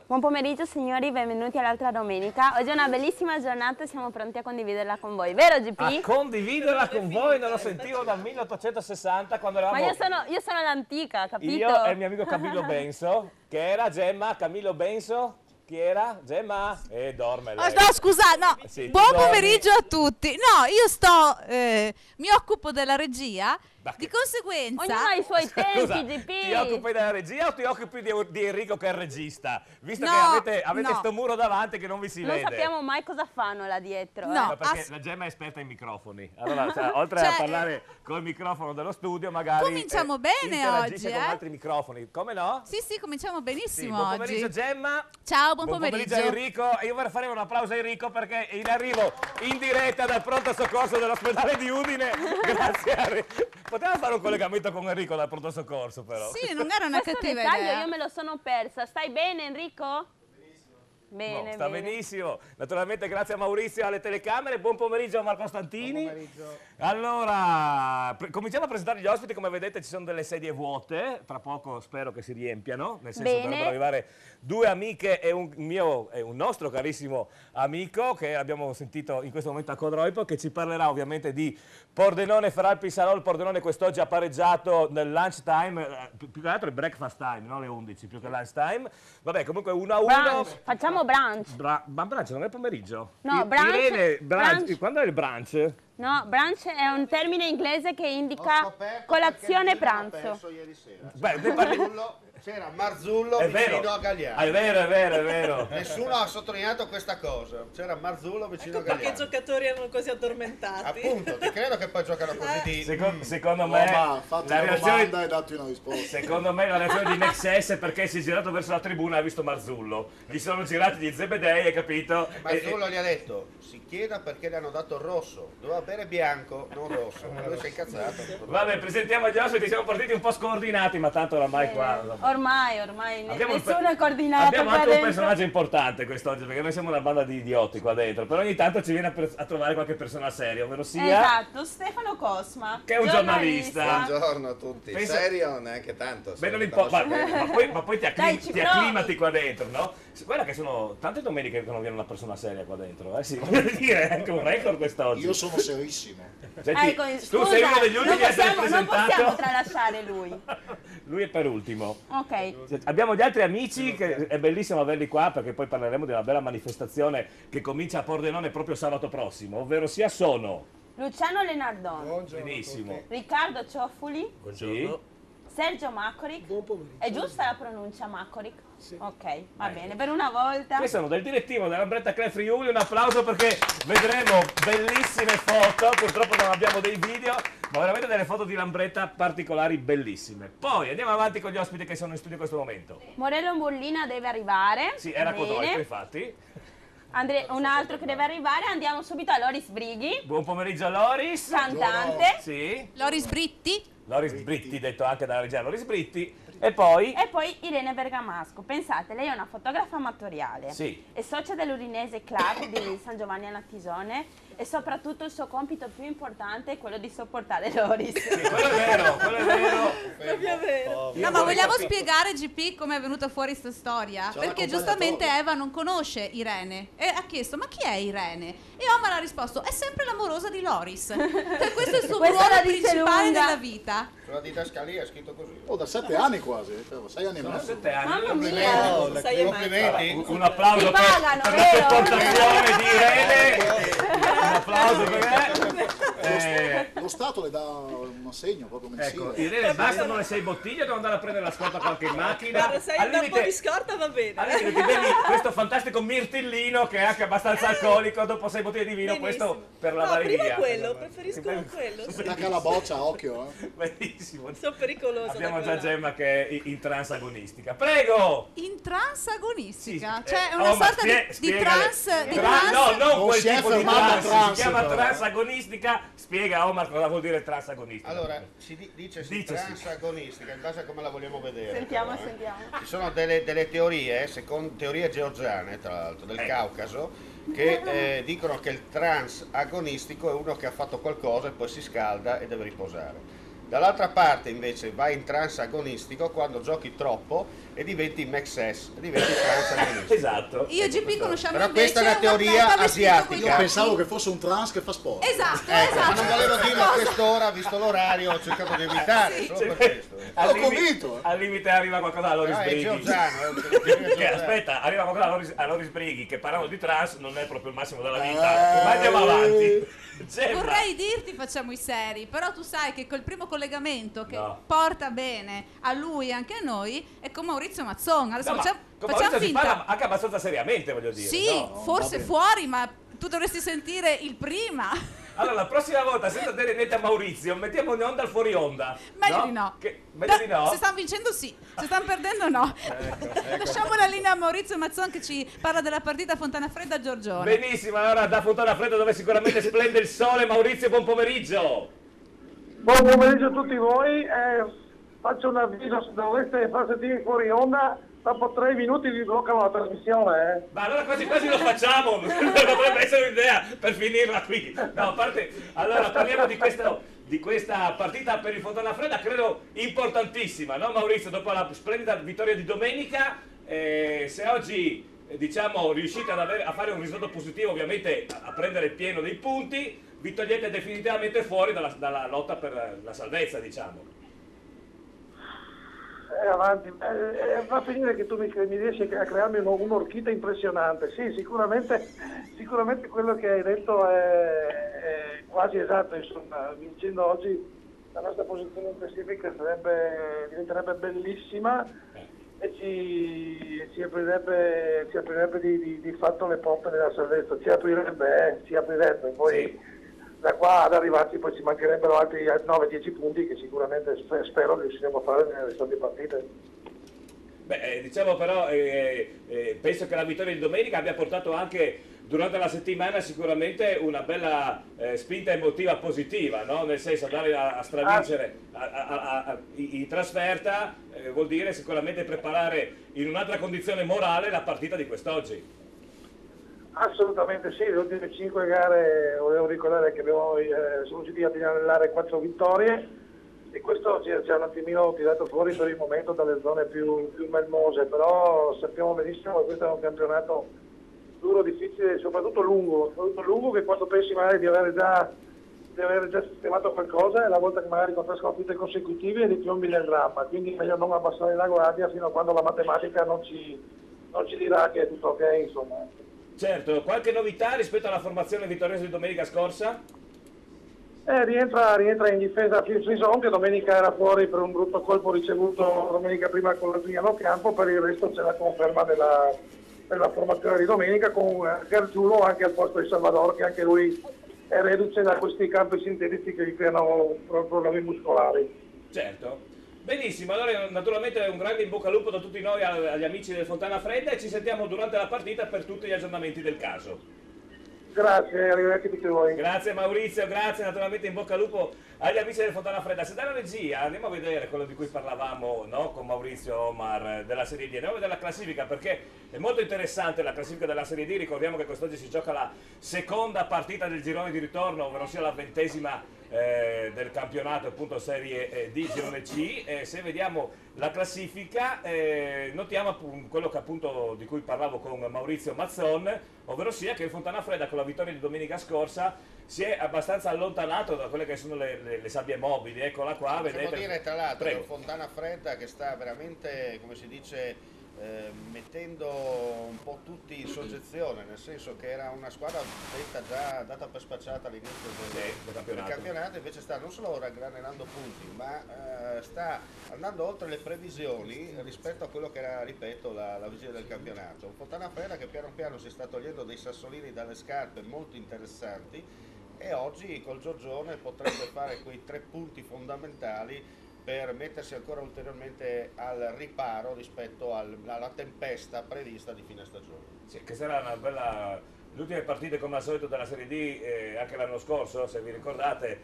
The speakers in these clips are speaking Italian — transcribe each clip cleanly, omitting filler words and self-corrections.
Buon pomeriggio signori, benvenuti all'altra domenica. Oggi è una bellissima giornata e siamo pronti a condividerla con voi, vero GP? A condividerla con voi, non lo sentivo dal 1860 quando eravamo... Ma io sono l'antica, capito? Io e il mio amico Camillo Benso, che era Gemma, Camillo Benso... Chi era? Gemma? Dorme lei. No, scusa, no. Sì, Buon dormi. pomeriggio a tutti. No, io mi occupo della regia, di conseguenza... Ognuno ha i suoi tempi, Scusa, GP. ti occupi della regia o ti occupi di Enrico che è il regista? Visto No, che avete no. sto muro davanti che non vi si Non vede. sappiamo mai cosa fanno là dietro. No. Ma perché la Gemma è esperta in microfoni. Allora, cioè, oltre a parlare col microfono dello studio, magari Cominciamo bene interagisce oggi, con altri microfoni. Come no? Sì, cominciamo Sì, benissimo buon oggi. pomeriggio Gemma. Ciao, buon Buon pomeriggio a Enrico. E io vorrei fare un applauso a Enrico perché è in arrivo in diretta dal pronto soccorso dell'ospedale di Udine. Grazie a Potevamo fare un collegamento con Enrico dal pronto soccorso però. Sì, non era una Questo cattiva dettaglio idea. io me lo sono persa. Stai bene Enrico? Bene, No, sta bene. benissimo. Naturalmente grazie a Maurizio alle telecamere. Buon pomeriggio a Marco Stantini. Buon pomeriggio. Allora, cominciamo a presentare gli ospiti. Come vedete ci sono delle sedie vuote. Tra poco spero che si riempiano. Nel senso che Bene. dovrebbero arrivare due amiche e un nostro carissimo amico che abbiamo sentito in questo momento a Codroipo, che ci parlerà ovviamente di Pordenone Feralpi Salò. Pordenone quest'oggi ha pareggiato nel lunch time, più che altro il breakfast time, non le 11, più che lunch time. Vabbè, comunque 1-1. Brunch, facciamo brunch. Ma brunch non è pomeriggio? No, brunch- Irene, brunch- quando è il brunch? No, brunch è un termine inglese che Ho indica scoperto colazione perché il Milan ha pranzo. perso ieri sera. Beh, ne parli- C'era Marzullo È vicino vero. a Gagliano. È vero, è vero, è vero. Nessuno ha sottolineato questa cosa. C'era Marzullo vicino a Perché i Gagliano. giocatori erano così addormentati. Appunto, ti credo che poi giocano così di... Secondo me Ma fatti la una reazione, domanda e datti una risposta. secondo me la reazione di Nexes è perché si è girato verso la tribuna e ha visto Marzullo. Gli sono girati gli Zebedei, hai capito? Marzullo gli ha detto, si chieda perché le hanno dato il rosso. Doveva bere bianco, non rosso. Lui si è incazzato. Vabbè, presentiamo gli ospiti, siamo partiti un po' scordinati, ma tanto oramai qua... Ormai Abbiamo un nessuno è coordinato Abbiamo qua anche un dentro. personaggio importante quest'oggi, perché noi siamo una banda di idioti qua dentro, però ogni tanto ci viene a trovare qualche persona seria, ovvero sia... Esatto, Stefano Cosma. Che è un giornalista. Buongiorno a tutti. Pensa- Serio neanche tanto. Beh, non stiamo importa, facendo- ma poi ti, Dai, ci ti provi. acclimati qua dentro, no? Guarda che sono tante domeniche che non viene una persona seria qua dentro, eh sì, voglio dire, è anche un record quest'oggi. Io sono serissimo. Senti, Ecco, tu sei uno degli ultimi a essere non presentato. possiamo tralasciare lui. Lui è per ultimo. Ok. Abbiamo gli altri amici, che è bellissimo averli qua perché poi parleremo di una bella manifestazione che comincia a Pordenone proprio sabato prossimo, ovvero sia sono... Luciano Lenardon, Benissimo. Riccardo Ciofuli, Sì. Sergio Macoric. È giusta la pronuncia Macoric? Sì. Ok, va bene, per una volta. Questi sono del direttivo della Lambretta Club Friuli, un applauso perché vedremo bellissime foto, purtroppo non abbiamo dei video, ma veramente delle foto di Lambretta particolari bellissime. Poi andiamo avanti con gli ospiti che sono in studio in questo momento. Morello Mollina deve arrivare. Sì, era Bene. Codroico infatti. Un altro che deve arrivare, andiamo subito a Loris Brighi, Buon pomeriggio a Loris. cantante. Sì. Loris Britti? Loris Britti, detto anche dalla regia Loris Britti. E poi... E poi Irene Bergamasco. Pensate, lei è una fotografa amatoriale. Sì. È socia dell'Udinese Club di San Giovanni a Natisone e soprattutto il suo compito più importante è quello di sopportare Loris. Sì, quello è vero, quello è vero. Proprio vero. No, ma vogliamo spiegare, GP, come è venuta fuori questa storia? C'è Perché l'accompagnatore. giustamente Eva non conosce Irene e ha chiesto, ma chi è Irene? E Omar ha risposto, è sempre l'amorosa di Loris. Per questo è il suo Questa ruolo la dice principale lunga. nella vita. Sulla didascalia è scritto così. Oh, da 7 anni quasi, 6 anni e Sono mezzo. 7 anni. Mamma Complimenti. mia! Sei e Complimenti. Un applauso Ti per, pagano, per vero? la sopportazione di Irene. Un applauso per me. Lo Stato le dà un assegno proprio Ecco, mensile. Irene, bastano le 6 bottiglie, devo andare a prendere la scorta qualche macchina. Guarda, se hai un po' di scorta va bene. al limite ti bevi questo fantastico mirtillino che è anche abbastanza alcolico, dopo 6 bottiglie di vino, Benissimo. questo per No, lavare prima via. quello, preferisco quello. sì. Stacca la boccia, occhio. Benissimo. benissimo. Sono pericolosa. Abbiamo già Gemma che è in trans agonistica. Prego! In trans agonistica, Sì, cioè una ma sorta di spiegale. trans, di No, non Non quel si è tipo di fermata trans, trans, si chiama però. trans agonistica. Spiega Omar cosa vuol dire trans agonistica. Allora, dice trans agonistica, in base a come la vogliamo vedere. Sentiamo, però, sentiamo. Ci sono delle teorie, secondo teorie georgiane, tra l'altro, del Caucaso, che dicono che il trans agonistico è uno che ha fatto qualcosa e poi si scalda e deve riposare. Dall'altra parte invece vai in trans agonistico quando giochi troppo e diventi in excess, e diventi trans agonistico. Esatto. Io e GP conosciamo Però invece questa è una teoria atleta vestito asiatica. con gli Io occhi. pensavo che fosse un trans che fa sport. Esatto, Ma esatto. non volevo stessa dirlo a cosa. quest'ora, visto l'orario, ho cercato di evitare, solo per questo. Al L'ho limite- convinto. Al limite arriva qualcosa da Loris Ah, è Brighi. georgiano, è una teoria Che, georgiana. aspetta, arriva qualcosa a Loris Brighi che parlando di trans non è proprio il massimo della vita. Ma andiamo avanti. Gemma. Vorrei dirti facciamo i seri, però tu sai che col primo collegamento che No. porta bene a lui e anche a noi è con Maurizio Mazzon. Adesso No, ma facciamo, con facciamo Maurizio si finta. parla anche abbastanza seriamente, voglio dire. Sì, no? forse fuori, ma tu dovresti sentire il prima. Allora, la prossima volta, senza dare niente a Maurizio, mettiamo in onda il fuori onda. Meglio di no. Meglio di no? Se stanno vincendo sì, se stanno perdendo no. Lasciamo la linea a Maurizio Mazzon che ci parla della partita Fontana Fredda Giorgione. Benissimo, allora da Fontana Fredda dove sicuramente splende il sole. Maurizio, buon pomeriggio. Buon pomeriggio a tutti voi, faccio un avviso, se doveste far sentire fuori onda, dopo 3 minuti vi bloccano la trasmissione. Ma allora quasi quasi lo facciamo, potrebbe essere un'idea per finirla qui. No, a parte, allora parliamo di questa partita per il Fontana Fredda, credo importantissima, no Maurizio? Dopo la splendida vittoria di domenica, se oggi diciamo riuscite a fare un risultato positivo, ovviamente a prendere il pieno dei punti, vi togliete definitivamente fuori dalla lotta per la salvezza, diciamo. Avanti, va a finire che tu mi riesci a crearmi un'orchita impressionante. Sì, sicuramente quello che hai detto è quasi esatto, insomma, vincendo oggi la nostra posizione in classifica diventerebbe bellissima e ci aprirebbe di fatto le porte della salvezza, ci aprirebbe, poi Sì. Da qua ad arrivarci poi ci mancherebbero altri 9-10 punti che sicuramente spero riusciremo a fare nelle restanti partite. Beh, diciamo però, penso che la vittoria di domenica abbia portato anche durante la settimana sicuramente una bella spinta emotiva positiva, no? Nel senso andare a stravincere in trasferta vuol dire sicuramente preparare in un'altra condizione morale la partita di quest'oggi. Assolutamente sì, le ultime 5 gare volevo ricordare che siamo riusciti a tirare 4 vittorie e questo ci ha un attimino tirato fuori per il momento dalle zone più melmose, però sappiamo benissimo che questo è un campionato duro, difficile, soprattutto lungo che quando pensi magari di aver già sistemato qualcosa e la volta che magari con 3 sconfitte consecutive ti piombi nel dramma, quindi meglio non abbassare la guardia fino a quando la matematica non ci dirà che è tutto ok, insomma. Certo, qualche novità rispetto alla formazione vittoriosa di domenica scorsa? Rientra in difesa Frison che domenica era fuori per un brutto colpo ricevuto domenica prima con la Zugnano Campo, per il resto c'è la conferma della formazione di domenica con Gargiulo anche al posto di Salvador, che anche lui è reduce da questi campi sintetici che gli creano problemi muscolari. Certo. Benissimo, allora naturalmente un grande in bocca al lupo da tutti noi agli amici del Fontana Fredda e ci sentiamo durante la partita per tutti gli aggiornamenti del caso. Grazie, arrivederci a tutti voi. Grazie Maurizio, grazie naturalmente in bocca al lupo agli amici del Fontana Fredda. Se dalla regia andiamo a vedere quello di cui parlavamo, no, con Maurizio Omar della Serie D, andiamo a vedere la classifica perché è molto interessante la classifica della Serie D. Ricordiamo che quest'oggi si gioca la seconda partita del girone di ritorno, ovvero sia la 20ª del campionato, appunto Serie D, girone C. Se vediamo la classifica notiamo quello che appunto di cui parlavo con Maurizio Mazzon, ovvero sia che il Fontana Fredda con la vittoria di domenica scorsa si è abbastanza allontanato da quelle che sono le sabbie mobili. Eccola qua, Possiamo vedete. dire tra l'altro Prego. il Fontana Fredda che sta veramente, come si dice, mettendo un po' tutti in soggezione, nel senso che era una squadra già data per spacciata all'inizio del campionato, invece sta non solo raggranellando punti, ma sta andando oltre le previsioni rispetto a quello che era, ripeto, la visione del campionato. Un Fontana Fredda che piano piano si sta togliendo dei sassolini dalle scarpe molto interessanti e oggi col Giorgione potrebbe fare quei 3 punti fondamentali per mettersi ancora ulteriormente al riparo rispetto alla tempesta prevista di fine stagione. Sì, che sarà una bella... Le ultime partite come al solito della Serie D, anche l'anno scorso, se vi ricordate,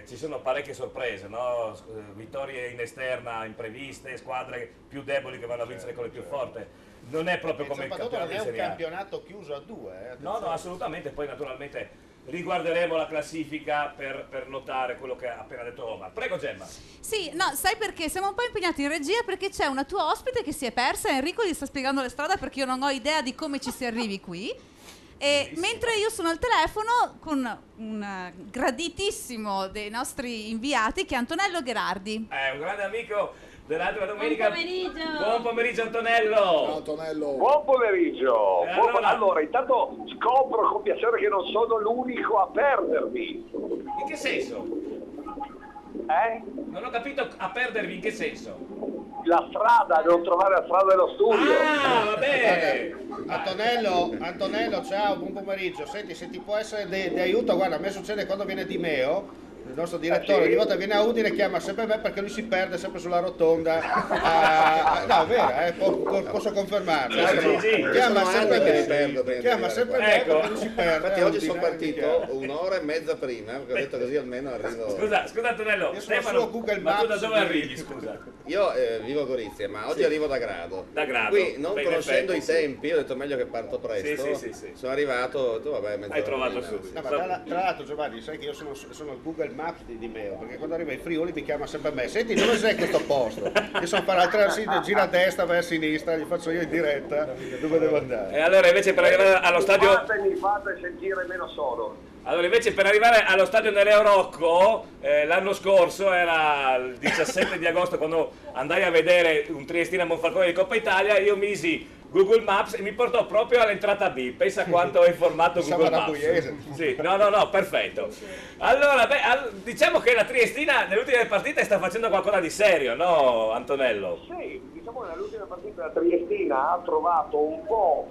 ci sono parecchie sorprese, no? Vittorie in esterna, impreviste, squadre più deboli che vanno a vincere con le più forti. Non è proprio come il campionato di non è un Serie A. campionato chiuso a due. No, assolutamente. Poi naturalmente riguarderemo la classifica per notare quello che ha appena detto Omar. Prego Gemma. Sì, no, sai perché? Siamo un po' impegnati in regia perché c'è una tua ospite che si è persa. Enrico gli sta spiegando le strade perché io non ho idea di come ci si arrivi qui. E mentre io sono al telefono con un graditissimo dei nostri inviati che è Antonello Gherardi. È un grande amico dell'altra domenica. Buon pomeriggio. Buon pomeriggio Antonello. Ciao Antonello. Buon pomeriggio. Allora, Intanto scopro con piacere che non sono l'unico a perdermi. in che senso? Non ho capito, a perdervi in che senso? La strada, non trovare la strada dello studio. Ah, vabbè. Antonello, ciao, buon pomeriggio. Senti, se ti può essere di aiuto, guarda, a me succede quando viene Di Meo, il nostro direttore, sì? ogni volta viene a Udine chiama sempre me perché lui si perde sempre sulla rotonda. No, è vero, posso confermarlo. Chiama sempre me, chiama sempre me perché lui si perde. Infatti a oggi Udine, sono partito un'ora e mezza prima, perché ho detto così almeno arrivo. Scusa Antonello, Io sono Stefano, su Google ma tu da Maps, dove arrivi, scusa? Io vivo a Gorizia, ma oggi arrivo da Grado. Da Grado. Qui, non Beh, conoscendo in i effetti, tempi, ho detto meglio che parto presto. Sì. Sono arrivato, ho detto, vabbè, mezz'ora Hai trovato prima, subito. sì. No, ma tra l'altro Giovanni, sai che io sono il Google Maps di Meo, perché quando arriva in Friuli mi chiama sempre me. Senti, dove sei questo posto? Io sono fare gira a destra, vai a sinistra, gli faccio io in diretta dove devo andare. E allora invece per arrivare allo stadio... Mi fate sentire meno solo. Allora invece per arrivare allo stadio Nereo Rocco, l'anno scorso era il 17 di agosto quando andai a vedere un Triestina Monfalcone di Coppa Italia, io misi Google Maps e mi portò proprio all'entrata B. Pensa quanto è informato Google Maps. Sì, no, perfetto. Allora, diciamo che la Triestina nelle ultime partite sta facendo qualcosa di serio, no Antonello? Sì, diciamo che nell'ultima partita la Triestina ha trovato un po'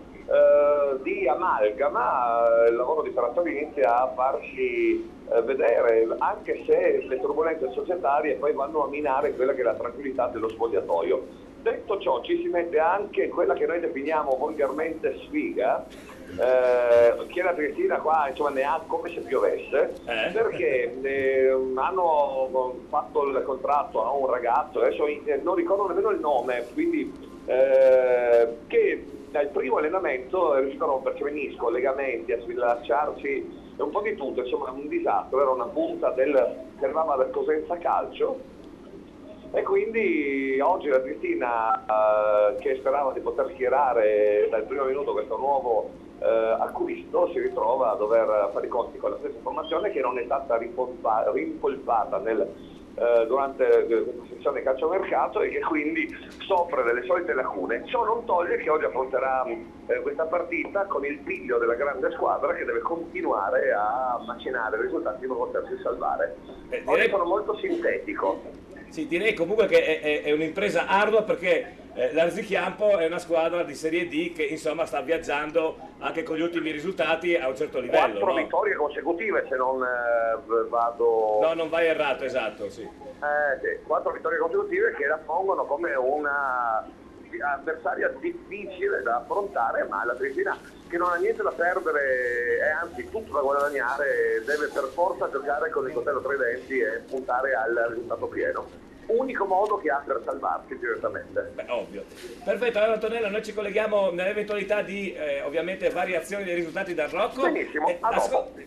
di amalgama, il lavoro di Ferratori inizia a farsi vedere, anche se le turbulenze societarie poi vanno a minare quella che è la tranquillità dello spogliatoio. Detto ciò, ci si mette anche quella che noi definiamo volgarmente sfiga, che la Triestina qua insomma ne ha come se piovesse, perché hanno fatto il contratto a un ragazzo, adesso non ricordo nemmeno il nome, quindi che dal primo allenamento è riuscito a rompersi menisco, legamenti, a sfilacciarsi un po' di tutto, insomma un disastro, era una punta che arrivava dal Cosenza Calcio. E quindi oggi la Triestina, che sperava di poter schierare dal primo minuto questo nuovo acquisto, si ritrova a dover fare i conti con la stessa formazione che non è stata rimpolpata durante questa sessione calciomercato e che quindi soffre delle solite lacune. Ciò non toglie che oggi affronterà questa partita con il piglio della grande squadra che deve continuare a macinare risultati per potersi salvare. Oggi sono molto sintetico. Sì, direi comunque che è un'impresa ardua perché l'Arzichiampo è una squadra di Serie D che insomma sta viaggiando anche con gli ultimi risultati a un certo livello. 4 vittorie consecutive se non vado... No, non vai errato, esatto, sì. Sì, 4 vittorie consecutive che la pongono come una avversaria difficile da affrontare, ma la Triestina che non ha niente da perdere e anzi tutto da guadagnare, deve per forza giocare con il coltello tra i denti e puntare al risultato pieno. Unico modo che ha per salvarsi direttamente. Beh, ovvio. Perfetto, allora Antonello, noi ci colleghiamo nell'eventualità di ovviamente variazioni dei risultati dal Rocco. Benissimo,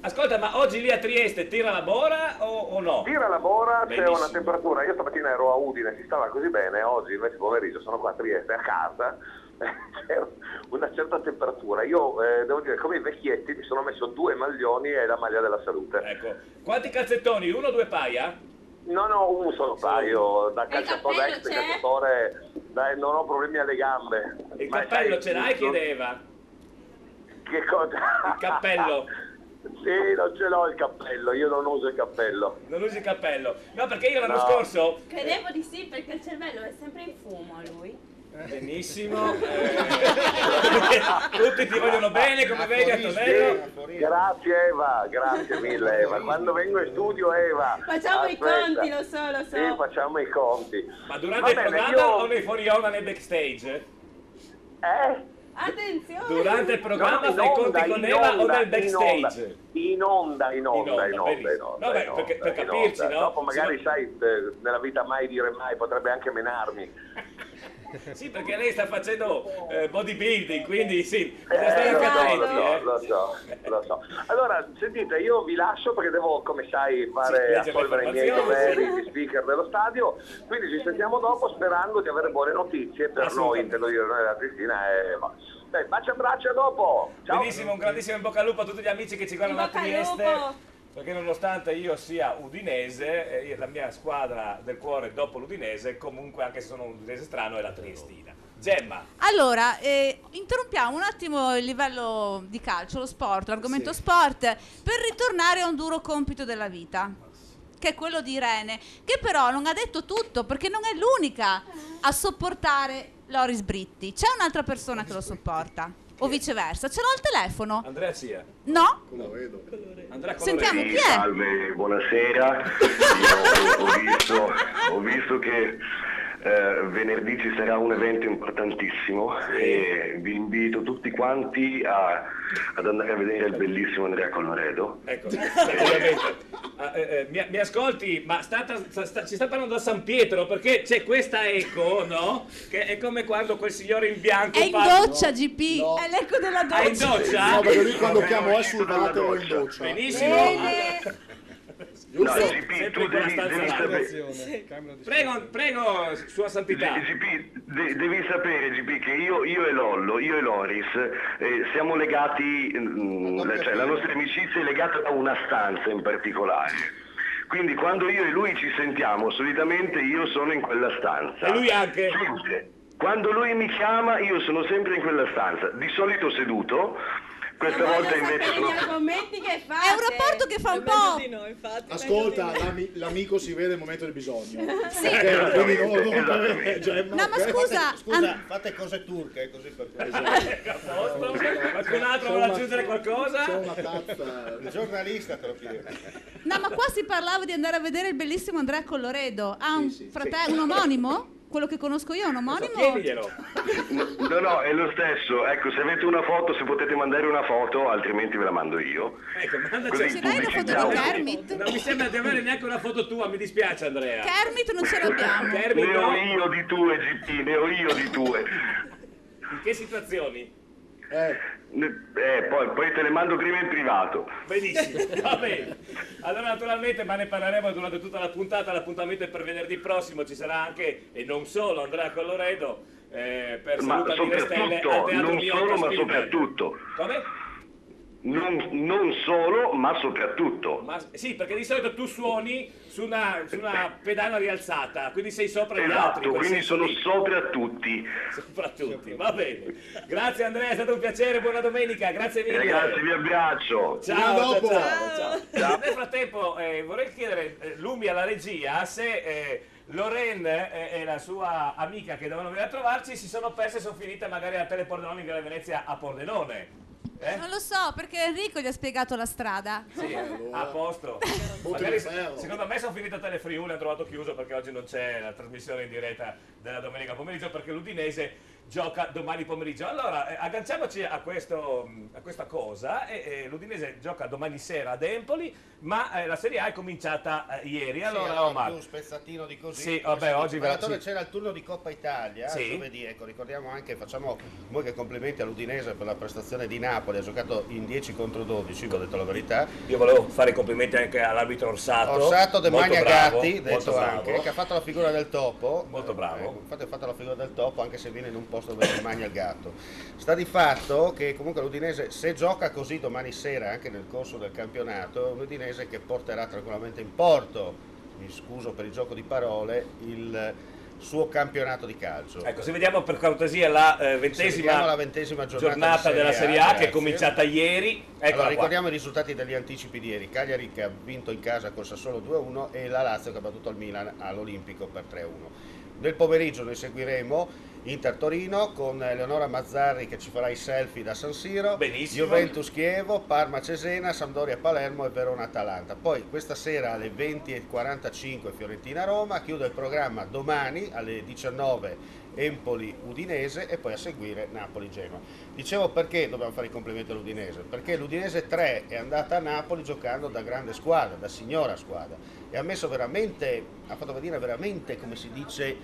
ascolta, ma oggi lì a Trieste tira la bora o no? Tira la bora, Benissimo. C'è una temperatura, io stamattina ero a Udine, si stava così bene, oggi invece pomeriggio sono qua a Trieste a casa, c'era una certa temperatura, io devo dire come i vecchietti mi sono messo 2 maglioni e la maglia della salute. Ecco, quanti calzettoni? 1 o 2 paia? No, un solo paio, da calciatore, ex calciatore, non ho problemi alle gambe. Il cappello ce l'hai, chiedeva? Che cosa? Il cappello? Sì, non ce l'ho il cappello, io non uso il cappello. Non usi il cappello? No, perché io l'anno scorso... Credevo di sì, perché il cervello è sempre in fumo lui. Benissimo. Tutti ti vogliono bene, come vedi Antonello. Grazie Eva, grazie mille Eva. Quando vengo in studio Eva. Facciamo i conti, lo so. Sì, facciamo i conti. Ma durante il programma o nei fuori onda nel backstage? Attenzione! Durante il programma fai conti con Eva o nel backstage? In onda. Vabbè, per capirci, no? Dopo magari, sai, nella vita mai dire mai, potrebbe anche menarmi. Sì, perché lei sta facendo bodybuilding, quindi sì, bisogna stare attenti. Lo so. Allora, sentite, io vi lascio perché devo, come sai, assolvere i miei doveri di speaker dello stadio, quindi ci sentiamo dopo sperando di avere buone notizie per noi, intendo dire noi della Cristina. Bacio e abbraccio, dopo! Ciao. Benissimo, un grandissimo in bocca al lupo a tutti gli amici che ci guardano a Trieste. Perché nonostante io sia udinese, la mia squadra del cuore dopo l'Udinese, comunque anche se sono un udinese strano, è la Triestina. Gemma. Allora, interrompiamo un attimo il livello di calcio, lo sport, l'argomento sport, per ritornare a un duro compito della vita, che è quello di Irene, che però non ha detto tutto, perché non è l'unica a sopportare Loris Britti. C'è un'altra persona che lo sopporta. O viceversa, ce l'ho al telefono. Andrea Cia. No? La vedo. Andrea Sentiamo chi è. Salve, buonasera. Io ho visto che venerdì ci sarà un evento importantissimo e vi invito tutti quanti ad andare a vedere il bellissimo Andrea Colloredo. Ecco, mi ascolti, ma ci sta parlando da San Pietro, perché c'è questa eco, no? Che è come quando quel signore in bianco È in doccia, GP, no. è l'eco della doccia. È in doccia? No, perché lui quando chiamo sul vatero in doccia. Benissimo. No, Giusto? GP, tu devi sapere. Prego, Sua Santità. GP, devi sapere, GP, che io e Lollo, io e Loris, siamo legati, cioè la nostra amicizia è legata da una stanza in particolare. Quindi quando io e lui ci sentiamo, solitamente io sono in quella stanza. E lui anche? Sempre. Quando lui mi chiama, io sono sempre in quella stanza, di solito seduto. Questa volta invece sono... commenti che fate. È un rapporto che fa un po'. Di noi, infatti, Ascolta, l'amico si vede nel momento del bisogno. Sì. Quindi non No, ma scusa, Fate cose turche, così per Qualcun altro vuole aggiungere qualcosa? c'è una tazza. il giornalista te lo chiede. no, ma qua si parlava di andare a vedere il bellissimo Andrea Colloredo. Ha un fratello, un omonimo? Quello che conosco io è un omonimo? Chiediglielo. No, è lo stesso. Ecco, se avete una foto, se potete mandare una foto, altrimenti ve la mando io. Ecco, mandaci. Così Ce l'hai la foto pubblicizziamo. di Kermit? Non mi sembra di avere neanche una foto tua, mi dispiace Andrea. Kermit non ce l'abbiamo. Kermit, Ne ho no? io di tue, GP, ne ho io di tue. In che situazioni? Poi te le mando prima in privato. Benissimo, va bene. Allora naturalmente, ma ne parleremo durante tutta la puntata, l'appuntamento è per venerdì prossimo, ci sarà anche, e non solo, Andrea Colloredo per Ma Saluta Mille Stelle al soprattutto, Teatro non Bianca solo, ma Spielberg. soprattutto. Come? Non solo, ma soprattutto. Ma, sì, perché di solito tu suoni su una pedana rialzata, quindi sei sopra gli altri. Esatto, in quel quindi senso sono lì. sopra tutti. Sopra tutti, va bene. Grazie Andrea, è stato un piacere, buona domenica, grazie mille. Ragazzi, vi abbraccio. Ciao, dopo. ciao. Nel frattempo vorrei chiedere Lumi alla regia se Lorraine e la sua amica che dovevano venire a trovarci si sono perse e sono finite magari a Tele Pordenone in Via Venezia a Pordenone. Non lo so, perché Enrico gli ha spiegato la strada. Sì, a posto. Magari, secondo me sono finite a Tele Friuli, hanno trovato chiuso perché oggi non c'è la trasmissione in diretta della domenica pomeriggio perché l'Udinese gioca domani pomeriggio. Allora, agganciamoci a questa cosa. L'Udinese gioca domani sera ad Empoli, ma la Serie A è cominciata ieri. Allora, Omar, un spezzatino di così. Sì, vabbè, oggi c'era il turno di Coppa Italia, sì. dove ecco, ricordiamo anche, facciamo voi che complimenti all'Udinese per la prestazione di Napoli, ha giocato in 10 contro 12, vi ho detto la verità. Io volevo fare i complimenti anche all'arbitro Orsato De molto Magna bravo, Gatti, molto detto bravo. anche, che ha fatto la figura del topo. Molto bravo. Infatti ha fatto la figura del topo anche se viene in un posto dove si mangia il gatto. Sta di fatto che comunque l'Udinese, se gioca così domani sera anche nel corso del campionato, è un Udinese che porterà tranquillamente in porto, mi scuso per il gioco di parole, il suo campionato di calcio. Ecco, se vediamo per cortesia la Vediamo la 20ª giornata della Serie A che è grazie. cominciata ieri. Eccola Allora, qua. ricordiamo i risultati degli anticipi di ieri. Cagliari che ha vinto in casa col Sassuolo 2-1 e la Lazio che ha battuto il Milan all'Olimpico per 3-1. Nel pomeriggio ne seguiremo Inter-Torino con Eleonora Mazzarri che ci farà i selfie da San Siro, Benissimo. Juventus-Chievo, Parma-Cesena, Sampdoria-Palermo e Verona-Atalanta. Poi questa sera alle 20:45 Fiorentina-Roma, chiude il programma domani alle 19 Empoli-Udinese e poi a seguire Napoli-Genoa. Dicevo perché dobbiamo fare i complimenti all'Udinese, perché l'Udinese 3 è andata a Napoli giocando da grande squadra, da signora squadra, e ha fatto venire veramente, come si dice,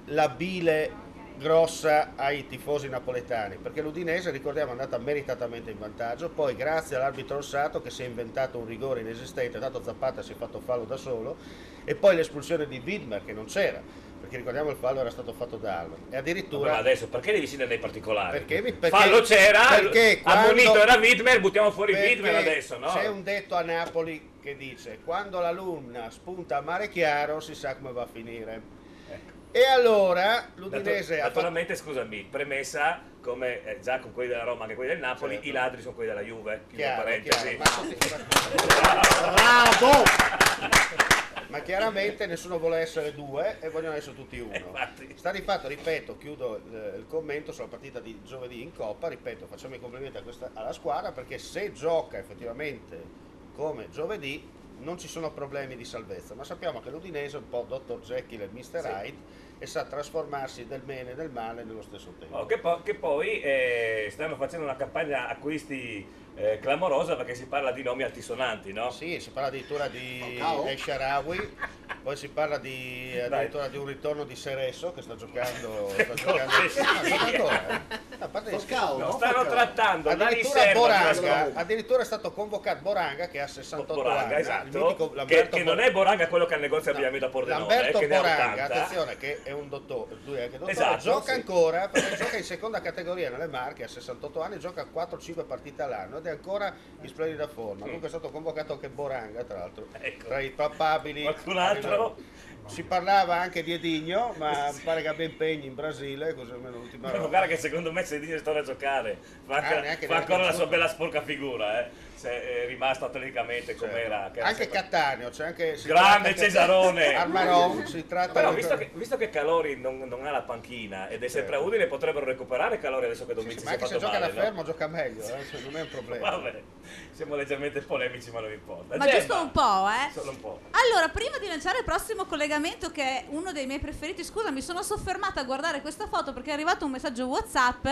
la bile grossa ai tifosi napoletani, perché l'Udinese, ricordiamo, è andata meritatamente in vantaggio, poi grazie all'arbitro Orsato che si è inventato un rigore inesistente, dato Zapata si è fatto fallo da solo, e poi l'espulsione di Widmer che non c'era, perché ricordiamo il fallo era stato fatto da Alba, e addirittura... Ma adesso perché devi scendere nei particolari? Perché fallo c'era, perché ammonito era Widmer, buttiamo fuori Widmer adesso, no? C'è un detto a Napoli che dice: quando la luna spunta a mare chiaro si sa come va a finire. E allora l'Udinese naturalmente, scusami, premessa, come già con quelli della Roma anche quelli del Napoli, certo, i ladri sono quelli della Juve, chiaro, parentesi. Bravo! Ma chiaramente nessuno vuole essere due e vogliono essere tutti uno. Sta di fatto, ripeto, chiudo il commento sulla partita di giovedì in Coppa, ripeto, facciamo i complimenti alla squadra, perché se gioca effettivamente come giovedì non ci sono problemi di salvezza, ma sappiamo che l'Udinese è un po' Dr. Jekyll e Mr. Hyde e sa trasformarsi del bene e del male nello stesso tempo. Che poi stanno facendo una campagna acquisti clamorosa, perché si parla di nomi altisonanti, no? Sì, si parla addirittura di El Shaarawy, poi si parla addirittura di un ritorno di Sereso che sta giocando stanno trattando addirittura è stato convocato Boranga che ha 68 anni, esatto, che non è Boranga quello che ha il negozio di abbigliamento a Pordenone, Lamberto che ne ha Boranga, 80. attenzione, che è un dottore, lui è anche dottore, Esatto, gioca sì, ancora, perché gioca in seconda categoria nelle Marche, ha 68 anni, gioca 4-5 partite all'anno ed è ancora in splendida forma. Comunque è stato convocato anche Boranga, tra l'altro, tra i papabili. Qualcun altro? Si parlava anche di Edinho, ma mi pare che abbia impegni in Brasile, così almeno l'ultima roba. Guarda che secondo me se dice torna a giocare fa ancora la sua bella sporca figura, se è rimasto atleticamente come era. Anche Cattaneo, c'è anche grande Cesarone. Armaron, si tratta. Però visto che Calori non ha la panchina ed è sempre a Udine, potrebbero recuperare Calori adesso che Domizzi si è fatto male. Ma anche se gioca da fermo gioca meglio, non è un problema. Vabbè, siamo leggermente polemici, ma non importa. Ma giusto un po', Solo un po'. Allora, prima di lanciare il prossimo collegamento, che è uno dei miei preferiti, scusa, mi sono soffermata a guardare questa foto perché è arrivato un messaggio WhatsApp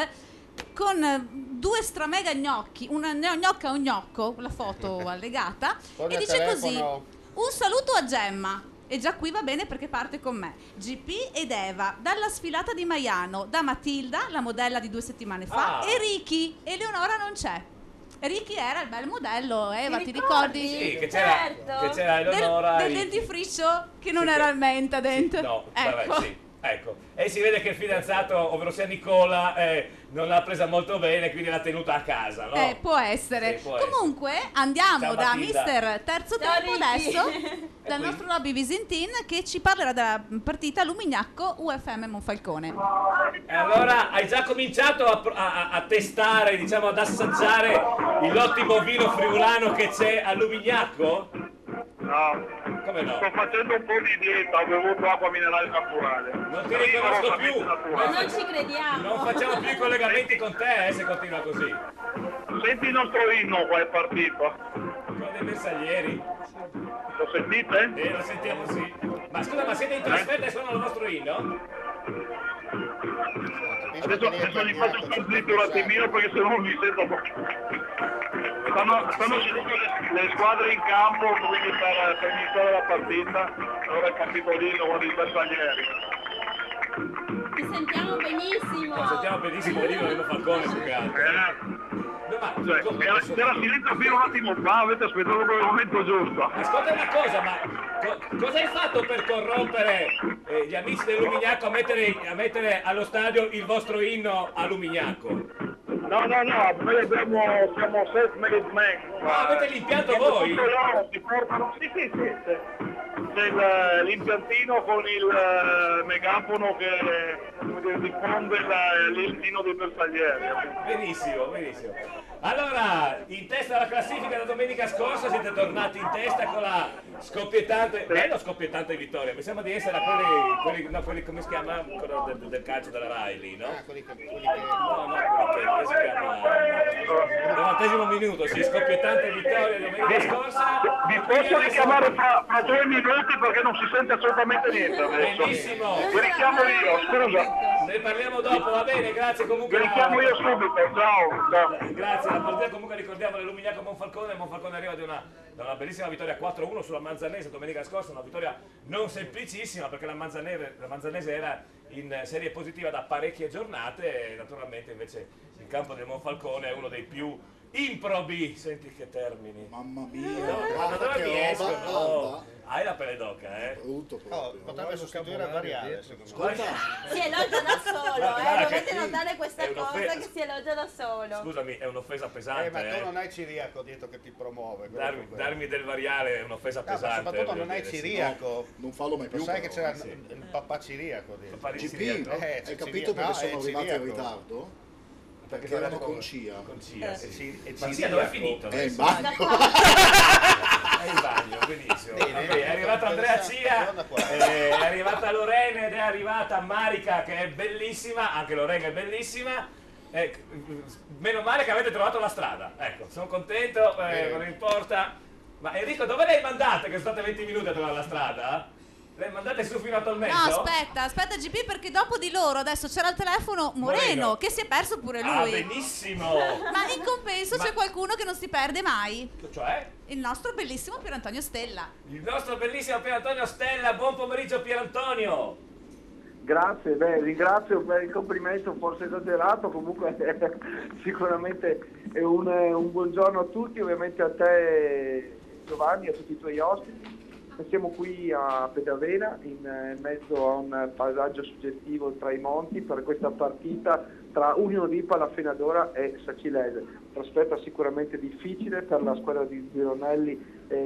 con due stramega gnocchi, una gnocca e un gnocco, la foto allegata, e dice così: un saluto a Gemma. E già qui va bene perché parte con me. GP ed Eva, dalla sfilata di Maiano, da Matilda, la modella di 2 settimane fa, e Ricky. Eleonora non c'è. Ricky era il bel modello, Eva, ti ricordi? Sì, che c'era Eleonora del dentifricio che non era al menta dentro. No, ecco. Vabbè, sì. Ecco, e si vede che il fidanzato, ovvero sia Nicola, non l'ha presa molto bene, quindi l'ha tenuta a casa, no? Può essere. Sì, può Comunque andiamo Ciao, da Matilda. Mister Terzo Tempo adesso, dal nostro Robby Visintin, che ci parlerà della partita Lumignacco UFM Monfalcone. E allora hai già cominciato a testare, diciamo, ad assaggiare l'ottimo vino friulano che c'è a Lumignacco? No. Come no? Sto facendo un po' di dieta, ho bevuto acqua minerale naturale. Non ti riconosco più. Ma non ci crediamo. Non facciamo più i collegamenti con te, se continua così. Senti il nostro inno qua è partito. Quello dei bersaglieri. Lo sentite? Lo sentiamo, sì. Ma scusa, ma siete in trasferta e suonano il vostro inno? Adesso gli faccio sentire un attimino perché se no non li sento. Stanno seduto le squadre in campo quindi per iniziare la partita. Allora è capitolino con i bersaglieri. Ti sentiamo benissimo. Lo sentiamo benissimo, che dicono che lo Falcone più che altro. Era silenzio fino un attimo fa, avete aspettato per il momento giusto. Ascolta una cosa, ma cosa hai fatto per corrompere gli amici del Lumignacco a mettere allo stadio il vostro inno a Lumignacco? No, noi siamo self-made men. Ah, avete l'impianto voi? Si portano, sì. l'impiantino con il megafono che diffonde il tino dei bersaglieri. Benissimo, benissimo. Allora, in testa alla classifica da domenica scorsa siete tornati in testa con la scoppiettante vittoria. Mi sembra di essere quelli come si chiama? Quello del calcio della Rai lì, no? quelli che come si chiama? 90° minuto, sì, scoppiettante vittoria domenica scorsa. Vi posso richiamare fra 2 minuti perché non si sente assolutamente niente adesso. Benissimo. Vi richiamo io, scusa. Ne parliamo dopo, va bene, grazie comunque. Vi richiamo io subito, ciao. Grazie, la partita comunque ricordiamo l'Lumigliaco Monfalcone. Monfalcone arriva da una bellissima vittoria 4-1 sulla Manzanese domenica scorsa, una vittoria non semplicissima perché la Manzanese era in serie positiva da parecchie giornate e naturalmente invece il campo del Monfalcone è uno dei più improbi, senti che termini. Mamma mia, Dove mi che escono? roba. Hai la pelle d'oca, eh? Brutto proprio. potrebbe sostituire a variare, secondo me. Si elogia da solo, dovete notare questa è cosa un'offesa. che si elogia da solo. Scusami, è un'offesa pesante. Ma tu non hai Ciriaco dietro che ti promuove. Darmi del variare è un'offesa Ma pesante. soprattutto non hai Ciriaco. Non fallo mai più. Lo sai che c'era Sì. il papà Ciriaco dietro. Papà di GP, Ciriaco? hai capito perché sono arrivati in ritardo? Perché erano sono con CIA. Con CIA, sì. E Ma CIA dove è finito? È in bagno. È in bagno, benissimo. Vabbè, è arrivata Andrea Cia, è arrivata Lorena ed è arrivata Marica che è bellissima, anche Lorena è bellissima. Meno male che avete trovato la strada, ecco, sono contento, non importa. Ma Enrico, dove le hai mandate che sono state 20 minuti a trovare la strada? Le hai mandate su fino a Tolmezzo? No, aspetta GP, perché dopo di loro adesso c'era al telefono Moreno, che si è perso pure lui. Ah, benissimo! Ma in compenso c'è qualcuno che non si perde mai. Cioè? Il nostro bellissimo Pier Antonio Stella. Il nostro bellissimo Pier Antonio Stella, buon pomeriggio Pier Antonio! Grazie, ringrazio per il complimento forse esagerato, comunque sicuramente è un buongiorno a tutti, ovviamente a te Giovanni e a tutti i tuoi ospiti. Siamo qui a Pedavena in mezzo a un paesaggio suggestivo tra i monti per questa partita tra Unione Ripa, La Fenadora e Sacilese. Prospetta sicuramente difficile per la squadra di Gironelli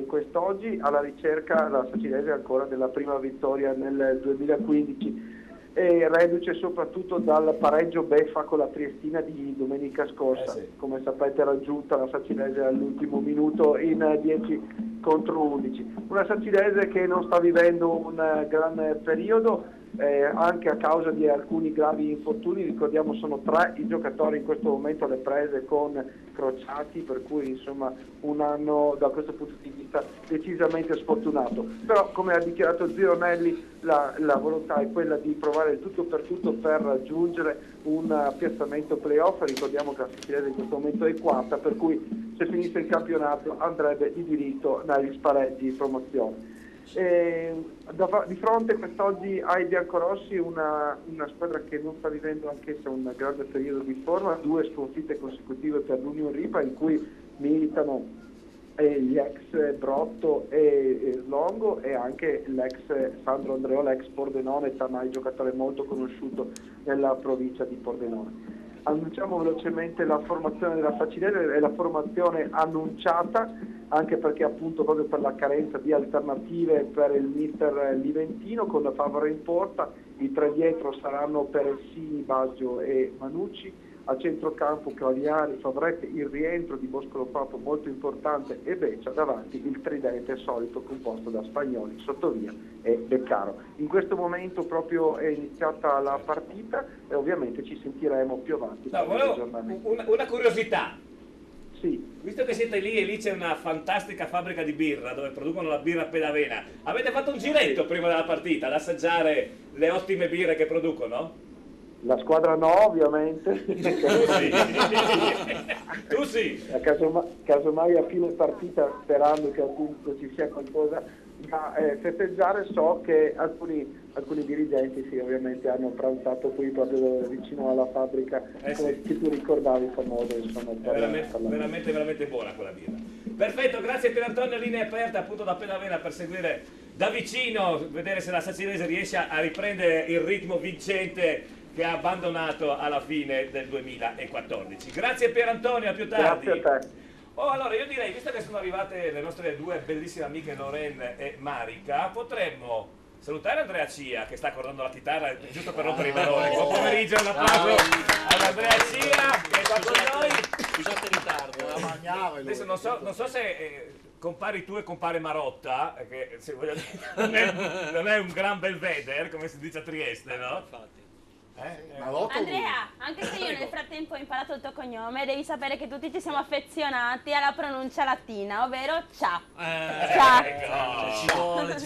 quest'oggi, alla ricerca la Sacilese ancora della prima vittoria nel 2015 e reduce soprattutto dal pareggio beffa con la Triestina di domenica scorsa. Sì. Come sapete raggiunta la Sacilese all'ultimo minuto in 10 contro 11. Una Sacilese che non sta vivendo un gran periodo anche a causa di alcuni gravi infortuni. Ricordiamo sono 3 i giocatori in questo momento alle prese con crociati, per cui insomma un anno da questo punto di vista decisamente sfortunato. Però come ha dichiarato Gironelli la volontà è quella di provare il tutto per tutto per raggiungere un piazzamento playoff. Ricordiamo che la Siciliana in questo momento è quarta, per cui se finisse il campionato andrebbe di diritto negli spareggi promozione. Di fronte quest'oggi ai biancorossi una squadra che non sta vivendo anch'essa un grande periodo di forma, 2 sconfitte consecutive per l'Unione Ripa in cui militano gli ex Brotto e Longo e anche l'ex Sandro Andreola, ex Pordenone, Tanai, giocatore molto conosciuto nella provincia di Pordenone. Annunciamo velocemente la formazione della Sacilese, è la formazione annunciata anche perché appunto proprio per la carenza di alternative per il mister Liventino, con Favaro in porta, i 3 dietro saranno Peressini, Baggio e Manucci, a centrocampo Cavaliari, Favrette, il rientro di Boscolo Papo molto importante e Beccia, davanti il tridente solito composto da Spagnoli, Sottovia e Beccaro. In questo momento proprio è iniziata la partita e ovviamente ci sentiremo più avanti. No, volevo una curiosità. Sì. Visto che siete lì e lì c'è una fantastica fabbrica di birra dove producono la birra Pedavena, avete fatto un giretto prima della partita ad assaggiare le ottime birre che producono? La squadra no, ovviamente. Tu sì. Casomai a fine partita, sperando che appunto ci sia qualcosa da festeggiare, so che alcuni dirigenti sì, ovviamente hanno pranzato qui proprio vicino alla fabbrica, come che tu ricordavi, famoso, insomma. Veramente buona quella birra. Perfetto, grazie Pier Antonio, linea aperta appunto da Pedavena per seguire da vicino, vedere se la Sacilese riesce a riprendere il ritmo vincente che ha abbandonato alla fine del 2014. Grazie Pier Antonio, a più tardi. Grazie a te. Allora io direi, visto che sono arrivate le nostre due bellissime amiche Lorena e Marica, potremmo salutare Andrea Cia che sta accordando la chitarra giusto per rompere i valori. Buon pomeriggio, un applauso ad Andrea Cia che è qua con noi. Scusate il ritardo. Adesso non so se compari tu e compare Marotta, che se voglio dire, non è un gran belvedere come si dice a Trieste, no? Infatti. Andrea, anche se io nel frattempo ho imparato il tuo cognome, devi sapere che tutti ci siamo affezionati alla pronuncia latina, ovvero Cia. Ci vuole.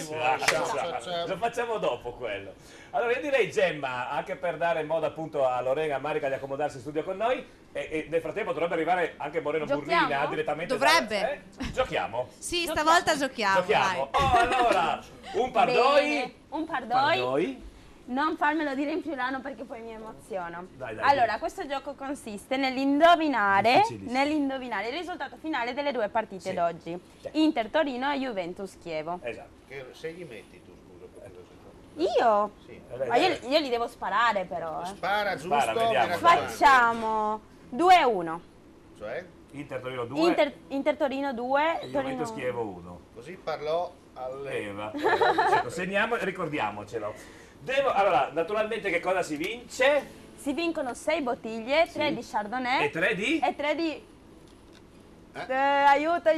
Lo facciamo dopo quello. Allora io direi, Gemma, anche per dare modo appunto a Lorena e a Marica di accomodarsi in studio con noi, e nel frattempo dovrebbe arrivare anche Moreno Burlina direttamente. Dovrebbe. Giochiamo? Sì, stavolta giochiamo. Allora, un pardoi. Un pardoi. Non farmelo dire in friulano perché poi mi emoziono. Dai, allora, questo gioco consiste nell'indovinare il risultato finale delle due partite d'oggi. Inter Torino e Juventus Chievo. Esatto. Che segni metti tu, scusa? Per Io? Sì. Ma io li devo sparare però. Spara, giusto? Vediamo. Facciamo 2-1. Cioè? Inter Torino 2. Inter Torino 2. E Juventus Chievo 1. Così parlò all'Eva. Ecco, segniamo e ricordiamocelo. Allora, naturalmente che cosa si vince? Si vincono 6 bottiglie, 3 di Chardonnay e 3 di? E 3 di... aiuto.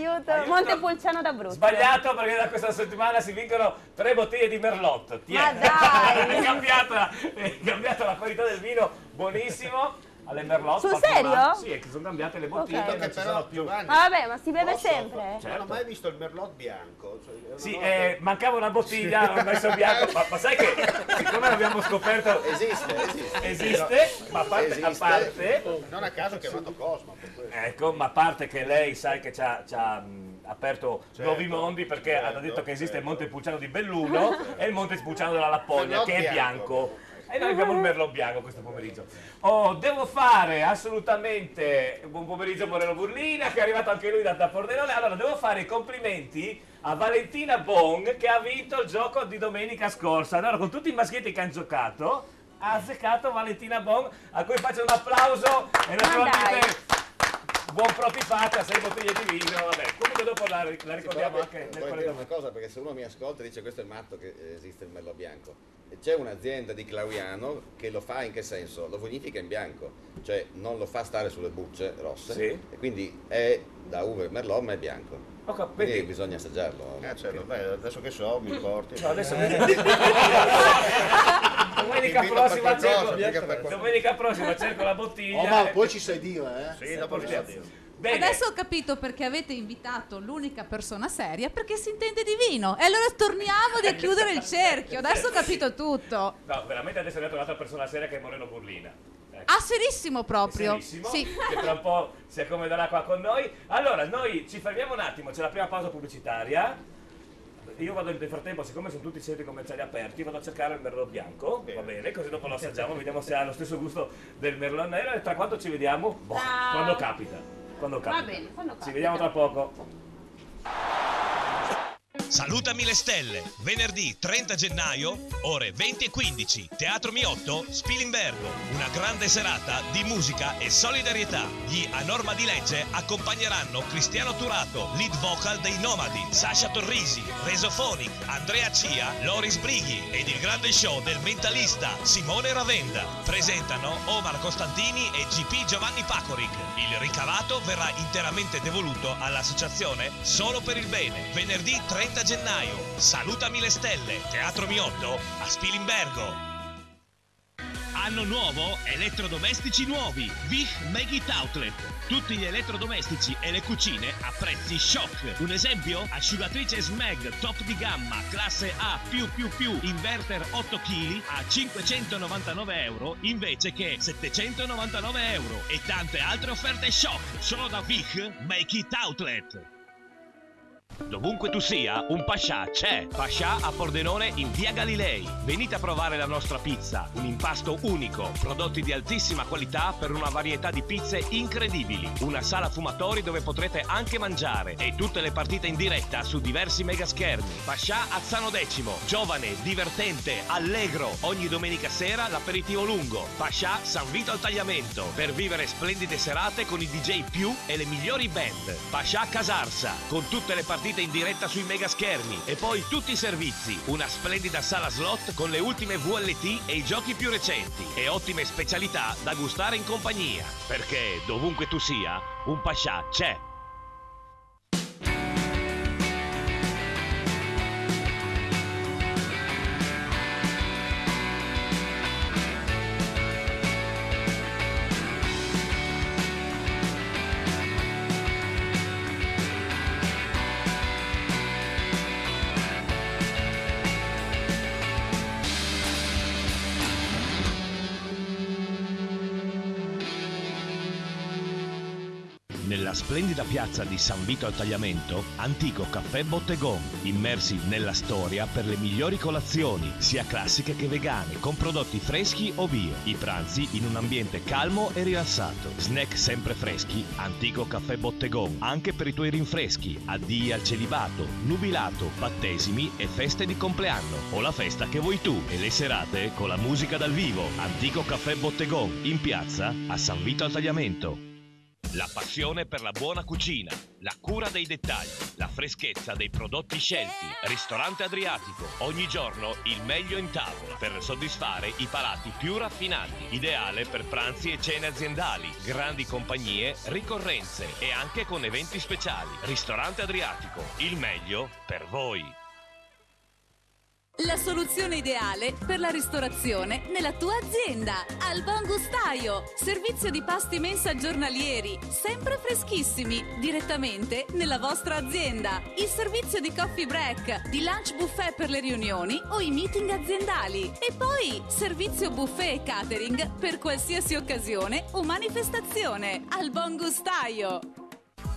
Montepulciano d'Abruzzo. Sbagliato, perché da questa settimana si vincono 3 bottiglie di Merlot. Ma dai! è cambiata la qualità del vino, buonissimo. Alle Merlot. Sul serio? Sì, è che sono cambiate le bottiglie, Okay. non ci sono più. Ma vabbè, ma si beve sempre? Non ho mai visto il Merlot bianco. Sì, mancava una bottiglia, l'ho messo bianco, ma sai che siccome l'abbiamo scoperto esiste, ma a parte non a caso chiamato Cosmo per questo. Ecco, ma a parte che lei sai che ci ha aperto nuovi mondi, perché ha detto che esiste il Monte Pulciano di Belluno e il Monte Pulciano della Lapponia, che è bianco. E noi abbiamo il Merlot bianco questo pomeriggio. Devo fare assolutamente buon pomeriggio Moreno Burlina, che è arrivato anche lui da Pordenone. Allora, devo fare i complimenti a Valentina Bong, che ha vinto il gioco di domenica scorsa. Allora, con tutti i maschietti che hanno giocato, ha azzeccato Valentina Bong, a cui faccio un applauso e naturalmente buon protifatta, 6 bottiglie di vino. Vabbè, comunque dopo la ricordiamo anche nel dire una cosa, perché se uno mi ascolta e dice questo è matto che esiste il Merlot bianco. C'è un'azienda di Clauiano che lo fa in che senso? Lo vinifica in bianco, cioè non lo fa stare sulle bucce rosse, e quindi è da uve Merlot ma è bianco. Quindi bisogna assaggiarlo. Certo, adesso che so, mi porti. No, adesso domenica prossima cerco la bottiglia. Ma poi ci sai dire, Sì, dopo ci sai dire. Bene. Adesso ho capito perché avete invitato l'unica persona seria, perché si intende di vino. E allora torniamo a chiudere il cerchio. Adesso ho capito tutto. No, veramente adesso è arrivata un'altra persona seria che è Moreno Burlina. Ah, serissimo proprio. Serissimo, sì. Che tra un po' si accomoderà qua con noi. Allora, noi ci fermiamo un attimo, c'è la prima pausa pubblicitaria. Io vado nel frattempo, siccome sono tutti i centri commerciali aperti, vado a cercare il Merlot bianco, va bene, così dopo lo assaggiamo, vediamo se ha lo stesso gusto del Merlot nero. E tra quanto ci vediamo? Quando capita. Quando capita. Va bene, quando capita. Ci vediamo tra poco. Salutami le stelle, venerdì 30 gennaio, ore 20:15, Teatro Miotto, Spilimbergo. Una grande serata di musica e solidarietà. Gli A Norma di Legge accompagneranno Cristiano Turato, lead vocal dei Nomadi, Sasha Torrisi, Resophonic, Andrea Cia, Loris Brighi ed il grande show del mentalista Simone Ravenda. Presentano Omar Costantini e GP Giovanni Pacoric. Il ricavato verrà interamente devoluto all'associazione Solo per il Bene. Venerdì 30 gennaio, Salutami le stelle, Teatro Miotto a Spilimbergo. Anno nuovo, elettrodomestici nuovi, Vich Make It Outlet. Tutti gli elettrodomestici e le cucine a prezzi shock. Un esempio? Asciugatrice Smeg top di gamma, classe A+++, inverter 8 kg a 599 euro invece che 799 euro. E tante altre offerte shock, solo da Vich Make It Outlet. Dovunque tu sia, un Pascià c'è. Pascià a Pordenone in via Galilei. Venite a provare la nostra pizza, un impasto unico, prodotti di altissima qualità per una varietà di pizze incredibili, una sala fumatori dove potrete anche mangiare e tutte le partite in diretta su diversi megaschermi. Pascià Azzano X, giovane, divertente, allegro, ogni domenica sera l'aperitivo lungo. Pascià San Vito al Tagliamento, per vivere splendide serate con i DJ più e le migliori band. Pascià Casarsa, con tutte le partite in diretta sui megaschermi e poi tutti i servizi, una splendida sala slot con le ultime VLT e i giochi più recenti e ottime specialità da gustare in compagnia, perché dovunque tu sia, un Pascià c'è. Nella splendida piazza di San Vito al Tagliamento, antico caffè Bottegon, immersi nella storia per le migliori colazioni, sia classiche che vegane, con prodotti freschi o bio. I pranzi in un ambiente calmo e rilassato. Snack sempre freschi, antico caffè Bottegon, anche per i tuoi rinfreschi, addii al celibato, nubilato, battesimi e feste di compleanno, o la festa che vuoi tu, e le serate con la musica dal vivo. Antico caffè Bottegon, in piazza a San Vito al Tagliamento. La passione per la buona cucina, la cura dei dettagli, la freschezza dei prodotti scelti. Ristorante Adriatico, ogni giorno il meglio in tavola per soddisfare i palati più raffinati. Ideale per pranzi e cene aziendali, grandi compagnie, ricorrenze e anche con eventi speciali. Ristorante Adriatico, il meglio per voi. La soluzione ideale per la ristorazione nella tua azienda. Al Buon Gustaio, servizio di pasti mensa giornalieri, sempre freschissimi, direttamente nella vostra azienda. Il servizio di coffee break, di lunch buffet per le riunioni o i meeting aziendali. E poi servizio buffet e catering per qualsiasi occasione o manifestazione. Al Buon Gustaio.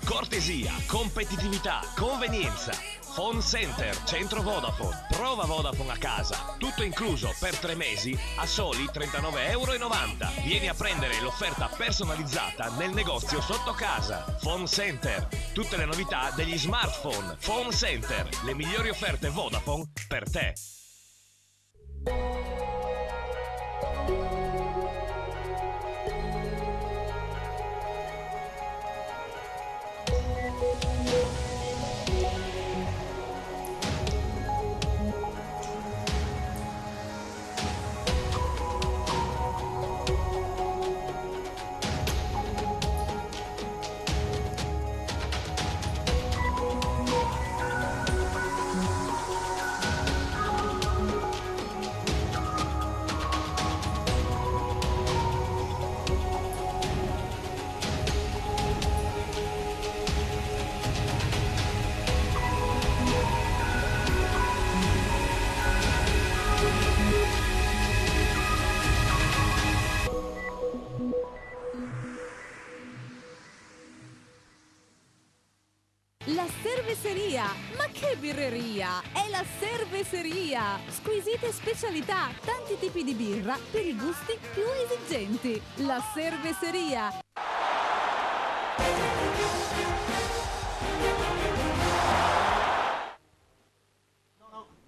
Cortesia, competitività, convenienza. Phone Center, centro Vodafone. Prova Vodafone a casa. Tutto incluso per 3 mesi a soli €39,90. Vieni a prendere l'offerta personalizzata nel negozio sotto casa. Phone Center. Tutte le novità degli smartphone. Phone Center. Le migliori offerte Vodafone per te. La cerveseria, ma che birreria! È la cerveseria! Squisite specialità, tanti tipi di birra per i gusti più esigenti. La cerveseria!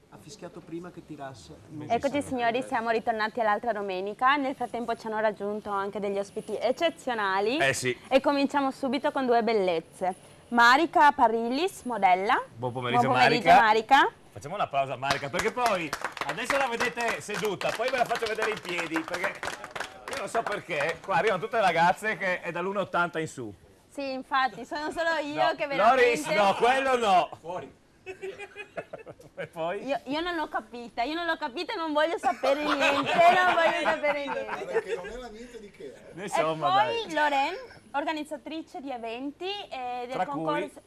Ha fischiato prima che tirasse. Eccoci signori, siamo ritornati all'altra domenica. Nel frattempo ci hanno raggiunto anche degli ospiti eccezionali. Sì. E cominciamo subito con 2 bellezze. Marica Parillis, modella. Buon pomeriggio, Marica. Facciamo un applauso a Marica, perché poi adesso la vedete seduta, poi ve la faccio vedere in piedi, perché io non so perché, qua arrivano tutte le ragazze che è dall'1,80 in su. Sì, infatti, sono solo io No, che Loris, veramente... no, quello no. Fuori. E poi? Io non l'ho capita e non voglio sapere niente, non voglio sapere niente. Perché non era niente di che. Insomma, e poi Loren, organizzatrice di eventi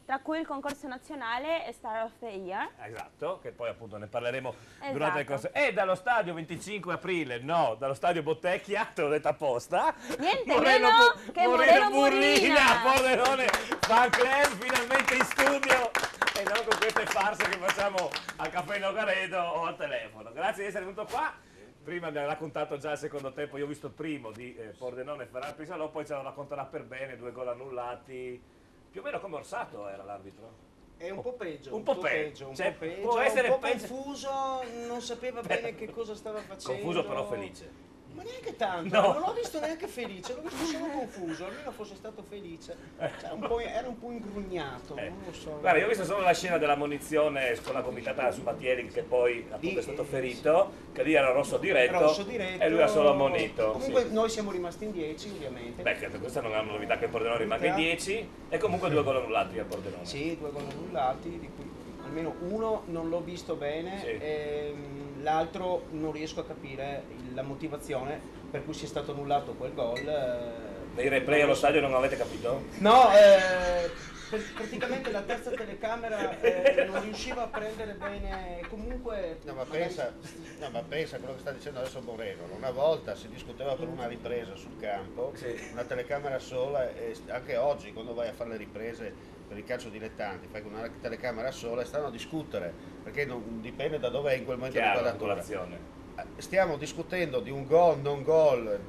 tra cui il concorso nazionale Star of the Year. Esatto, che poi appunto ne parleremo Esatto. durante il corso. E dallo stadio 25 aprile, no, dallo stadio Bottecchia, te l'ho detto apposta. Niente meno che Moreno Burlina. Pordenone Fan Club, finalmente in studio. e non con queste farse che facciamo al caffè Nogaredo o al telefono. Grazie di essere venuto qua. Prima mi ha raccontato già il secondo tempo, io ho visto il primo di Pordenone e Ferrari Pisalò, poi ce lo racconterà per bene, 2 gol annullati, più o meno come Orsato era l'arbitro. È un po' peggio, un po' peggio, un cioè, po' peggio, può essere un po' peggio. confuso, non sapeva bene che cosa stava facendo. Confuso però felice. Ma neanche tanto, No. non l'ho visto neanche felice, l'ho visto solo confuso, almeno fosse stato felice. Cioè, era un po' ingrugnato, non lo so. Guarda, io ho visto solo la scena della munizione con la gomitata su Mattieri che poi appunto è stato ferito, che lì era rosso diretto, e lui ha solo ammonito. Comunque noi siamo rimasti in 10 ovviamente. Beh, che questa non è una novità che il Pordenone rimanga in 10 e comunque 2 gol annullati al Pordenone. Sì, 2 gol annullati, di cui almeno uno non l'ho visto bene, e l'altro non riesco a capire la motivazione per cui sia stato annullato quel gol. Nei replay allo stadio non avete capito? No, praticamente la terza telecamera non riusciva a prendere bene, comunque... No, ma pensa a quello che sta dicendo adesso Moreno. Una volta si discuteva per una ripresa sul campo, una telecamera sola, e anche oggi quando vai a fare le riprese per il calcio dilettanti, fai con una telecamera sola e stanno a discutere, perché non dipende da dove è in quel momento l'inquadratura. Stiamo discutendo di un gol, non gol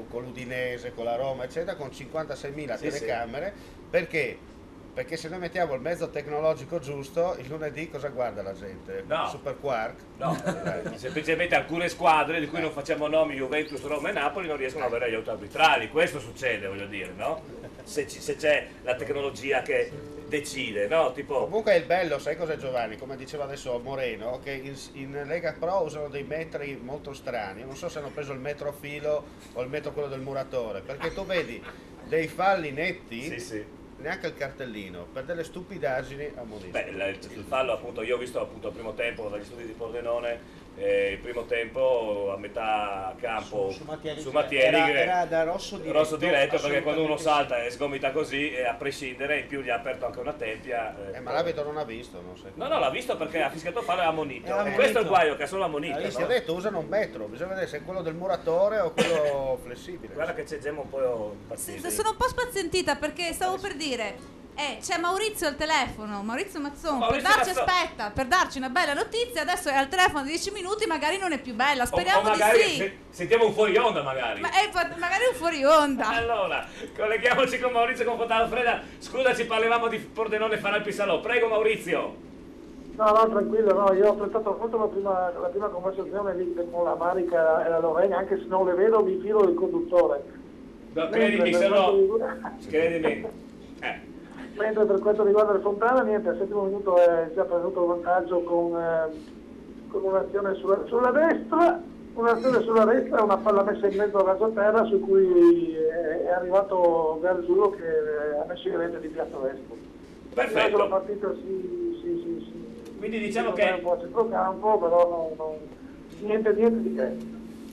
con l'Udinese, con la Roma, eccetera, con 56.000 telecamere, perché? Perché se noi mettiamo il mezzo tecnologico giusto, il lunedì cosa guarda la gente? No. Super Quark? No, semplicemente alcune squadre di cui non facciamo nomi, Juventus, Roma e Napoli, non riescono ad avere gli auto arbitrali. Questo succede, voglio dire, no? Se c'è la tecnologia che decide, no? Tipo... Comunque il bello, sai cos'è Giovanni? Come diceva adesso Moreno, che in Lega Pro usano dei metri molto strani. Io non so se hanno preso il metro filo o il metro quello del muratore, perché tu vedi dei falli netti, neanche il cartellino, per delle stupidaggini ammonito. Beh, il fallo appunto, io ho visto appunto il primo tempo dagli studi di Pordenone, il primo tempo a metà campo su Mattieri era da rosso diretto, perché quando uno salta e sgomita così, a prescindere, in più gli ha aperto anche una tempia. Ma l'arbitro non ha visto, non so. No, l'ha visto perché ha fischiato fallo e ha ammonito. Questo è il guaio, che ha solo ammonito. Ti ho detto, usano un metro, bisogna vedere se è quello del muratore o quello flessibile. Guarda che c'è Gemma un po' impazzita. Sono un po' spazientita perché stavo per dire c'è Maurizio al telefono, Maurizio Mazzon, per darci una bella notizia, adesso è al telefono di 10 minuti, magari non è più bella, speriamo o magari di sì. Sentiamo un fuori onda magari. Magari un fuori onda. Allora, colleghiamoci con Maurizio con Fontana Fredda. Scusaci, parlavamo di Pordenone e Ferrari Pisalò. Prego Maurizio. No, tranquillo, no, io ho apprezzato molto la prima conversazione lì con la Marica e la Lorena, anche se non le vedo mi filo del conduttore. No, credimi, se no... Credimi. Mentre per quanto riguarda il Fontana, niente, al 7° minuto è già preso il vantaggio con un'azione sulla destra, e una palla messa in mezzo al rasoterra su cui è arrivato Gargiulo che ha messo in rete di piatto destro. Perfetto. La partita sì. Quindi diciamo che... un po' a centrocampo, però niente di che.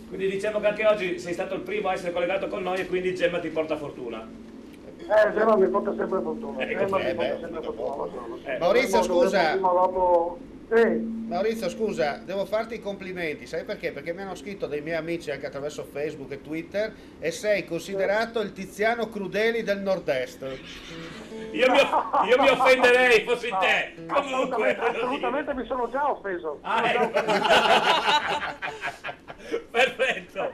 Quindi diciamo che anche oggi sei stato il primo a essere collegato con noi e quindi Gemma ti porta fortuna. Gemma mi porta sempre fortuna. Maurizio, scusa. Maurizio, scusa, devo farti i complimenti, sai perché? Perché mi hanno scritto dei miei amici anche attraverso Facebook e Twitter e sei considerato il Tiziano Crudeli del Nord-Est. Io mi offenderei fossi te. Comunque, assolutamente mi sono già offeso. Perfetto.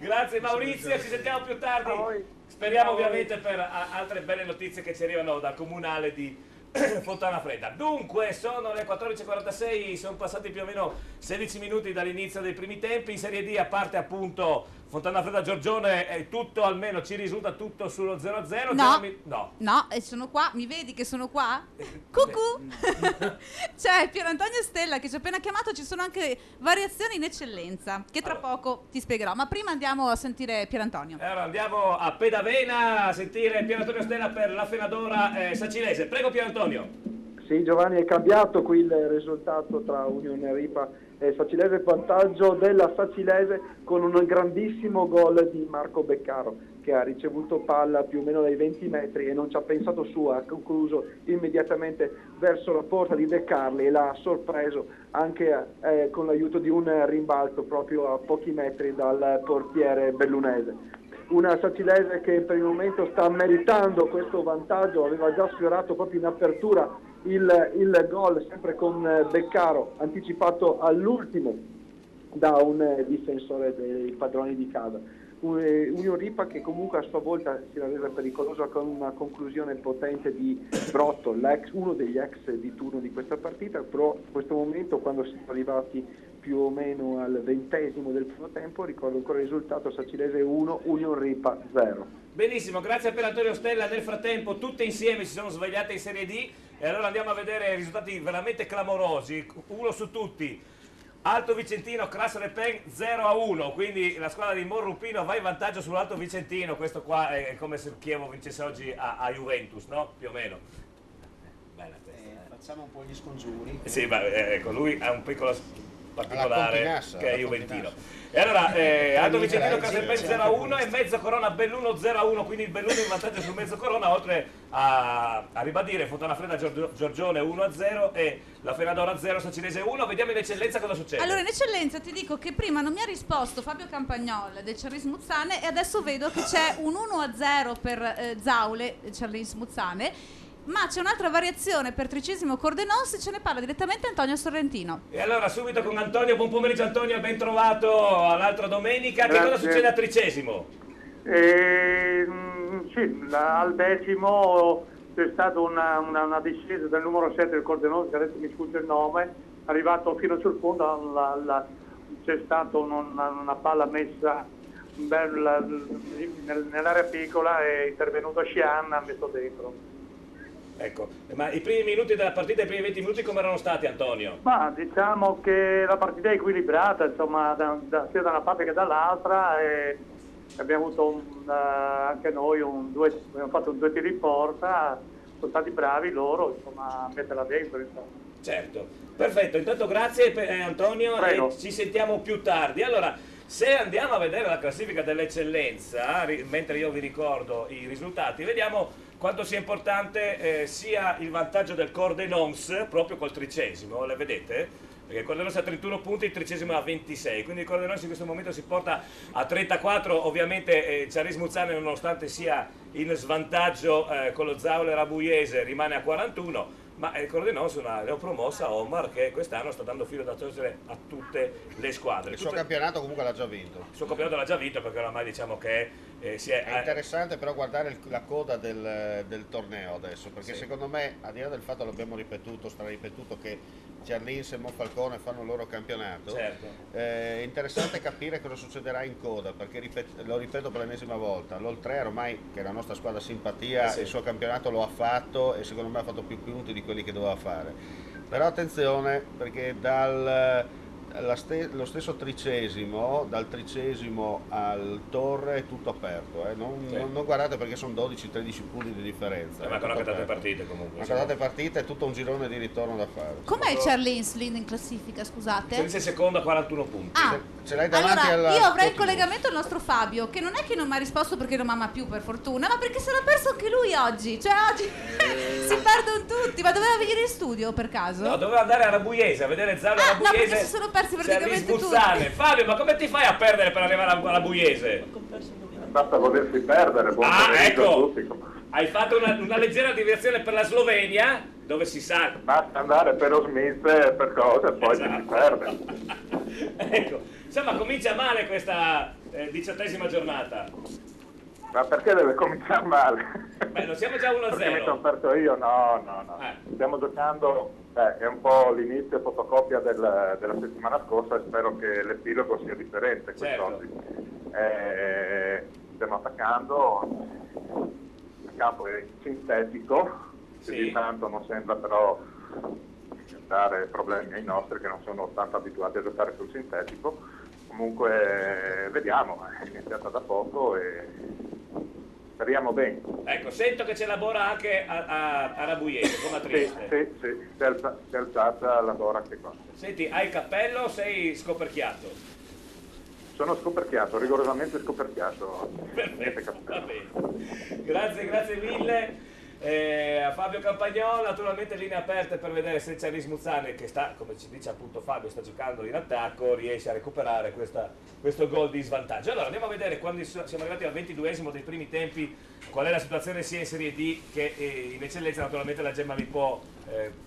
Grazie Maurizio, ci sentiamo più tardi. Speriamo ovviamente per altre belle notizie che ci arrivano dal comunale di Fontana Fredda. Dunque, sono le 14.46, sono passati più o meno 16 minuti dall'inizio dei primi tempi. In Serie D, a parte appunto Fontana Fredda Giorgione, è tutto, almeno ci risulta tutto sullo 0-0. No, e sono qua, mi vedi che sono qua? Cucù! C'è Pier Antonio Stella che ci ha appena chiamato, ci sono anche variazioni in eccellenza, che tra poco ti spiegherò, ma prima andiamo a sentire Pier Antonio. Allora andiamo a Pedavena a sentire Pier Antonio Stella per la Fenadora Sacilese. Prego Pier Antonio. Sì, Giovanni, è cambiato qui il risultato tra Unione Ripa e Sacilese, vantaggio della Sacilese con un grandissimo gol di Marco Beccaro che ha ricevuto palla più o meno dai 20 metri e non ci ha pensato su, ha concluso immediatamente verso la porta di De Carli e l'ha sorpreso anche con l'aiuto di un rimbalzo proprio a pochi metri dal portiere bellunese. una Sacilese che per il momento sta meritando questo vantaggio, aveva già sfiorato proprio in apertura il gol, sempre con Beccaro, anticipato all'ultimo da un difensore dei padroni di casa. Union Ripa che comunque a sua volta si era resa pericolosa con una conclusione potente di Brotto, uno degli ex di turno di questa partita, però in questo momento, quando siamo arrivati più o meno al 20° del primo tempo, ricordo ancora il risultato: Sacilese 1, Union Ripa 0. Benissimo, grazie per Antonio Stella. Nel frattempo tutte insieme si sono svegliate in Serie D e allora andiamo a vedere risultati veramente clamorosi, uno su tutti. Alto Vicentino, Crasso Le Pen 0-1, quindi la squadra di Morrupino va in vantaggio sull'Alto Vicentino. Questo qua è come se Chievo vincesse oggi a Juventus, no? Più o meno. Bella questa. Facciamo un po' gli scongiuri. Sì, ma ecco, lui ha un piccolo particolare che è Juventino. E allora Alto Vicentino, Crasso Le Pen 0-1 e Mezzo Corona Belluno 0-1, quindi il Belluno in vantaggio sul Mezzo Corona, oltre a ribadire Fontana Fredda Giorgione 1-0 e la Fenadora 0, Sacilese 1. Vediamo in eccellenza cosa succede. Allora, in eccellenza ti dico che prima non mi ha risposto Fabio Campagnol del Cerris Muzzane e adesso vedo che c'è un 1-0 per Zaule Cerris Muzzane, ma c'è un'altra variazione per 13° Cordenons e ce ne parla direttamente Antonio Sorrentino. E allora subito con Antonio. Buon pomeriggio Antonio, ben trovato all'altra domenica. Che cosa succede al 13°? Sì, al 10° c'è stata una discesa del numero 7 del Cordenons, che adesso mi sfugge il nome, arrivato fino sul fondo, c'è stata una palla messa nell'area piccola e è intervenuto Scian, ha messo dentro. Ecco, ma i primi minuti della partita, i primi 20 minuti come erano stati, Antonio? Ma diciamo che la partita è equilibrata, insomma, sia da una parte che dall'altra, e abbiamo avuto anche noi abbiamo fatto 2 tiri in porta, sono stati bravi loro, insomma, a metterla dentro, insomma. Certo, perfetto, intanto grazie Antonio. Prego. E ci sentiamo più tardi. Allora, se andiamo a vedere la classifica dell'eccellenza, mentre io vi ricordo i risultati, vediamo quanto sia importante sia il vantaggio del Cordenons, proprio col 13°, le vedete? Perché il Cordenons ha 31 punti, il 13° ha 26, quindi il Cordenons in questo momento si porta a 34, ovviamente Cerris Muzzane, nonostante sia in svantaggio con lo Zaule Rabuiese, rimane a 41, ma il Cordenons è una neopromossa Omar che quest'anno sta dando filo da torcere a tutte le squadre. Il suo campionato comunque l'ha già vinto. Il suo campionato l'ha già vinto, perché oramai diciamo che è interessante però guardare la coda del torneo adesso, perché sì, secondo me, al di là del fatto, l'abbiamo ripetuto, straripetuto, che Cerlins e Monfalcone fanno il loro campionato, certo, è interessante capire cosa succederà in coda, perché lo ripeto per l'ennesima volta, l'Oltre ormai, che è la nostra squadra simpatia, sì, il suo campionato lo ha fatto e secondo me ha fatto più punti di quelli che doveva fare. Però attenzione, perché lo stesso 13°, dal 13° al Torre è tutto aperto, non guardate, perché sono 12-13 punti di differenza. Mancano anche tante partite comunque. Mancano tante partite, è tutto un girone di ritorno da fare. Com'è il Cerlins lì in classifica, scusate? Cerlins è secondo a 41 punti. Ce l'hai davanti allora, io avrei il collegamento al nostro Fabio, che non è che non mi ha risposto perché non mi ama più, per fortuna, ma perché se l'ha perso anche lui oggi. Cioè oggi si perdono tutti. Ma doveva venire in studio per caso? No, doveva andare a Rabuiese a vedere Zaule Rabuiese. No, perché si sono persi praticamente tutti. Fabio, ma come ti fai a perdere per arrivare alla Buiese? Basta volersi perdere. Ecco, hai fatto una leggera deviazione per la Slovenia, dove si sa. Basta andare per Smith, per cose, poi si perde. Ecco, insomma, comincia male questa 18ª giornata. Ma perché deve cominciare male? Beh, non siamo già 1-0. Perché mi sono perso io? No. Stiamo giocando, è un po' l'inizio fotocopia della settimana scorsa, e spero che l'epilogo sia differente quest'oggi. Stiamo attaccando, il campo è sintetico, sì, di tanto non sembra però dare problemi ai nostri, che non sono tanto abituati a giocare sul sintetico. Comunque vediamo, è iniziata da poco e speriamo bene. Ecco, sento che c'è lavora anche a Rabuiese, come a Trieste. Sì, si è alzata lavora anche qua. Senti, hai il cappello o sei scoperchiato? Sono scoperchiato, rigorosamente scoperchiato. Perfetto, va bene. Grazie mille. A Fabio Campagnolo, naturalmente linee aperte per vedere se Charles Muzzane, che sta, come ci dice appunto Fabio, sta giocando in attacco, riesce a recuperare questo gol di svantaggio. Allora andiamo a vedere, quando siamo arrivati al 22esimo dei primi tempi, qual è la situazione sia in Serie D che in eccellenza. Naturalmente la Gemma mi può...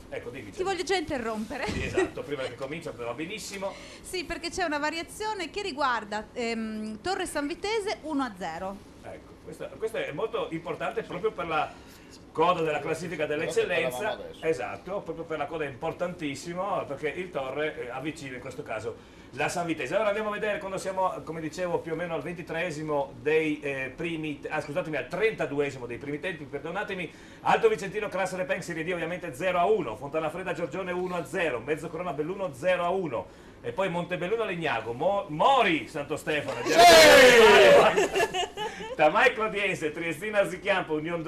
ecco, dimmi. Ti voglio già interrompere. Sì, esatto, prima che comincia, va benissimo. Sì, perché c'è una variazione che riguarda Torre San Vitese 1-0. Ecco, questo è molto importante proprio per la coda della classifica dell'eccellenza, esatto, proprio per la coda è importantissimo, perché il Torre avvicina in questo caso la San Vitese. Allora andiamo a vedere quando siamo, come dicevo, più o meno al 23esimo dei primi, scusatemi, al 32esimo dei primi tempi, perdonatemi. Alto Vicentino Classe Pen Serie D ovviamente 0-1, Fontanafredda Giorgione 1-0, Mezzocorona Belluno 0-1. E poi Montebelluno Legnago, Mori Santo Stefano, Tamai Clodiense, Triestina Arsichiampo, Union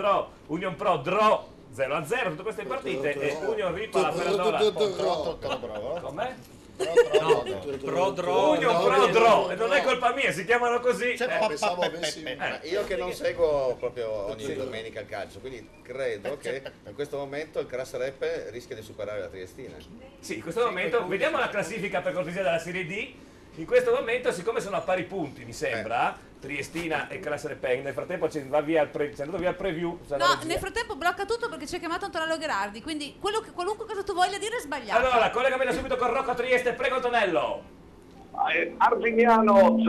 Pro Dro 0-0, tutte queste partite e Union Ripa la Ferradola. Com'è? Union Pro Dro, e non è colpa mia, si chiamano così. Io che non seguo proprio ogni domenica il calcio, quindi credo che in questo momento il Crassereppe rischia di superare la Triestina. Sì, in questo momento, vediamo la classifica per cortesia della Serie D. In questo momento, siccome sono a pari punti, mi sembra, Triestina e Classe nel frattempo c'è andato via il preview. No, nel frattempo blocca tutto perché ci ha chiamato Antonello Gherardi, quindi qualunque cosa tu voglia dire è sbagliato. Allora, collegamento subito con Rocco Trieste, prego Antonello. Arvignano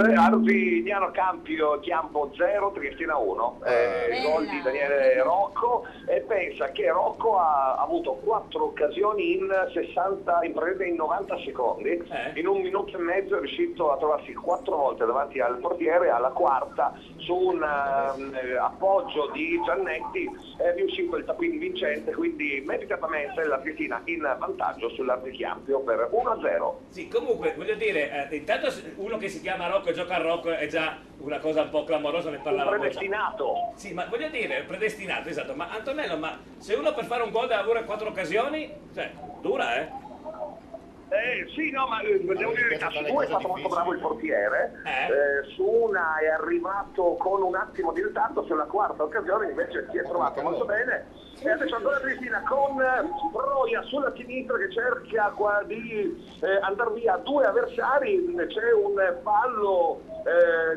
Campo 0, Triestina 1, gol di Daniele Rocco, e pensa che Rocco ha avuto 4 occasioni in 90 secondi, in 1 minuto e mezzo è riuscito a trovarsi 4 volte davanti al portiere, alla quarta su un appoggio di Giannetti è riuscito il Tapini vincente, quindi meritatamente la Triestina in vantaggio sull'Arvichiampio per 1-0. Sì, comunque voglio dire, intanto uno che si chiama Rocco e gioca a Rocco è già una cosa un po' clamorosa, ne parlavamo. Predestinato. Sì, ma voglio dire, predestinato, esatto. Ma Antonello, ma se uno per fare un gol deve avere 4 occasioni, cioè, dura, Sì, no, ma devo dire che su due è stato molto bravo il portiere, su una è arrivato con un attimo di ritardo, sulla quarta occasione invece si è trovato molto bene. E adesso ancora Cristina con Broia sulla sinistra che cerca di andare via 2 avversari, c'è un fallo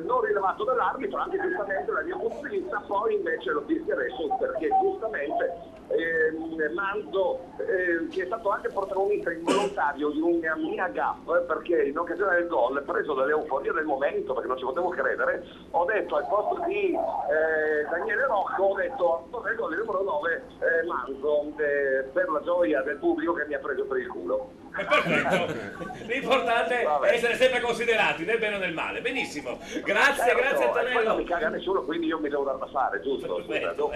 non rilevato dall'arbitro, anche giustamente dal mio punto di vista, poi invece lo fischia adesso perché giustamente Manzo, che è stato anche protagonista involontario di una mia gaffa, perché in occasione del gol, preso dall'euforia del momento, perché non ci potevo credere, ho detto al posto di Daniele Rocco, ho detto il gol numero 9 Manzo, per la gioia del pubblico che mi ha preso per il culo. Perfetto, l'importante è essere sempre considerati nel bene o nel male. Benissimo, grazie Antonello. Poi non mi caga nessuno, quindi io mi devo dar da fare, giusto? Devo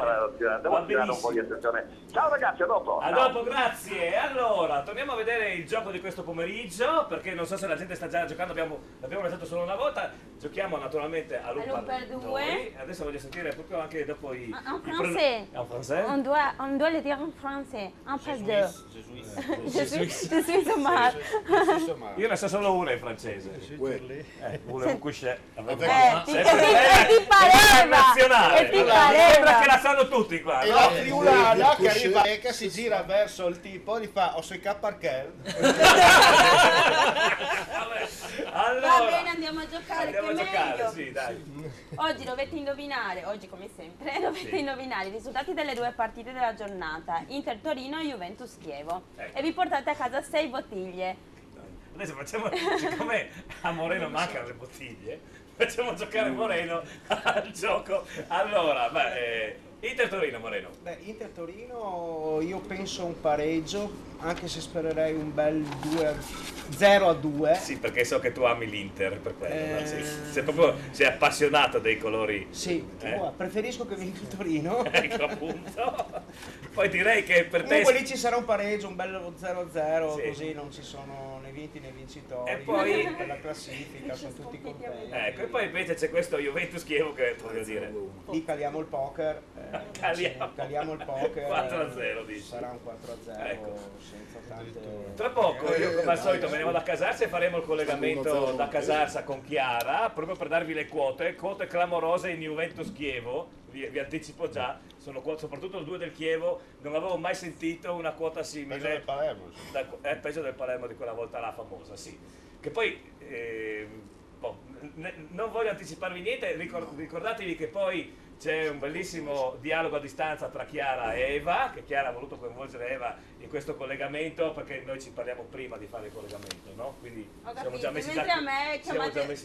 tirare un po' di attenzione. Ciao ragazzi, a dopo. A dopo, grazie. Allora, torniamo a vedere il gioco di questo pomeriggio, perché non so se la gente sta già giocando, l'abbiamo lasciato solo una volta. Giochiamo naturalmente all'un per due. Adesso voglio sentire proprio anche dopo i... En français. En français? On doit le dire en français. Un per deux. Je suis Omar. Io ne so solo una in francese. Uno è un couché. Ti pareva! Sembra che la sanno tutti qua. E la friulana che arriva e che si gira verso il tipo e gli fa o sei perché? Allora, va bene, andiamo a giocare. Andiamo a giocare, sì, dai. Oggi dovete indovinare, oggi come sempre, dovete indovinare i risultati delle 2 partite della giornata, Inter Torino e Juventus Chievo. E vi portate a casa 6 bottiglie. Adesso facciamo, siccome a Moreno mancano le bottiglie, facciamo giocare Moreno al gioco. Allora, Inter Torino, Moreno. Inter Torino io penso un pareggio, anche se spererei un bel 0-2. Sì, perché so che tu ami l'Inter, per quello. Sei appassionato dei colori. Sì, preferisco che vinca il Torino. Ecco, appunto. Poi direi che per te... Comunque lì ci sarà un pareggio, un bello 0-0, così non ci sono né vinti né vincitori. E poi... per la classifica sono tutti contenti. Ecco, e poi invece c'è questo Juventus Chievo che, voglio dire... Lì caliamo il poker. Caliamo il poker. 4-0 dici. Sarà un 4-0, ecco. Senza tante... Tra poco io come al solito me ne vado a Casarsa e faremo il collegamento da Casarsa con Chiara proprio per darvi le quote clamorose in Juventus Chievo. vi anticipo già, soprattutto 2 del Chievo, non avevo mai sentito una quota simile. Peggio del Palermo. Peggio del Palermo di quella volta là famosa, sì. Che poi, non voglio anticiparvi niente, ricordatevi che poi c'è un bellissimo dialogo a distanza tra Chiara e Eva, che Chiara ha voluto coinvolgere Eva in questo collegamento perché noi ci parliamo prima di fare il collegamento, no? Quindi siamo già messi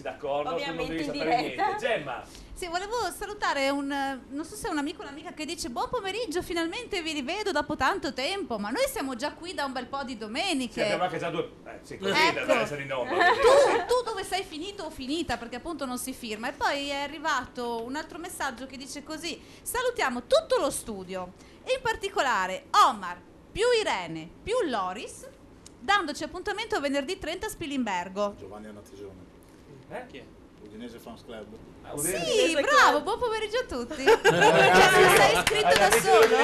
d'accordo, tu non devi sapere niente. Gemma! Sì, volevo salutare non so se è un amico o un'amica che dice buon pomeriggio, finalmente vi rivedo dopo tanto tempo, ma noi siamo già qui da un bel po' di domeniche. Sì, abbiamo anche già 2, così ecco. da essere in onda. Tu dove sei finito o finita, perché appunto non si firma. E poi è arrivato un altro messaggio che dice così: salutiamo tutto lo studio e in particolare Omar più Irene più Loris, dandoci appuntamento venerdì 30 a Spilimbergo. Giovanni Anatigione. Chi è? Udinese Fans Club. Sì, bravo, buon pomeriggio a tutti. Sei iscritto da solo?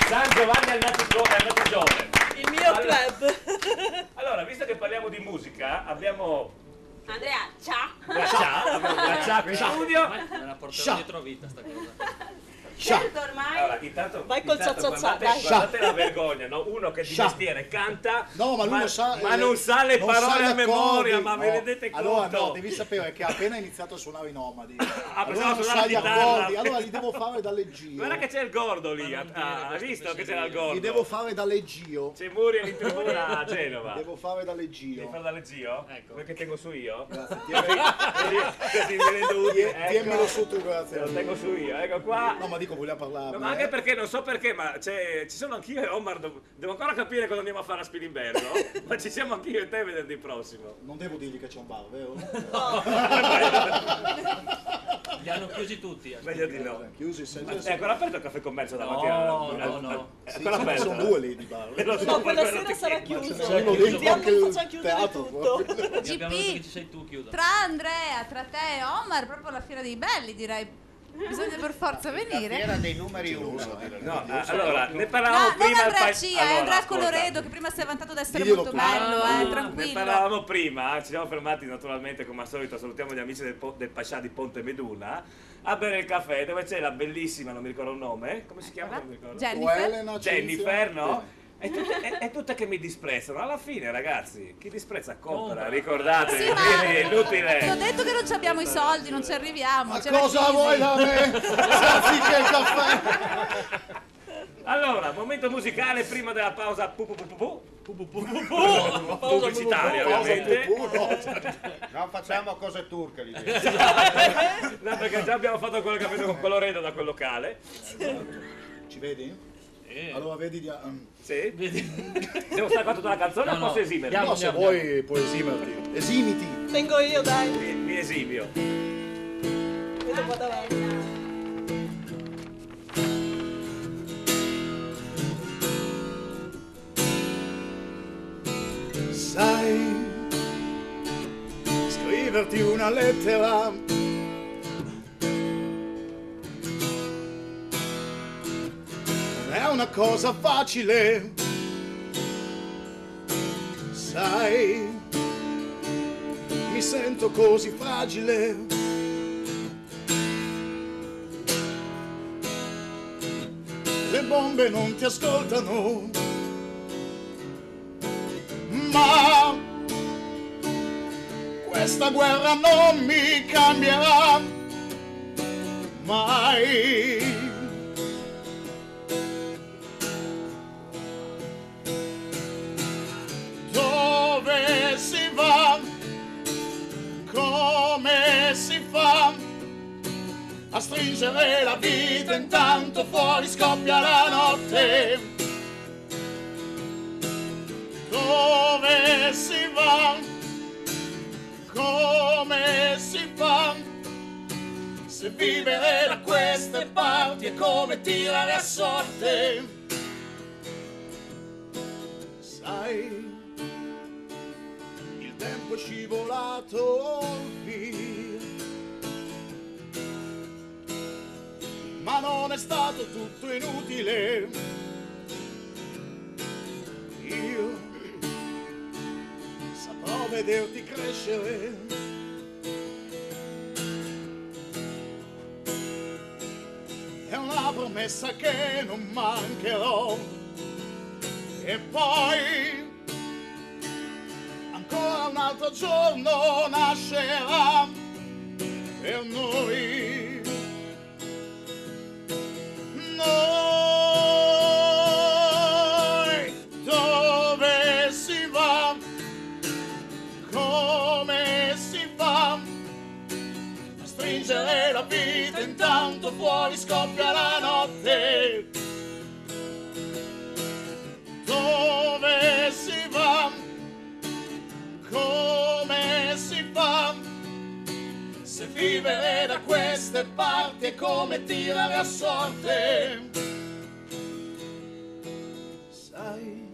San Giovanni Anatigione. Il mio club. Allora, visto che parliamo di musica, abbiamo Andrea, ciao. Ciao in studio. Me la porterò dietro a vita sta cosa. Certo, ormai. Allora, intanto, vai col guardate la vergogna, no? Uno che di mestiere canta, no, ma lui non sa, non sa le parole a memoria, ma vi rendete conto? Allora no, devi sapere che ha appena iniziato a suonare i Nomadi. Allora non sa gli accordi, allora li devo fare da leggio. Guarda che c'è il gordo lì, ha visto che c'era il gordo? Li devo fare da leggio. C'è Muri in tribuna a Genova. Devo fare da leggio. Devi fare da leggio? Ecco. Perché tengo su io? Grazie, tienilo su tu, grazie. Lo tengo su io, ecco qua. No, ma dico, voglio parlare. Ma anche perché non so perché, ma ci sono anch'io e Omar. Devo ancora capire cosa andiamo a fare a Spilimbergo. Ma ci siamo anch'io e te venerdì prossimo. Non devo dirgli che c'è un bar, vero? No. Li hanno chiusi tutti. Meglio di no. Chiusi, è ancora aperto il caffè commercio davanti a. No. È ancora aperto. Sono 2 lì di bar. No, quella sera sarà chiuso. Ti facciamo chiudere tutto. GP, ci sei tu, chiudo. Tra Andrea, tra te e Omar, proprio la fiera dei belli, direi. Bisogna per forza venire. Era dei numeri 1. No, allora, ne parlavamo prima. Non Andrea C, Andrea Coloredo, che prima si è vantato di essere molto bello, tranquillo. Ne parlavamo prima, ci siamo fermati naturalmente come al solito, salutiamo gli amici del Pascià di Ponte Meduna, a bere il caffè, dove c'è la bellissima, non mi ricordo il nome, come si chiama? Non mi ricordo. Jennifer, no? E tutte che mi disprezzano. Alla fine, ragazzi, chi disprezza compra, ricordate, sì, è inutile. Ti ho detto che non abbiamo i soldi, non ci arriviamo. Ma cosa vuoi da me? Anziché il caffè. Allora, momento musicale prima della pausa pubblicitaria, ovviamente. Non facciamo cose turche lì. No, perché già abbiamo fatto quello che abbiamo con Coloredo da quel locale. Ci vedi? Allora vedi sì? Devo stare tutta la canzone o posso esimermi? No, se vuoi puoi esimerti. Esimiti. Tengo io, dai. Mi esimio. Vedo qua davanti. Sai scriverti una lettera è una cosa facile, sai, mi sento così fragile. Le bombe non ti ascoltano, ma questa guerra non mi cambierà mai. Dove si va? Come si fa a stringere la vita intanto fuori scoppia la notte? Dove si va? Come si fa? Se vivere da queste parti è come tirare a sorte. Sai, il tempo è scivolato via, ma non è stato tutto inutile. Io saprò vederti crescere promessa che non mancherò. E poi ancora un altro giorno nascerà per noi. Noi dove si va? Come si fa? A stringere la vita intanto fuori scoppia la notte. Dove si va? Come si fa? Se vivere da queste parti è come tirare a sorte. Sai,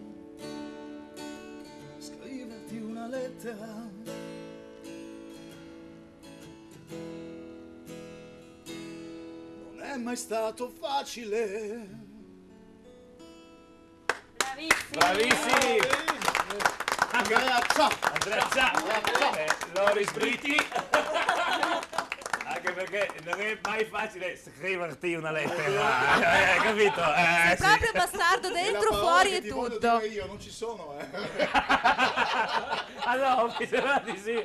scriverti una lettera non è mai stato facile. Bravissimi! Andrea, ciao! Andrea, ciao! Loris Britti! Anche perché non è mai facile scriverti una lettera, capito? Sei proprio bastardo, dentro, fuori e tutto. Io non ci sono, Ah no, mi sembra di sì.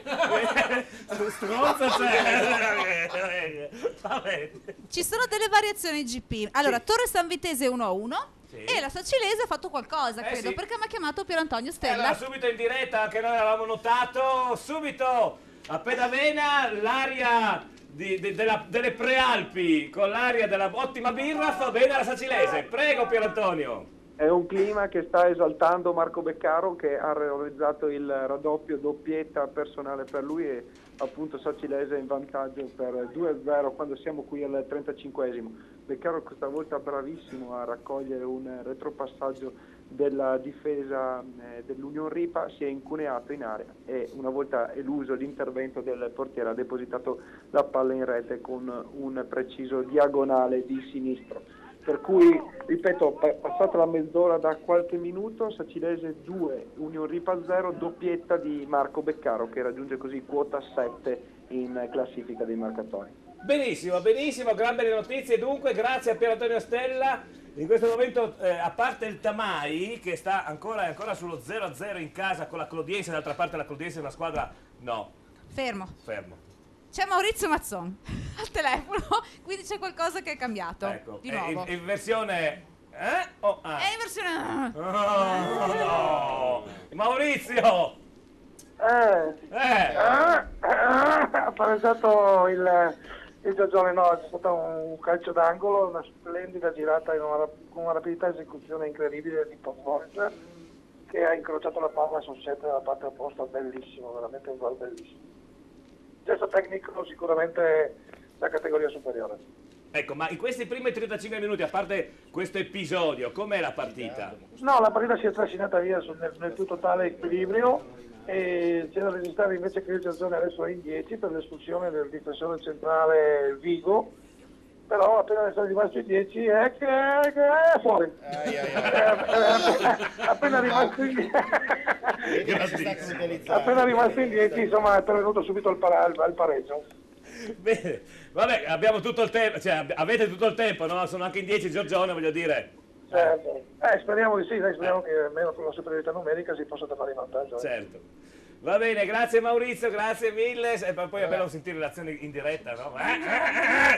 Stronzo c'è. Vabbè. Ci sono delle variazioni GP. Allora, Torre San Vitese 1-1. Sì. E la Sacilese ha fatto qualcosa, credo, sì. perché mi ha chiamato Pier Antonio Stella. Allora, subito in diretta, che noi avevamo notato, subito a Pedavena l'aria delle Prealpi con l'aria della ottima birra fa bene alla Sacilese. Prego Pier Antonio. È un clima che sta esaltando Marco Beccaro, che ha realizzato il raddoppio, doppietta personale per lui, e appunto Sacilese in vantaggio per 2-0 quando siamo qui al 35esimo. Beccaro questa volta bravissimo a raccogliere un retropassaggio della difesa dell'Union Ripa, si è incuneato in area e una volta eluso l'intervento del portiere ha depositato la palla in rete con un preciso diagonale di sinistro. Per cui, ripeto, passata la mezz'ora da qualche minuto, Sacilese 2, Union Ripa 0, doppietta di Marco Beccaro che raggiunge così quota 7 in classifica dei marcatori. Benissimo, benissimo, gran belle notizie. Dunque, grazie a Pier Antonio Stella. In questo momento, a parte il Tamai, che sta ancora sullo 0-0 in casa con la Clodiense, d'altra parte la Clodiense è una squadra... No. Fermo. C'è Maurizio Mazzon al telefono, quindi c'è qualcosa che è cambiato. Ecco, di nuovo. in versione... È in versione... Oh, no! Maurizio! Ha pareggiato il Giorgione, no, c'è stato un calcio d'angolo, una splendida girata con una rapidità di esecuzione incredibile di Pavone, che ha incrociato la palla sul set della parte opposta, bellissimo, veramente un gol bellissimo. Gesto tecnico sicuramente da categoria superiore. Ecco, ma in questi primi 35 minuti, a parte questo episodio, com'è la partita? No, la partita si è trascinata via nel più totale equilibrio e c'è da registrare invece che il Giorgione adesso è in 10 per l'espulsione del difensore centrale Vigo, però appena sono rimasti in 10 è che è fuori. Appena rimasto in 10, insomma è venuto subito il pareggio. Bene, vabbè, abbiamo tutto il tempo, cioè avete tutto il tempo, no? Sono anche in 10 Giorgione, voglio dire. Certo. Speriamo di sì, speriamo che almeno con la superiorità numerica si possa trovare in vantaggio. Certo. Va bene, grazie Maurizio, grazie mille. E poi abbiamo sentito l'azione in diretta, no?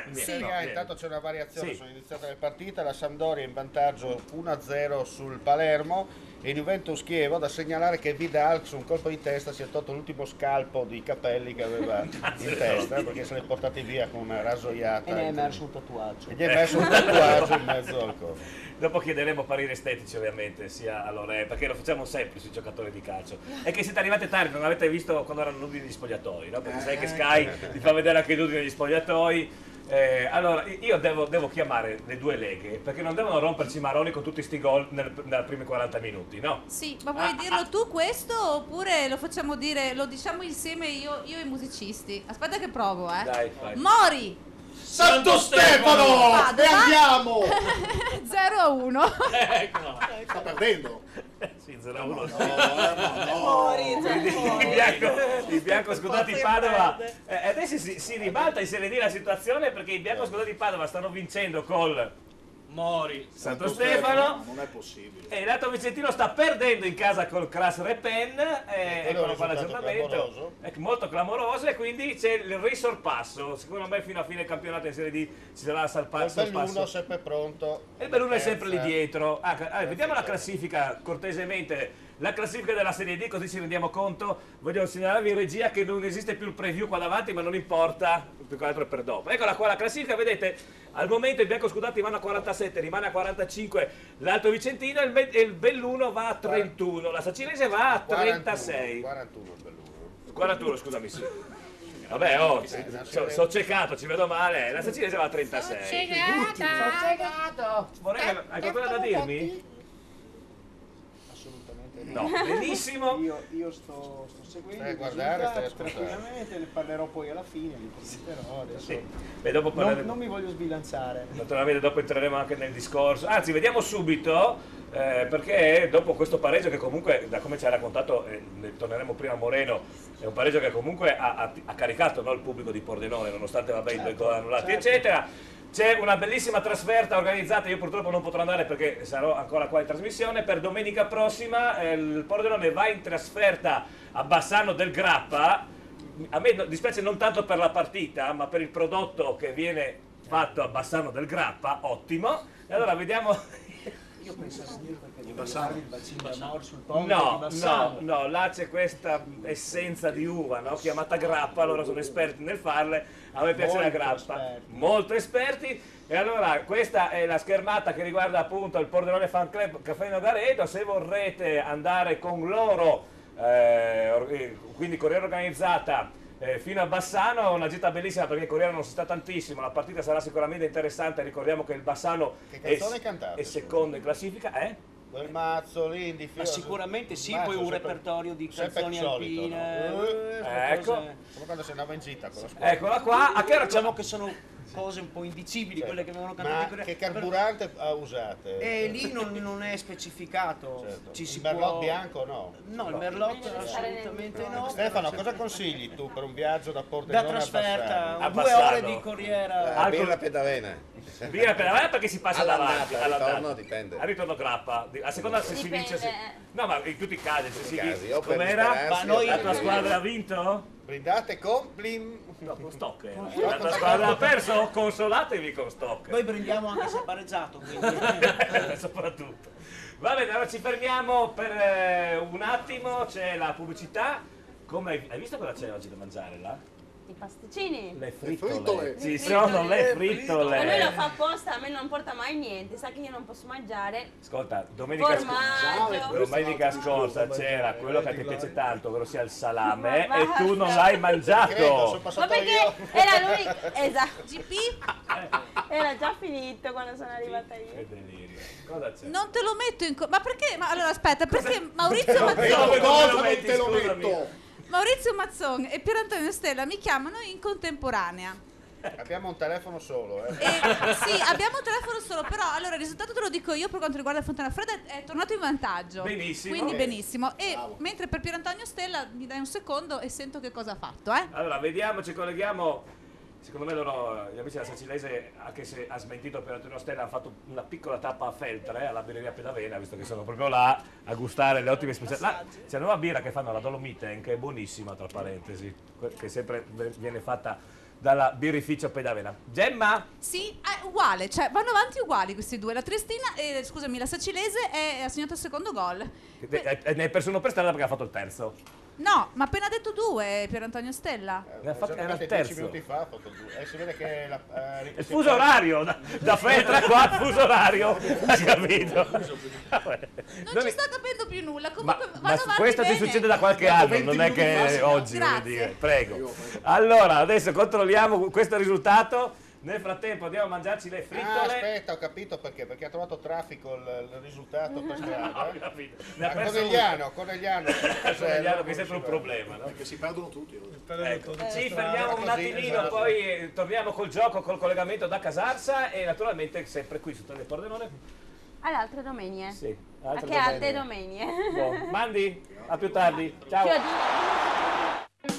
Intanto c'è una variazione, Sì. sono iniziate le partite, la Sampdoria in vantaggio 1-0 sul Palermo e il Juventus Chievo, da segnalare che Vidal su un colpo di testa si è tolto l'ultimo scalpo di capelli che aveva in testa, perché se l'è portati via con una rasoiata. E ne è emerso un tatuaggio. E gli è emerso un tatuaggio in mezzo al corpo. Dopo chiederemo pareri estetici ovviamente, sia a Lore, perché lo facciamo sempre sui giocatori di calcio. È che siete arrivati tardi, non avete visto quando erano nudi negli spogliatoi, no? Perché sai che Sky ti fa vedere anche i nudi negli spogliatoi. Allora, io devo chiamare le due leghe, perché non devono romperci i maroni con tutti sti gol nei primi 40 minuti, no? Sì, ma vuoi dirlo tu questo oppure lo facciamo dire, lo diciamo insieme io e i musicisti? Aspetta che provo, Dai, fai. Mori! Santo Stefano! Padova. E andiamo! 0-1. Ecco. Sta perdendo. Sì, 0-1. Mori, Il bianco scudati Padova adesso si ribalta in Serie D la situazione, perché i bianco scudati Padova stanno vincendo col Mori. Santo Stefano. Non è possibile. E l'Alto Vicentino sta perdendo in casa col Cras Repen, eccolo qua l'aggiornamento, è molto clamoroso e quindi c'è il risorpasso. Secondo me fino a fine campionato in Serie D ci sarà il sorpasso. Il Belluno sempre pronto. E il Belluno è sempre lì dietro. Vediamo la classifica cortesemente. La classifica della Serie D, così ci rendiamo conto. Voglio segnalarvi in regia che non esiste più il preview qua davanti, ma non importa, più che altro è per dopo. Eccola qua la classifica, vedete, al momento il Biancoscudati vanno a 47, rimane a 45 l'Alto Vicentino e il Belluno va a 31, la Sacilese va a 36. 41 il Belluno. 41, scusami, sì. Vabbè, sono ciecato, ci vedo male. La Sacilese va a 36. Sono ciecato. Hai qualcosa da dirmi? No, benissimo. Io sto seguendo. Stai a guardare, stai a ascoltare. Tranquillamente, ne parlerò poi alla fine, però adesso Sì. Beh, dopo parleremo. non mi voglio sbilanciare. Naturalmente dopo entreremo anche nel discorso. Anzi, vediamo subito, perché dopo questo pareggio che comunque, da come ci ha raccontato, ne torneremo prima a Moreno, è un pareggio che comunque ha caricato, no, il pubblico di Pordenone, nonostante i due gol annullati, eccetera. C'è una bellissima trasferta organizzata, io purtroppo non potrò andare perché sarò ancora qua in trasmissione, per domenica prossima il Pordenone va in trasferta a Bassano del Grappa. A me dispiace non tanto per la partita, ma per il prodotto che viene fatto a Bassano del Grappa, ottimo. E allora vediamo... Io pensavo perché In Bassano. il bacino d'amore sul ponte di No, Bassano. no, là c'è questa essenza di uva, no? Chiamata grappa, loro sono esperti nel farle, a me piace la grappa, molto esperti. E allora questa è la schermata che riguarda appunto il Pordenone Fan Club Caffè Nogaredo. Se vorrete andare con loro, quindi corriere organizzata, fino a Bassano, una gita bellissima perché Corriere non si sta tantissimo, la partita sarà sicuramente interessante. Ricordiamo che il Bassano è secondo in classifica, Quel mazzo lì in Ma sicuramente sì, poi un repertorio di canzoni alpine. Ecco. Come quando si andava in gita con la scuola. Eccola qua, a che ora diciamo che sono cose un po' indicibili, quelle che vengono cantate. Ma che carburante usate? E lì non è specificato. Certo. Ci si Il Merlot può... bianco no? No, il Merlot assolutamente no. Stefano, cosa consigli tu per un viaggio da Pordenone Da trasferta, a 2 Bassano? ore di corriera. Birra pedalena. Birra pedalena perché si passa davanti. Al ritorno dipende. Al ritorno grappa, a seconda se si vince. No, ma in tutti i casi, se si vince. Com'era? Ma Noi la tua squadra ha vinto? Brindate con Blim. No, con Stock. La tua squadra ha perso? Consolatevi con Stock. Noi brindiamo anche se è pareggiato, quindi. Soprattutto. Va bene, allora ci fermiamo per un attimo, c'è la pubblicità. Come hai visto cosa c'è oggi da mangiare là? I pasticcini. Le frittole. Ci sono le frittole. Ma lui lo fa apposta, a me non porta mai niente, sa che io non posso mangiare. Ascolta, domenica Formaggio. scorsa c'era quello che ti piace tanto, ovvero sia il salame, e tu non l'hai mangiato. Ma perché era l'unico. Esatto. GP era già finito quando sono arrivata io. Che delirio. Cosa c'è? Non te lo metto in... Ma perché? Ma allora aspetta, perché Maurizio Cosa Mazzoni... non te lo metto? Maurizio Mazzoni e Pier Antonio Stella mi chiamano in contemporanea. Abbiamo un telefono solo, Sì, abbiamo un telefono solo, però allora il risultato te lo dico io per quanto riguarda Fontana Fredda, è tornato in vantaggio. Benissimo. Quindi benissimo. E mentre per Pier Antonio Stella mi dai un secondo e sento che cosa ha fatto, Allora, vediamo, ci colleghiamo. Secondo me loro, gli amici della Sacilese, anche se ha smentito per Antonio Stella, hanno fatto una piccola tappa a Feltre, alla birreria Pedavena, visto che sono proprio là a gustare le ottime specialità. C'è una nuova birra che fanno la Dolomiten, che è buonissima, tra parentesi, che sempre viene fatta dalla birrificio Pedavena. Gemma? Sì, è uguale, cioè vanno avanti uguali questi due. La Triestina, scusami, la Sacilese ha segnato il secondo gol. Ne hai perso uno per strada perché ha fatto il terzo. No, ma appena detto due, Pier Antonio Stella. Era il 10 terzo. minuti fa ha fatto due. Si vede che Il fuso orario, da Feltre qua, il fuso orario, hai capito? Non ci sto capendo più nulla, comunque Ma vanno avanti questo ti bene. succede da qualche anno, non è che oggi, voglio dire. Prego. Allora, adesso controlliamo questo risultato. Nel frattempo andiamo a mangiarci le frittole. Aspetta, ho capito perché ha trovato traffico il risultato per strada. Ho capito. Ne ha A perso Conegliano Conegliano, che è sempre un problema, no? Perché si perdono tutti. Ecco, ci fermiamo un attimino, poi torniamo col gioco, col collegamento da Casarsa e naturalmente sempre qui su Tele Pordenone. Alle altre domenie. Sì, Altre domenie. Mandi, a più tardi. Ciao.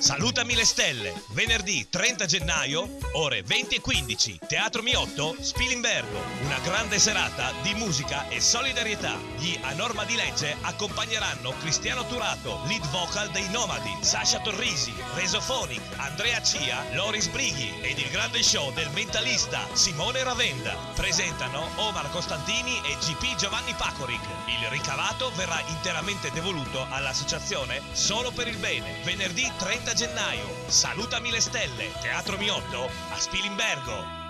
Salutami le stelle, venerdì 30 gennaio, ore 20:15, Teatro Miotto, Spilimbergo. Una grande serata di musica e solidarietà. Gli A Norma di Legge accompagneranno Cristiano Turato, lead vocal dei Nomadi, Sasha Torrisi, Resophonic, Andrea Cia, Loris Brighi ed il grande show del mentalista Simone Ravenda. Presentano Omar Costantini e GP Giovanni Pacoric. Il ricavato verrà interamente devoluto all'associazione Solo per il Bene. Venerdì 30 gennaio, Salutami le stelle, Teatro Miotto a Spilimbergo.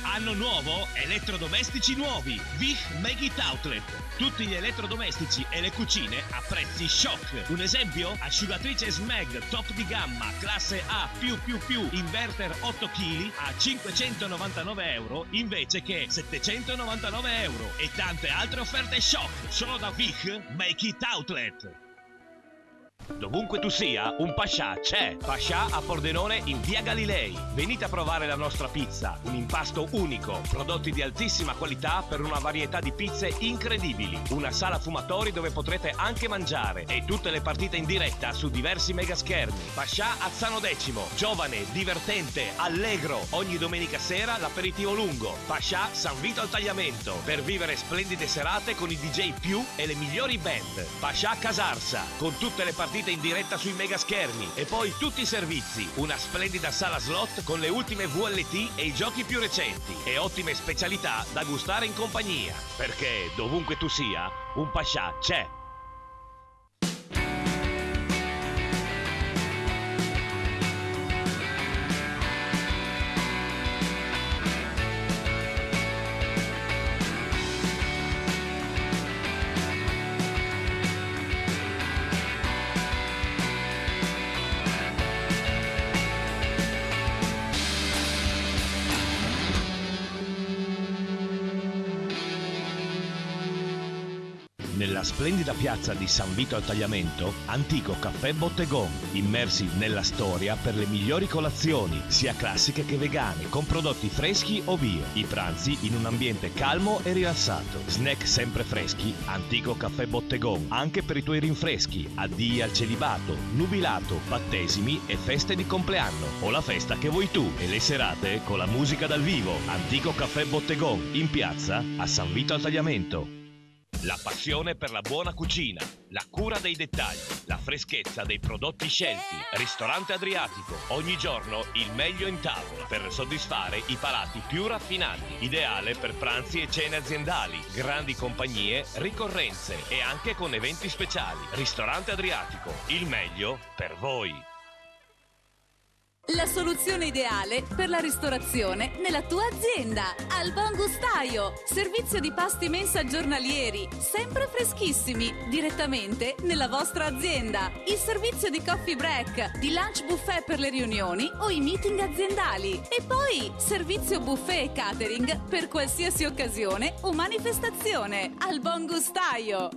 Anno nuovo, elettrodomestici nuovi, Vich Make It Outlet. Tutti gli elettrodomestici e le cucine a prezzi shock. Un esempio? Asciugatrice Smeg top di gamma, classe A+++, inverter 8 kg a 599 euro invece che 799 euro. E tante altre offerte shock, solo da Vich Make It Outlet. Dovunque tu sia, un Pascià c'è. Pascià a Pordenone in via Galilei. Venite a provare la nostra pizza, un impasto unico, prodotti di altissima qualità per una varietà di pizze incredibili, una sala fumatori dove potrete anche mangiare e tutte le partite in diretta su diversi megaschermi. Pascià a Zano Decimo, giovane, divertente, allegro, ogni domenica sera l'aperitivo lungo. Pascià San Vito al Tagliamento, per vivere splendide serate con i DJ più e le migliori band. Pascià Casarsa, con tutte le partite in diretta sui megaschermi e poi tutti i servizi, una splendida sala slot con le ultime VLT e i giochi più recenti e ottime specialità da gustare in compagnia, perché dovunque tu sia, un Pascià c'è. Nella splendida piazza di San Vito al Tagliamento, Antico Caffè Bottegon, immersi nella storia per le migliori colazioni, sia classiche che vegane, con prodotti freschi o bio. I pranzi in un ambiente calmo e rilassato. Snack sempre freschi, Antico Caffè Bottegon, anche per i tuoi rinfreschi, addii al celibato, nubilato, battesimi e feste di compleanno, o la festa che vuoi tu, e le serate con la musica dal vivo. Antico Caffè Bottegon, in piazza a San Vito al Tagliamento. La passione per la buona cucina, la cura dei dettagli, la freschezza dei prodotti scelti. Ristorante Adriatico, ogni giorno il meglio in tavola per soddisfare i palati più raffinati. Ideale per pranzi e cene aziendali, grandi compagnie, ricorrenze e anche con eventi speciali. Ristorante Adriatico, il meglio per voi. La soluzione ideale per la ristorazione nella tua azienda. Al Buon Gustaio, servizio di pasti mensa giornalieri, sempre freschissimi, direttamente nella vostra azienda. Il servizio di coffee break, di lunch buffet per le riunioni o i meeting aziendali. E poi servizio buffet e catering per qualsiasi occasione o manifestazione. Al Buon Gustaio.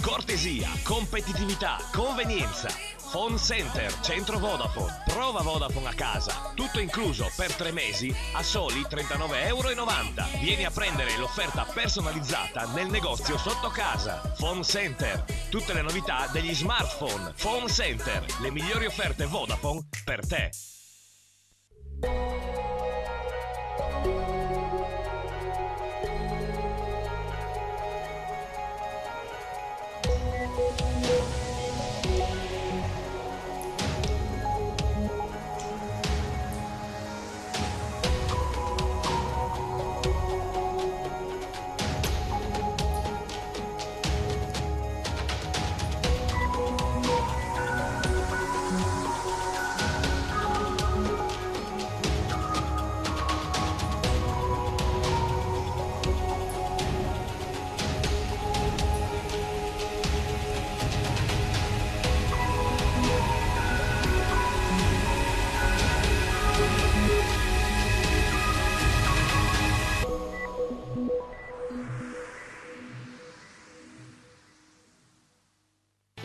Cortesia, competitività, convenienza. Phone Center, centro Vodafone. Prova Vodafone a casa. Tutto incluso per 3 mesi a soli 39,90 euro. Vieni a prendere l'offerta personalizzata nel negozio sotto casa. Phone Center. Tutte le novità degli smartphone. Phone Center. Le migliori offerte Vodafone per te.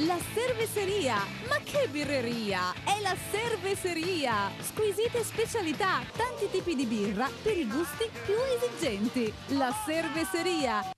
La cerveseria! Ma che birreria! È la cerveseria! Squisite specialità, tanti tipi di birra per i gusti più esigenti. La cerveseria!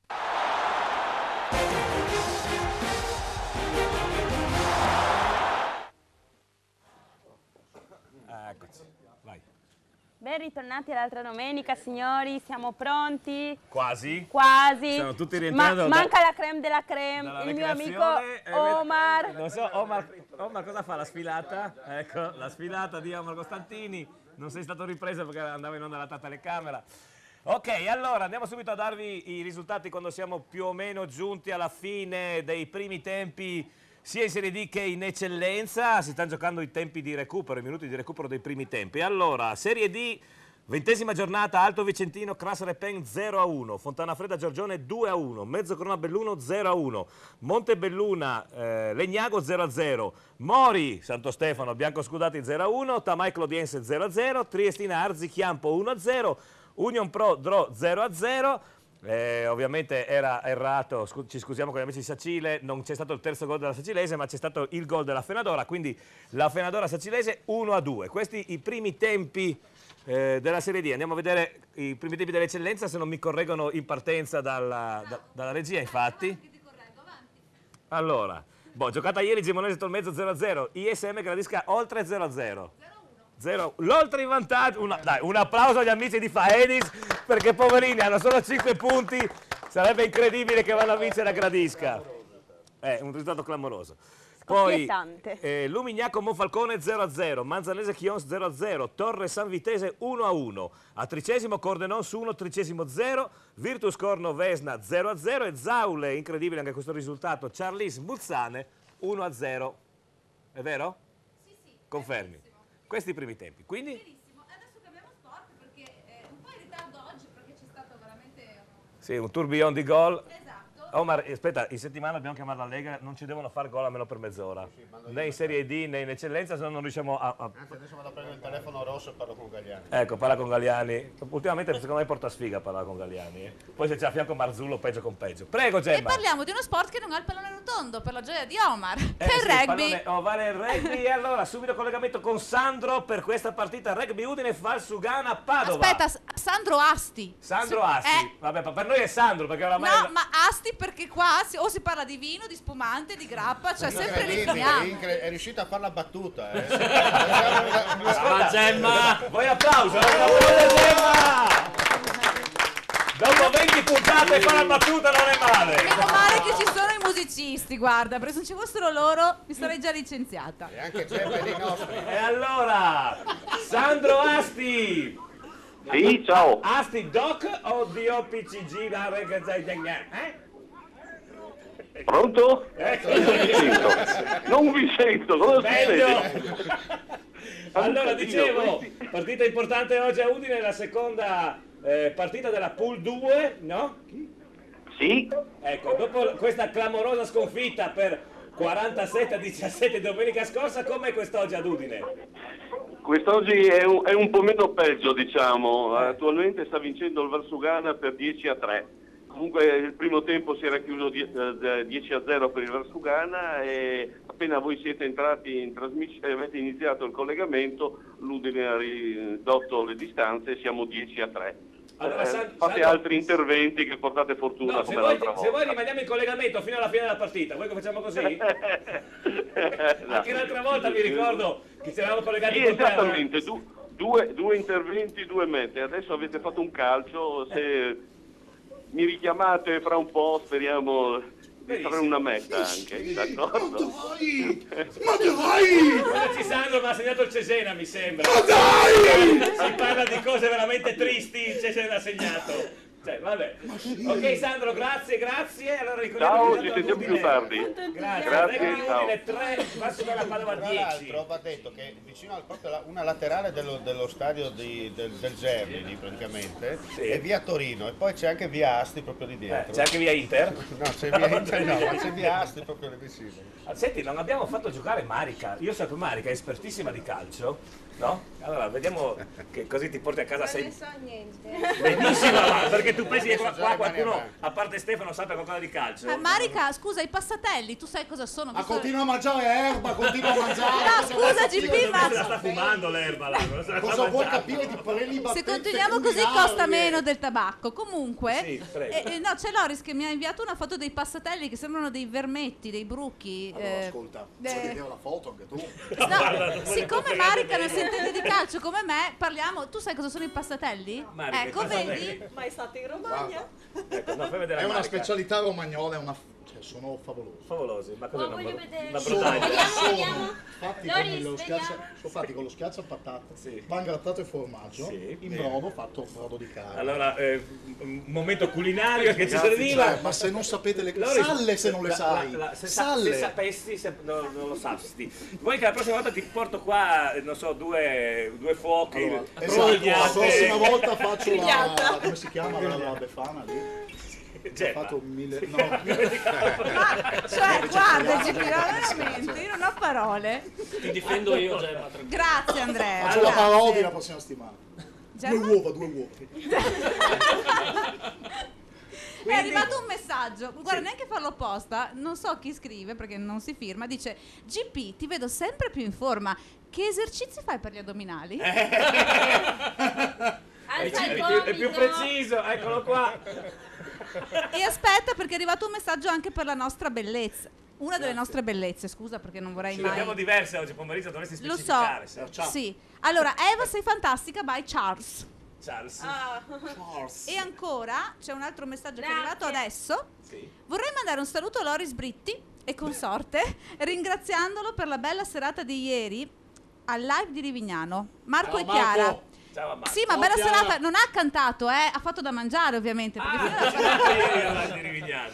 Ben ritornati l'altra domenica, signori, siamo pronti? Quasi? Quasi. Sono tutti rientrando. Manca la creme della creme, il mio amico Omar. Non so, Omar cosa fa? La sfilata? Ecco, la sfilata di Omar Costantini. Non sei stato ripreso perché andava in onda la telecamera. Ok, allora andiamo subito a darvi i risultati quando siamo più o meno giunti alla fine dei primi tempi sia in Serie D che in eccellenza. Si stanno giocando i tempi di recupero, i minuti di recupero dei primi tempi. Allora, Serie D, 20ª giornata, Alto Vicentino, Cras Repen 0-1, Fontanafredda Giorgione 2-1, Mezzocorona Belluno 0-1, Montebelluna Legnago 0-0, Mori Santo Stefano Bianco Scudati 0-1, Tamai Clodiense 0-0, Triestina Arzi Chiampo 1-0, Union Pro Dro 0-0. Ovviamente era errato, ci scusiamo con gli amici di Sacile, non c'è stato il terzo gol della Sacilese, ma c'è stato il gol della Fenadora, quindi la Fenadora Sacilese 1-2. Questi i primi tempi della Serie D. Andiamo a vedere i primi tempi dell'eccellenza, se non mi correggono in partenza dalla regia, infatti. Allora, giocata ieri Gemonese Tolmezzo 0-0, ISM Gradisca Oltre 0-0. L'Oltre in vantaggio, dai, un applauso agli amici di Faedis perché poverini hanno solo 5 punti, sarebbe incredibile che vanno a vincere a Gradisca, è un risultato clamoroso. Poi Lumignaco Monfalcone 0-0, Manzanese Chions 0-0, Torre San Vitese 1-1, a 30° Cordenon su 1, 30° Virtus Corno Vesna 0-0 e Zaule, incredibile anche questo risultato, Charlis Buzzane 1-0, è vero? Sì, sì. Confermi? Questi i primi tempi, quindi? Benissimo, adesso cambiamo sport perché un po' in ritardo oggi perché c'è stato veramente... Sì, un tourbillon di gol. Esatto. Omar, aspetta, in settimana dobbiamo chiamare la Lega, non ci devono fare gol almeno per mezz'ora. Né in Serie D né in eccellenza, se no non riusciamo a... Anzi, adesso vado a prendere il telefono rosso e parlo con Gagliani. Ecco, parla con Gagliani. Ultimamente secondo me porta sfiga parlare con Gagliani. Poi se c'è a fianco Marzullo, peggio con peggio. Prego, Gemma. E parliamo di uno sport che non ha il pallone rotondo, per la gioia di Omar, che è il rugby. Vale il rugby. E allora, subito collegamento con Sandro per questa partita Rugby Udine Valsugana Padova. Aspetta, Sandro Asti. Sandro Asti. Vabbè, per noi è Sandro perché oramai... No, ma Asti perché qua o si parla di vino, di spumante, di grappa, cioè sempre rifiniamo. È riuscita a fare la battuta. Ascolta, Gemma! Vuoi applauso? Gemma! Dopo 20 puntate fare la battuta non è male. Meno male che ci sono i musicisti, guarda, perché se non ci fossero loro mi sarei già licenziata. E anche Gemma è dei nostri. E allora, Sandro Asti! Sì, ciao. Asti Doc o DOPCG da Pronto? Non vi sento, cosa succede? Allora, dicevo, partita importante oggi a Udine, la seconda partita della Pool 2, no? Sì. Ecco, dopo questa clamorosa sconfitta per 47-17 domenica scorsa, com'è quest'oggi ad Udine? Quest'oggi è un po' meno peggio, diciamo. Attualmente sta vincendo il Valsugana per 10-3. Comunque il primo tempo si era chiuso 10-0 per il Valsugana e appena voi siete entrati in trasmissione, avete iniziato il collegamento, l'Udine ha ridotto le distanze e siamo 10-3. Allora, fate altri interventi che portate fortuna, no, come l'altra volta. Se vuoi rimaniamo in collegamento fino alla fine della partita, vuoi che facciamo così? Anche l'altra volta mi ricordo che ci eravamo collegati sì, con te. Esattamente, due interventi, 2 mete, adesso avete fatto un calcio, se mi richiamate fra un po' speriamo di fare una meta anche, d'accordo? Ma dai! Guardaci Sandro, mi ha segnato il Cesena, mi sembra. Ma dai! Si parla di cose veramente tristi, il Cesena ha segnato. Cioè, vabbè. Ok Sandro, grazie. Allora, ciao, ci sentiamo più tardi. Grazie, ciao. 3, passo dalla Padova 10. Tra l'altro va detto che vicino proprio una laterale dello stadio del Gerli praticamente è via Torino e poi c'è anche via Asti proprio lì dietro. C'è anche via Inter? No, c'è via Inter no, ma c'è via Asti proprio lì vicino. Senti, non abbiamo fatto giocare Marica. Io so che Marica è espertissima di calcio, no? Allora, vediamo che così ti porti a casa. Non ne so niente. Benissimo, perché tu pensi che qua qualcuno, a parte Stefano, sappia qualcosa di calcio? Marica, scusa, i passatelli, tu sai cosa sono? Ma continua a mangiare erba, continua a mangiare. No, scusa GP, ma... Se la sta fumando l'erba là. Cosa vuol capire di prelibattenza? Se continuiamo così costa meno del tabacco. Comunque, sì, no, c'è Loris che mi ha inviato una foto dei passatelli che sembrano dei vermetti, dei bruchi. Allora, ascolta, vuoi vedere la foto anche tu? No, siccome Marica non sente intende di calcio come me, parliamo. Tu sai cosa sono i passatelli? Marica, Ecco, i passatelli. vedi? Mai stata in Romagna? Ecco, no, fai vedere È la una Marica. specialità romagnola, sono favolosi. Favolosi, ma cos'è voglio vedere. una Sono, brodaglia? sono fatti con Loris, lo vediamo. sono fatti con lo schiaccia patate, pan grattato e formaggio, in brodo fatto brodo di carne. Allora, un momento culinario che ci Ragazzi, serviva. cioè, ma se non sapete le Loris, salle, se non le sai, se salle. sapessi, non lo sapesti. Vuoi che la prossima volta ti porto qua, non so, due fuochi, Allora, esatto, la prossima volta faccio Grigliata. come si chiama la befana lì? Cioè, Ho fatto mille... No. Cioè, guarda, veramente, io non ho parole. Ti difendo io, Gemma. Grazie Andrea. Faccio la grazie. parodia la prossima settimana. Gemma? Due uova. È arrivato un messaggio, guarda, neanche farlo apposta, non so chi scrive perché non si firma, dice: GP, ti vedo sempre più in forma, che esercizi fai per gli addominali? È più preciso, eccolo qua. E aspetta, perché è arrivato un messaggio anche per la nostra bellezza. Una delle nostre bellezze, scusa, perché non vorrei Ce mai... ne abbiamo diverse oggi pomeriggio, dovresti Lo specificare. so, sì. Allora, Eva sei fantastica by Charles. Charles. E ancora, c'è un altro messaggio che è Grazie. arrivato adesso. Sì. Vorrei mandare un saluto a Loris Britti e consorte, ringraziandolo per la bella serata di ieri al live di Rivignano. Marco e Chiara. Ciao a Marco. Sì, ma bella serata, non ha cantato, ha fatto da mangiare ovviamente. Perché Di Rivignano.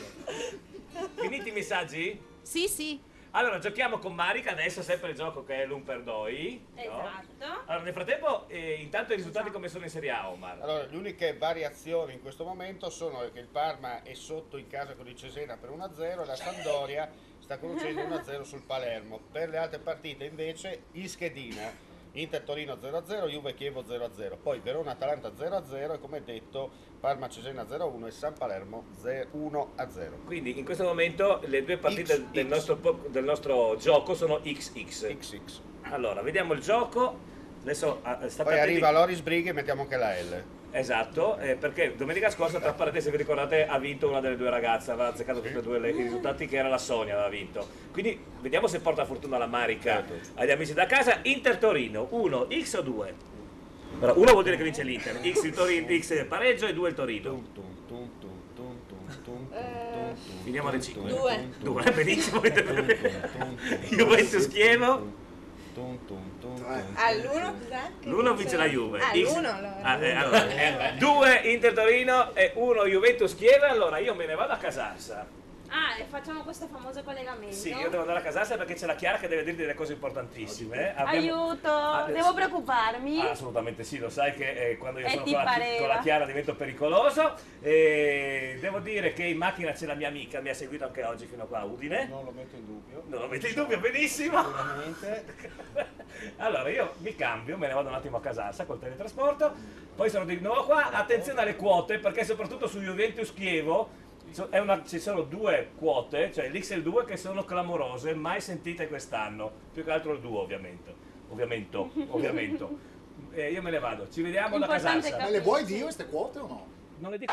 Finiti i messaggi? Sì, sì. Allora, giochiamo con Marica, adesso sempre il gioco che è l'un per doi. No? Esatto. Allora, nel frattempo, intanto i risultati come sono in Serie A, Omar? Allora, le uniche variazioni in questo momento sono che il Parma è sotto in casa con il Cesena per 1-0 e la Sampdoria sta conducendo 1-0 sul Palermo. Per le altre partite invece in schedina Inter Torino 0-0, Juve Chievo 0-0, poi Verona Atalanta 0-0 e come detto Parma Cesena 0-1 e San Palermo 1-0. Quindi in questo momento le due partite del nostro gioco sono XX. Allora, vediamo il gioco. Adesso Poi arriva Loris Brighi e mettiamo anche la L. Esatto, perché domenica scorsa, tra parentesi, se vi ricordate, ha vinto una delle due ragazze, aveva azzeccato tutti e due i risultati, che era la Sonia, aveva vinto. Quindi vediamo se porta fortuna la Marica agli amici da casa. Inter Torino, 1, X o 2? Allora, 1 vuol dire che vince l'Inter, X il Torino, X il pareggio e 2 il Torino. Finiamo alle 5. 2, benissimo. Juventus Chievo. All'1 cos'è? L'1 vince la Juve. All'1 allora. 2 Inter Torino e 1 Juventus Chievo. Allora io me ne vado a Casarsa. Ah, e facciamo questo famoso collegamento. Sì, io devo andare a Casarsa perché c'è la Chiara che deve dirti delle cose importantissime. Aiuto, devo preoccuparmi. Assolutamente sì, lo sai che quando io E sono ti con pareva. la Chiara divento pericoloso. E devo dire che in macchina c'è la mia amica, mi ha seguito anche oggi fino qua a Udine. Non lo metto in dubbio. Non lo metto in dubbio, benissimo. Sicuramente. Allora io mi cambio, me ne vado un attimo a Casarsa col teletrasporto, poi sono di nuovo qua. Attenzione alle quote, perché soprattutto su Juventus Chievo ci sono due quote, cioè l'X e il 2, che sono clamorose, mai sentite quest'anno, più che altro il 2 ovviamente. Io me ne vado, ci vediamo da Casarsa. Me le vuoi dire queste quote o no? Non le dico.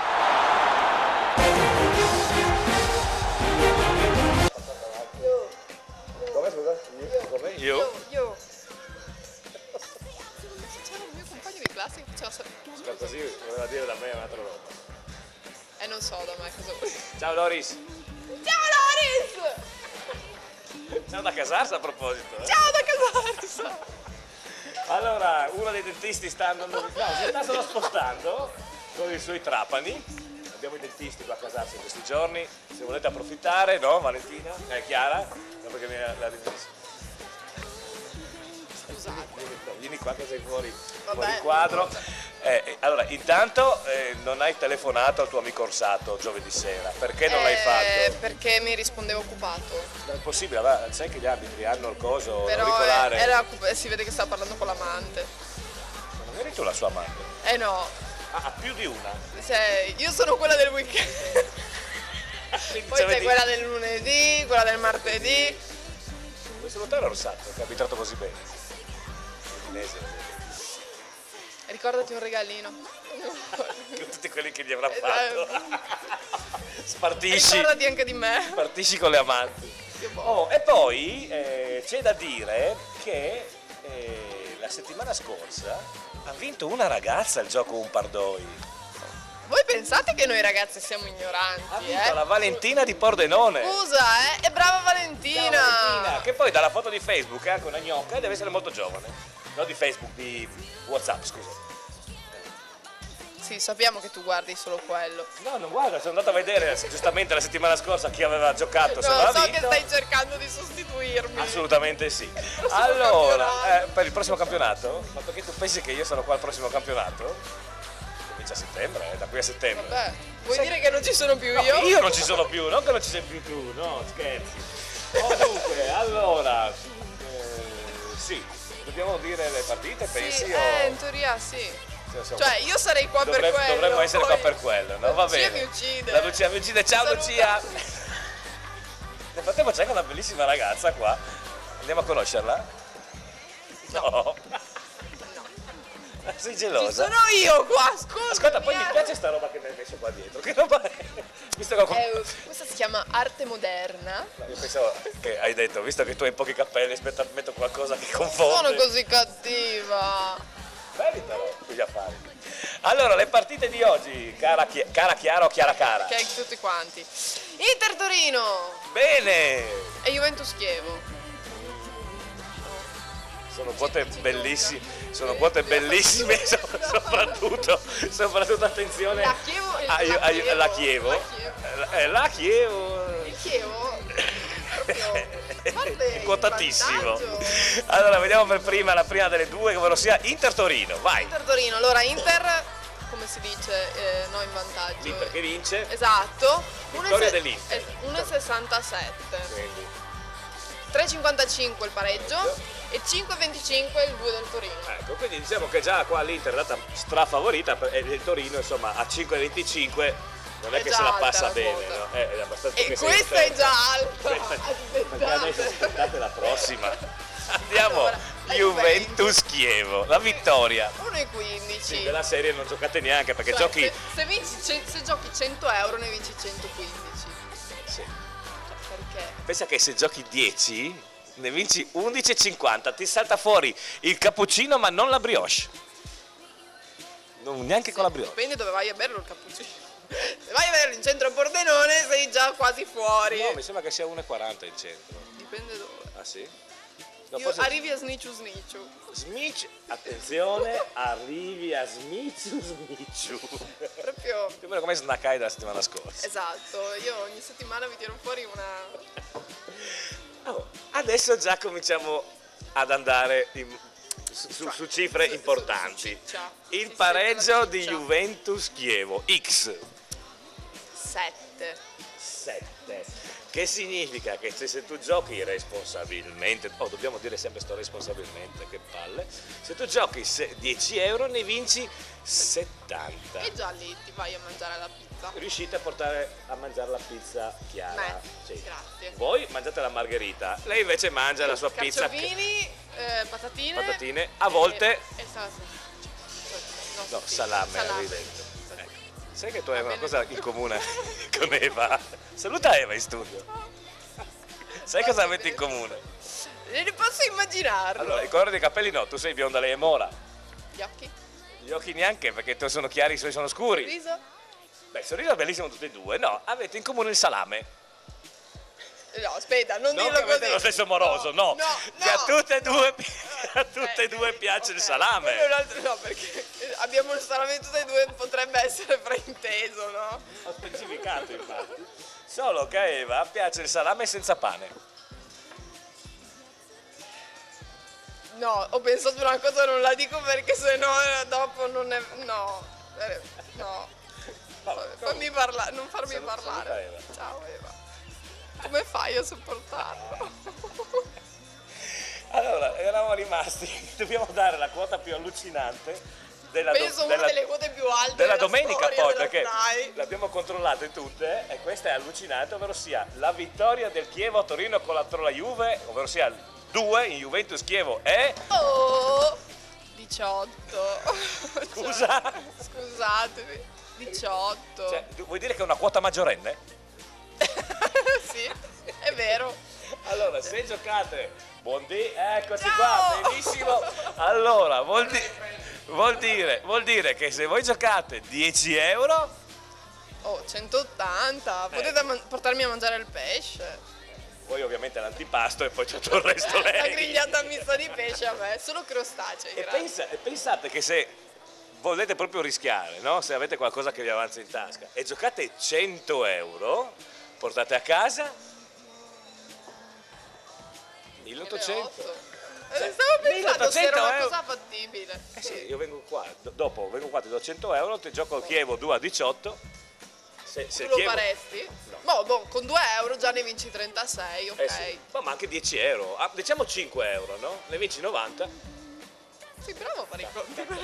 Come scusa? Io? Io. C'era un mio compagno di classe che faceva Aspetta, sì, voleva dire da me un'altra roba. non so da me cosa vuoi. Ciao Loris. Ciao Loris! Ciao da Casarsa a proposito. Ciao da Casarsa! Allora, uno dei dentisti sta andando, no, si sta solo spostando con i suoi trapani. Abbiamo i dentisti qua a Casarsa in questi giorni, se volete approfittare, no Valentina? Chiara? No, perché mi ha rimesso. Vieni qua che sei fuori quadro. Allora, intanto non hai telefonato al tuo amico Orsato giovedì sera, perché non l'hai fatto? Perché mi rispondevo occupato. Non è possibile, va, sai che gli arbitri hanno il coso Però auricolare. si vede che stava parlando con l'amante. Ma non eri tu la sua amante? Eh no. Ah, più di una? Io sono quella del weekend. Poi c'è quella del lunedì, quella del martedì. Vuoi salutare Orsato che ha abitato così bene? Ricordati un regalino. Con tutti quelli che gli avrà fatto. Spartisci. Ricordati anche di me. Spartisci con le amanti. Oh, e poi c'è da dire che la settimana scorsa ha vinto una ragazza il gioco Un Pardoi. Voi pensate che noi ragazzi siamo ignoranti, La Valentina di Pordenone. Scusa, è brava Valentina. Valentina, che poi dalla foto di Facebook è anche una gnocca e deve essere molto giovane. No, di Facebook, di WhatsApp, scusa. Sì, sappiamo che tu guardi solo quello. No, non guarda, sono andato a vedere giustamente la settimana scorsa chi aveva giocato. se No, aveva so vinto. che stai cercando di sostituirmi. Assolutamente sì. Allora, per il prossimo campionato? Ma perché tu pensi che io sarò qua al prossimo campionato? Comincia a settembre, da qui a settembre. Vabbè, vuoi dire che non ci sono più No, io? non ci sono più, non che non ci sei più tu, no, scherzi. Dunque, allora, sì, dobbiamo dire le partite, pensi? Sì, in teoria sì. Cioè, io sarei qua per quello. Dovremmo essere qua per quello, no? Va bene. Lucia mi uccide. La Lucia mi uccide, ciao Lucia! Nel frattempo c'è anche una bellissima ragazza qua. Andiamo a conoscerla? No. Sei gelosa? Ci sono io qua, scusa. Ascolta, poi mi piace sta roba che mi hai messo qua dietro. Che roba è? Visto che Questa si chiama arte moderna. No, io pensavo che hai detto, visto che tu hai pochi capelli, aspetta, metto qualcosa che confonde. Sono così cattiva. Belli però, quegli affari. Allora, le partite di oggi, cara Chiara o Chiara Cara? Che tutti quanti. Inter Torino Bene! e Juventus Chievo. Sono quote bellissime, soprattutto attenzione La Chievo e la Chievo. La Chievo. Il Chievo È quotatissimo. Allora, vediamo per prima la prima delle due, ovvero sia Inter Torino, vai. Inter Torino, allora Inter, come si dice, no in vantaggio. L'Inter che vince. Esatto. Vittoria dell'Inter. 1,67. Quindi 3,55 il pareggio e 5,25 il 2 del Torino. Ecco, quindi diciamo che già qua l'Inter è andata strafavorita e il Torino insomma a 5,25 non è che se la passa bene, no? È abbastanza E questa è già alta. Perché adesso aspettate la prossima. Andiamo, Allora, Juventus Chievo, la vittoria. 1,15. Sì, della serie non giocate neanche perché Cioè, giochi. se giochi 100 euro ne vinci 115. Sì. Perché? Pensa che se giochi 10 ne vinci 11,50, ti salta fuori il cappuccino ma non la brioche. Neanche con la brioche. Dipende dove vai a berlo il cappuccino. Se vai a berlo in centro a Pordenone sei già quasi fuori. No, mi sembra che sia 1,40 in centro. Dipende dove. Ah sì? No, Arrivi a Snicciu Snicciu. Smic, attenzione, arrivi a Smic. Proprio. Più o meno come Snakai della settimana scorsa. Esatto, io ogni settimana vi tiro fuori una. Adesso già cominciamo ad andare su cifre importanti. Il pareggio di Juventus Chievo, X. 7. Che significa che se tu giochi responsabilmente, dobbiamo dire sempre sto responsabilmente, che palle, se tu giochi 10 euro ne vinci 70. E già lì ti vai a mangiare la pizza. Riuscite a portare a mangiare la pizza Chiara? Sì. Grazie. Voi mangiate la margherita, lei invece mangia la sua pizza. Carciofini, patatine. A volte. E salsa. No, salame. Ridente. Sai che tu hai una cosa in comune con Eva? Saluta Eva in studio. Sai cosa avete in comune? Ne posso immaginarlo. Allora, il colore dei capelli no, tu sei bionda, lei è mora. Gli occhi? Gli occhi neanche, perché tu sono chiari, i suoi sono scuri. Il riso? Beh, il sorriso è bellissimo tutti e due. No, avete in comune il salame. No, aspetta, non dirlo che avete così. lo stesso moroso, no. Che a tutte e due piace il salame. No, perché abbiamo il salame tutte e due, potrebbe essere frainteso, no? Ho specificato infatti. Solo che a Eva piace il salame senza pane. No, ho pensato una cosa, non la dico perché sennò dopo non è. No. Fammi parlare, non farmi parlare. Eva. Ciao Eva. Come fai a sopportarlo? Allora, eravamo rimasti, dobbiamo dare la quota più allucinante della una delle quote più alte della domenica poi, della perché Sky. l'abbiamo controllate tutte e questa è allucinante, ovvero sia la vittoria del Chievo a Torino contro la Juve, ovvero sia 2 in Juventus Chievo è... 18. Scusa? Scusatemi, 18. Cioè, vuoi dire che è una quota maggiorenne? Sì, è vero. Allora, se giocate Eccoci qua, benissimo. Allora, vuol dire che se voi giocate 10 euro... Oh, 180, potete portarmi a mangiare il pesce. Poi ovviamente l'antipasto e poi tutto il resto lei. La grigliata mista di pesce a me, solo crostacei. E pensate che se volete proprio rischiare, no? Se avete qualcosa che vi avanza in tasca e giocate 100 euro, portate a casa 1800. Stavo pensando se era una euro. cosa fattibile. Sì, io vengo qua, dopo vengo qua, ti do 100 euro, ti gioco al Chievo 2 a 18. Se Tu lo Chievo... faresti? No. Boh, con 2 euro già ne vinci 36, ok. Sì. Ma anche 10 euro, diciamo 5 euro, no? Ne vinci 90. Sì, bravo a fare i conti, però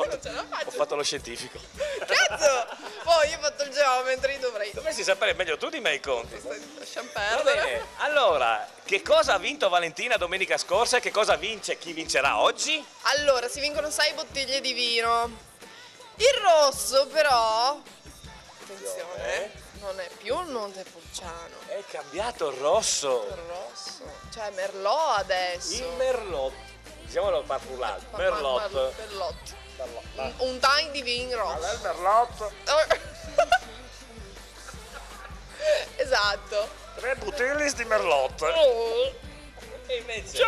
non ce la faccio. Ho fatto lo scientifico. Cazzo! Poi io ho fatto il geometri, dovrei... Dovresti sapere meglio tu di me i conti. Lasciamo Va perdere. bene, allora, che cosa ha vinto Valentina domenica scorsa e che cosa vince chi vincerà oggi? Allora, si vincono 6 bottiglie di vino. Il rosso, però... Attenzione, non è più il Montepulciano. È cambiato il rosso. Il rosso. Cioè Merlot adesso. Il Merlot. Diciamolo par l'alto. Merlot. Merlot. Un time di vin rosso. Il Merlot. Esatto. 3 bottiglie di Merlot. E invece...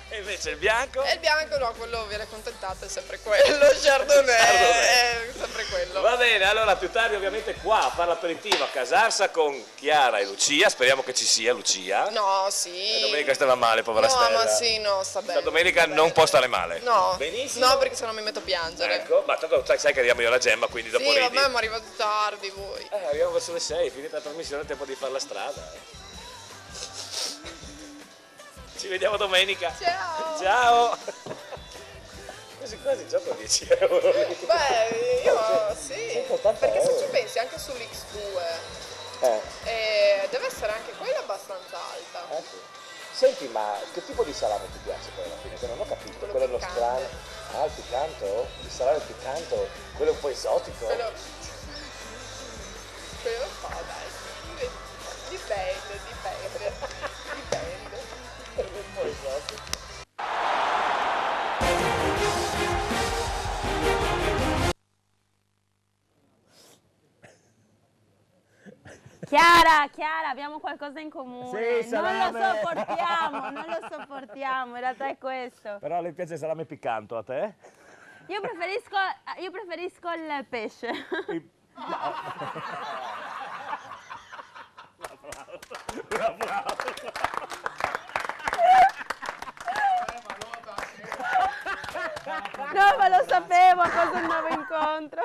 E invece il bianco? E il bianco no, quello viene accontentato, è sempre quello, Chardonnay, è sempre quello. Va bene, allora più tardi ovviamente qua a fare l'aperitivo a Casarsa con Chiara e Lucia, speriamo che ci sia Lucia. No, sì. La domenica stava male, povera Stella. No, ma sì, no, sta bene. La domenica non può stare male. No, benissimo. no, perché sennò mi metto a piangere. Ecco, ma tanto sai che arriviamo io alla Gemma, quindi dopo sì, ridi. vabbè, ma arrivate tardi voi. Arriviamo verso le 6, finita la trasmissione, è tempo di fare la strada. Ci vediamo domenica. Ciao. Ciao. Quasi gioco 10 euro. Beh, io sì. Perché se ci pensi anche sull'X2 deve essere anche quella abbastanza alta. Sì. Senti, ma che tipo di salame ti piace poi alla fine? Che non ho capito. Quello è lo strano. Ah, il piccante? Il salame piccante? Quello un po' esotico? Quello un po', dai. Dipende. Chiara, abbiamo qualcosa in comune. Sì, non salame. non lo sopportiamo, in realtà è questo. Però a lei piace il salame piccante, a te? Io preferisco il pesce. Un applauso. No, ma lo sapevo, cosa un nuovo incontro.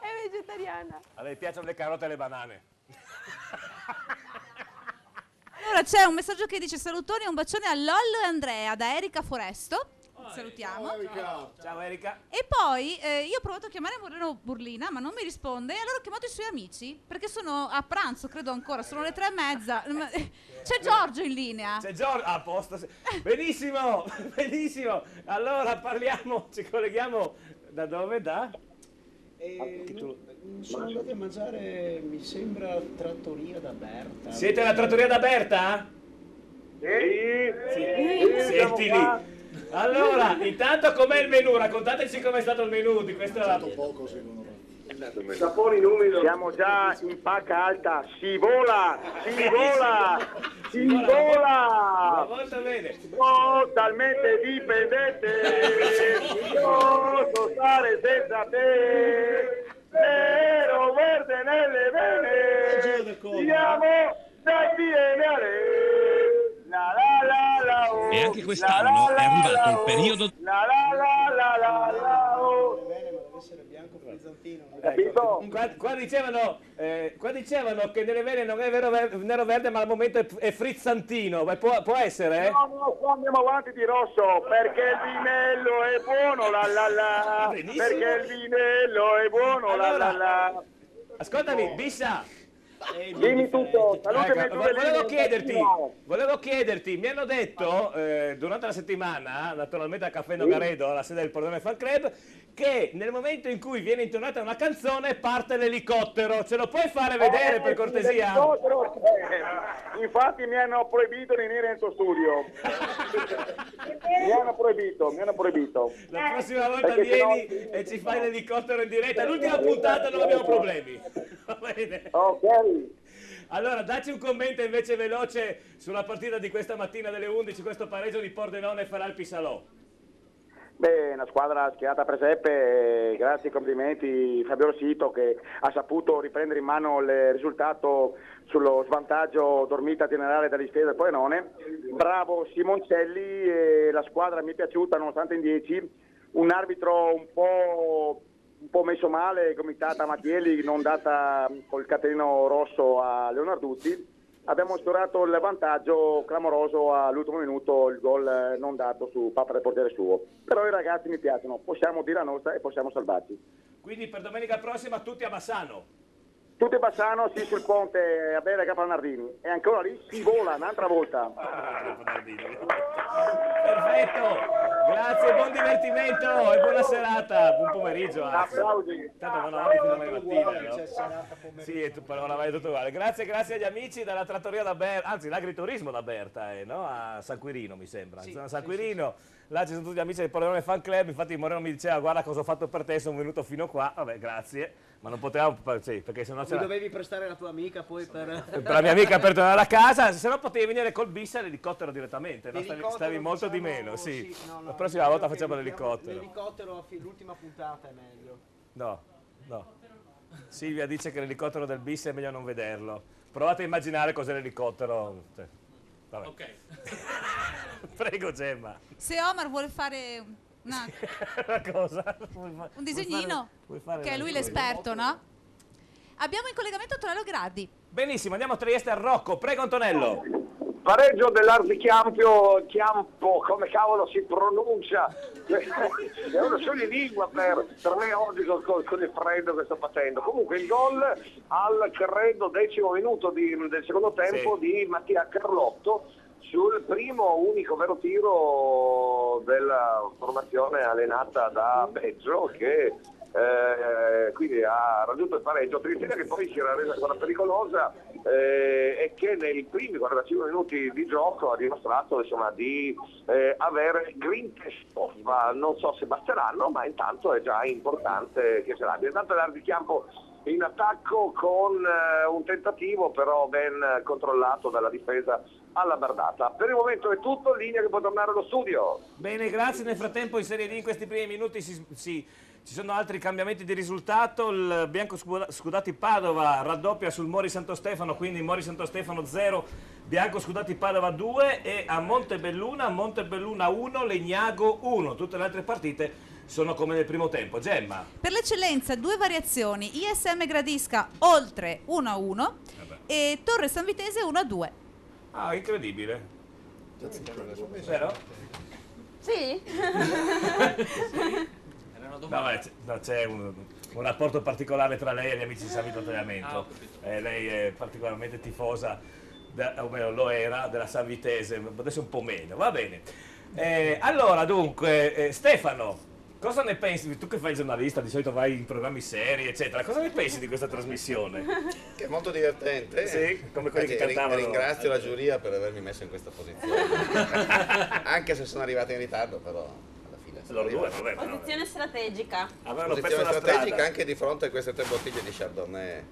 È vegetariana. A lei piacciono le carote e le banane. Allora c'è un messaggio che dice salutoni e un bacione a Lollo e Andrea da Erika Foresto. Salutiamo. Ciao Erika. E poi io ho provato a chiamare Moreno Burlina ma non mi risponde e allora ho chiamato i suoi amici perché sono a pranzo, credo ancora, sono le 3:30. C'è Giorgio in linea. C'è Giorgio, a posto. Benissimo, benissimo. Allora parliamo, ci colleghiamo da dove? Sono andati a mangiare, mi sembra, trattoria da Berta. Siete alla trattoria da Berta? Sì. Senti lì. Allora, intanto com'è il menù? Raccontateci com'è stato il menù di questa... Poco secondo me. Sapori numero. Siamo già in pacca alta. Si vola. Molto bene. Totalmente dipendente. Posso stare senza te. Nero verde nelle vene. Siamo dai PNL. La la la la oh. E anche quest'anno è arrivato il periodo... La la la la la oh. Capito? Qua dicevano che nelle vene non è nero verde ma al momento è frizzantino, ma può essere? No, qua andiamo avanti di rosso perché il vinello è buono la la la. Benissimo. Perché il vinello è buono la la la. Ascoltami, Biscia, Dimmi tutto, salutami Ecco, volevo chiederti, mi hanno detto durante la settimana, naturalmente a Caffè Nogaredo, alla sede del Pordenone Fan Club, che nel momento in cui viene intonata una canzone parte l'elicottero. Ce lo puoi fare vedere per cortesia? Infatti mi hanno proibito di venire nel tuo studio. mi hanno proibito. La prossima volta vieni e ci fai l'elicottero in diretta. L'ultima puntata non abbiamo problemi. Va bene? Ok. Allora, dacci un commento invece veloce sulla partita di questa mattina delle 11, questo pareggio di Pordenone farà il Pisalò. Beh, una squadra schierata per Seppe, grazie e complimenti Fabio Rossito che ha saputo riprendere in mano il risultato sullo svantaggio dormita generale dall'Istesa del Pordenone. Bravo Simoncelli, la squadra mi è piaciuta nonostante in 10, un arbitro un po' messo male, gomitata a Mattielli, non data col cartellino rosso a Leonarduzzi. Abbiamo instaurato il vantaggio clamoroso all'ultimo minuto, il gol non dato su Papa del portiere suo. Però i ragazzi mi piacciono, possiamo dire la nostra e possiamo salvarci. Quindi per domenica prossima tutti a Bassano? Tutti a Bassano, sì, sul ponte a bere Capanardini. E ancora lì si vola un'altra volta. Perfetto, grazie, buon divertimento e buona serata, buon pomeriggio. Applausi. Tanto vanno avanti fino a domani mattina, no? Sì, e tu però la vai tutto uguale. Grazie agli amici della trattoria da Berta, anzi l'agriturismo da Berta, no? A San Quirino mi sembra, Sì, zona San Quirino. Là ci sono tutti gli amici del Pordenone Fan Club, infatti Moreno mi diceva guarda cosa ho fatto per te, sono venuto fino qua, vabbè grazie, ma non potevamo, sì, perché sennò Mi dovevi prestare la tua amica poi per la mia amica per tornare a casa, se no potevi venire col bis all'elicottero direttamente, no? Stavi molto di meno, sì. La prossima volta facciamo l'elicottero. L'elicottero, l'ultima puntata è meglio. No. Silvia dice che l'elicottero del bis è meglio non vederlo. Provate a immaginare cos'è l'elicottero. Vabbè. Ok. Prego Gemma. Se Omar vuole fare una cosa? un disegnino, vuoi fare che è lui l'esperto, no? Abbiamo in collegamento Antonello Gradi. Benissimo, andiamo a Trieste al Rocco. Prego Antonello. Pareggio dell'Arzichiampo, come cavolo si pronuncia? È una sola lingua per me oggi con il freddo che sto facendo. Comunque il gol al credo 10° minuto del secondo tempo di Mattia Carlotto sul primo unico vero tiro della formazione allenata da Beggio che quindi ha raggiunto il pareggio. Triestina che poi si era resa ancora pericolosa e che nei primi 45 minuti di gioco ha dimostrato insomma di avere grinta e stoffa. Non so se basteranno, ma intanto è già importante che ce l'abbia. Intanto l'Arzichiampo in attacco con un tentativo però ben controllato dalla difesa alla bardata. Per il momento è tutto, linea che può tornare allo studio. Bene, grazie. Nel frattempo in Serie D in questi primi minuti ci sono altri cambiamenti di risultato. Il Bianco Scudati Padova raddoppia sul Mori Santo Stefano, quindi Mori Santo Stefano 0, Bianco Scudati Padova 2 e a Montebelluna 1, Legnago 1. Tutte le altre partite sono come nel primo tempo. Gemma. Per l'eccellenza 2 variazioni, ISM Gradisca oltre 1-1 e Torre San Vitese 1-2. Ah, incredibile. Vero? Sì? No, c'è un rapporto particolare tra lei e gli amici di San Vito Tagliamento. Lei è particolarmente tifosa, o meglio lo era, della San Vitese, adesso un po' meno, va bene. Allora, dunque, Stefano, cosa ne pensi? Tu che fai il giornalista, di solito vai in programmi seri, eccetera, cosa ne pensi di questa trasmissione? Che è molto divertente. Sì, come quelli che cantavano. Ringrazio la giuria per avermi messo in questa posizione. Anche se sono arrivato in ritardo, però... Loro due, vabbè, posizione strategica. Posizione strategica anche di fronte a queste 3 bottiglie di Chardonnay.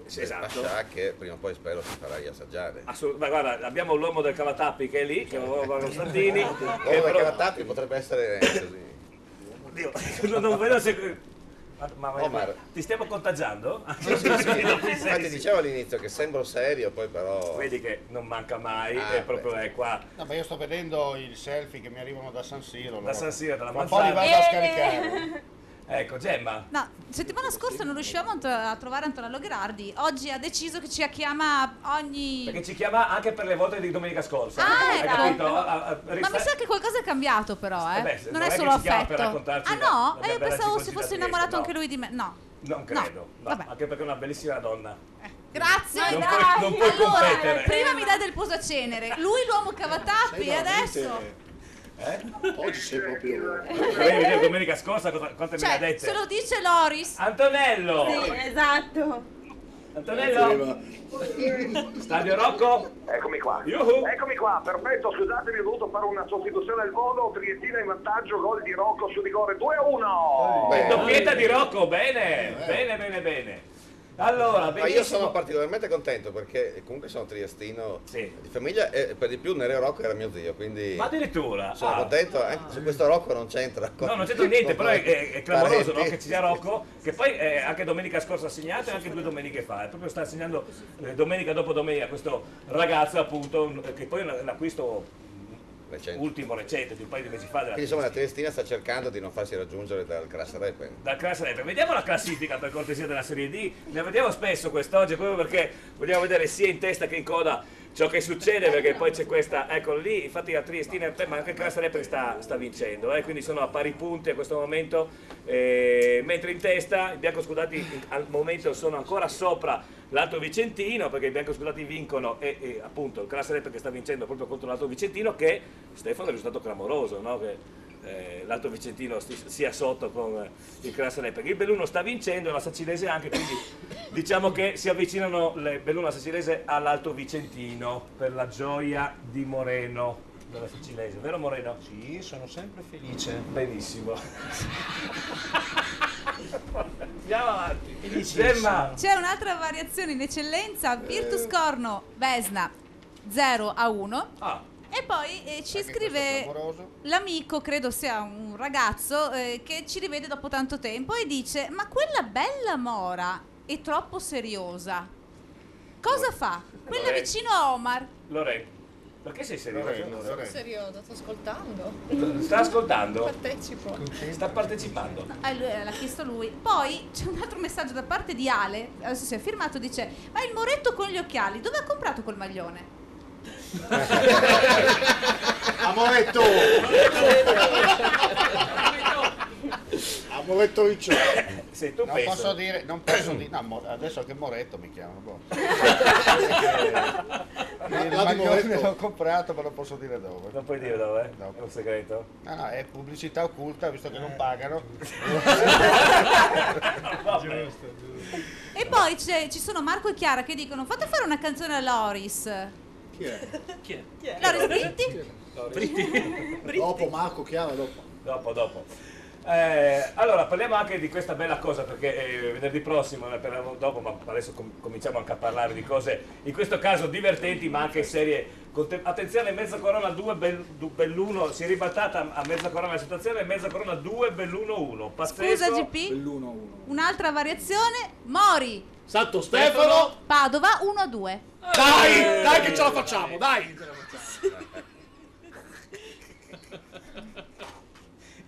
Esatto. Che prima o poi spero ti farai assaggiare. Ma guarda, abbiamo l'uomo del Cavatappi che è lì, che è Costantini. L'uomo del Cavatappi potrebbe essere così. Oddio, non vedo se... Ma Omar, ti stiamo contagiando? Sì. Infatti dicevo all'inizio che sembro serio, poi però... Vedi che non manca mai, è proprio qua. No, ma io sto vedendo i selfie che mi arrivano da San Siro. Da San Siro, dalla un po' li vado a scaricare. Ecco, Gemma. No, settimana scorsa non riuscivamo a trovare Antonello Grardi. Oggi ha deciso che ci chiama ogni... Perché ci chiama anche per le volte di domenica scorsa. Ah, hai capito? Ma mi sa che qualcosa è cambiato però, non è solo che ci chiama per affetto. raccontarci Ah no? la Io pensavo si bella fosse Trieste, innamorato no. anche lui di me. No. Non credo, no, anche perché è una bellissima donna. Grazie, Non dai. puoi- non puoi allora, competere. prima mi dai del posacenere, lui l'uomo cavatappi e adesso... Oggi sei proprio... Volevi vedere domenica scorsa quante me ne ha Cioè, dette? se lo dice Loris. Antonello! Sì, esatto. Antonello! Stadio Rocco? Eccomi qua. Yuhu. Eccomi qua, perfetto, scusatemi, ho dovuto fare una sostituzione al volo, Triestina in vantaggio, gol di Rocco su rigore 2-1. Doppietta di Rocco, bene, bene. Allora, Ma io sono particolarmente contento perché comunque sono triestino di famiglia e per di più Nereo Rocco era mio zio, quindi Ma addirittura? sono contento, anche se questo Rocco non c'entra. No, non c'entra niente, però è clamoroso, no? Parenti. Che ci sia Rocco, che poi anche domenica scorsa ha segnato e anche 2 domeniche fa, proprio sta segnando domenica dopo domenica questo ragazzo appunto, che poi è un acquisto ultimo recente di un paio di mesi fa della Quindi insomma la Triestina sta cercando di non farsi raggiungere dal Crass Repen. dal Crass Repen. Vediamo la classifica per cortesia della Serie D, ne vediamo spesso quest'oggi proprio perché vogliamo vedere sia in testa che in coda ciò che succede, perché poi c'è questa, eccolo lì, infatti la Triestina, ma anche il Crass Repen sta vincendo, quindi sono a pari punti a questo momento, mentre in testa i biancoscudati al momento sono ancora sopra l'Alto Vicentino, perché i biancoscudati vincono e appunto il Crass Repen che sta vincendo proprio contro l'Alto Vicentino, che Stefano è un risultato clamoroso, no? Che l'Alto Vicentino sia sotto con il Crass Repen. Il Belluno sta vincendo e la Sacilese anche, quindi diciamo che si avvicinano le Belluno e la Sacilese all'Alto Vicentino per la gioia di Moreno della Sacilese, vero Moreno? Sì, sono sempre felice. Benissimo. Andiamo avanti. Felicissimo. Gemma. C'è un'altra variazione in eccellenza, Virtus Corno, Vesna 0-1. E poi ci scrive l'amico, credo sia un ragazzo, che ci rivede dopo tanto tempo e dice: ma quella bella Mora è troppo seriosa. Cosa fa? Quella Lorena. vicino a Omar. Lorena, perché sei serioso? Serioso, sto ascoltando. Sta ascoltando? Partecipo. Sta partecipando. L'ha chiesto lui. Poi c'è un altro messaggio da parte di Ale, adesso si è firmato, dice: ma il Moretto con gli occhiali, dove ha comprato quel maglione? Amoretto! Amoretto Riccione. Se tu non pensa- posso dire, no, adesso che Moretto mi chiamano. Boh. Il maglione l'ho comprato, ma non posso dire dove. Non puoi dire dove? È un segreto? No, è pubblicità occulta, visto che non pagano. E poi ci sono Marco e Chiara che dicono: fate fare una canzone a Loris. Chi è? Chi è? Loris Britti? Dopo Marco, Chiara, dopo. Dopo. Allora parliamo anche di questa bella cosa, perché venerdì prossimo ne parliamo dopo, ma adesso cominciamo anche a parlare di cose in questo caso divertenti ma anche serie. Attenzione, mezza corona 2 Belluno, si è ribaltata a mezza corona la situazione, mezza corona 2 Belluno 1. Pazzesco. Scusa GP, Belluno 1. un'altra variazione, Mori, Santo Stefano. Padova 1-2. Dai che ce la facciamo, dai.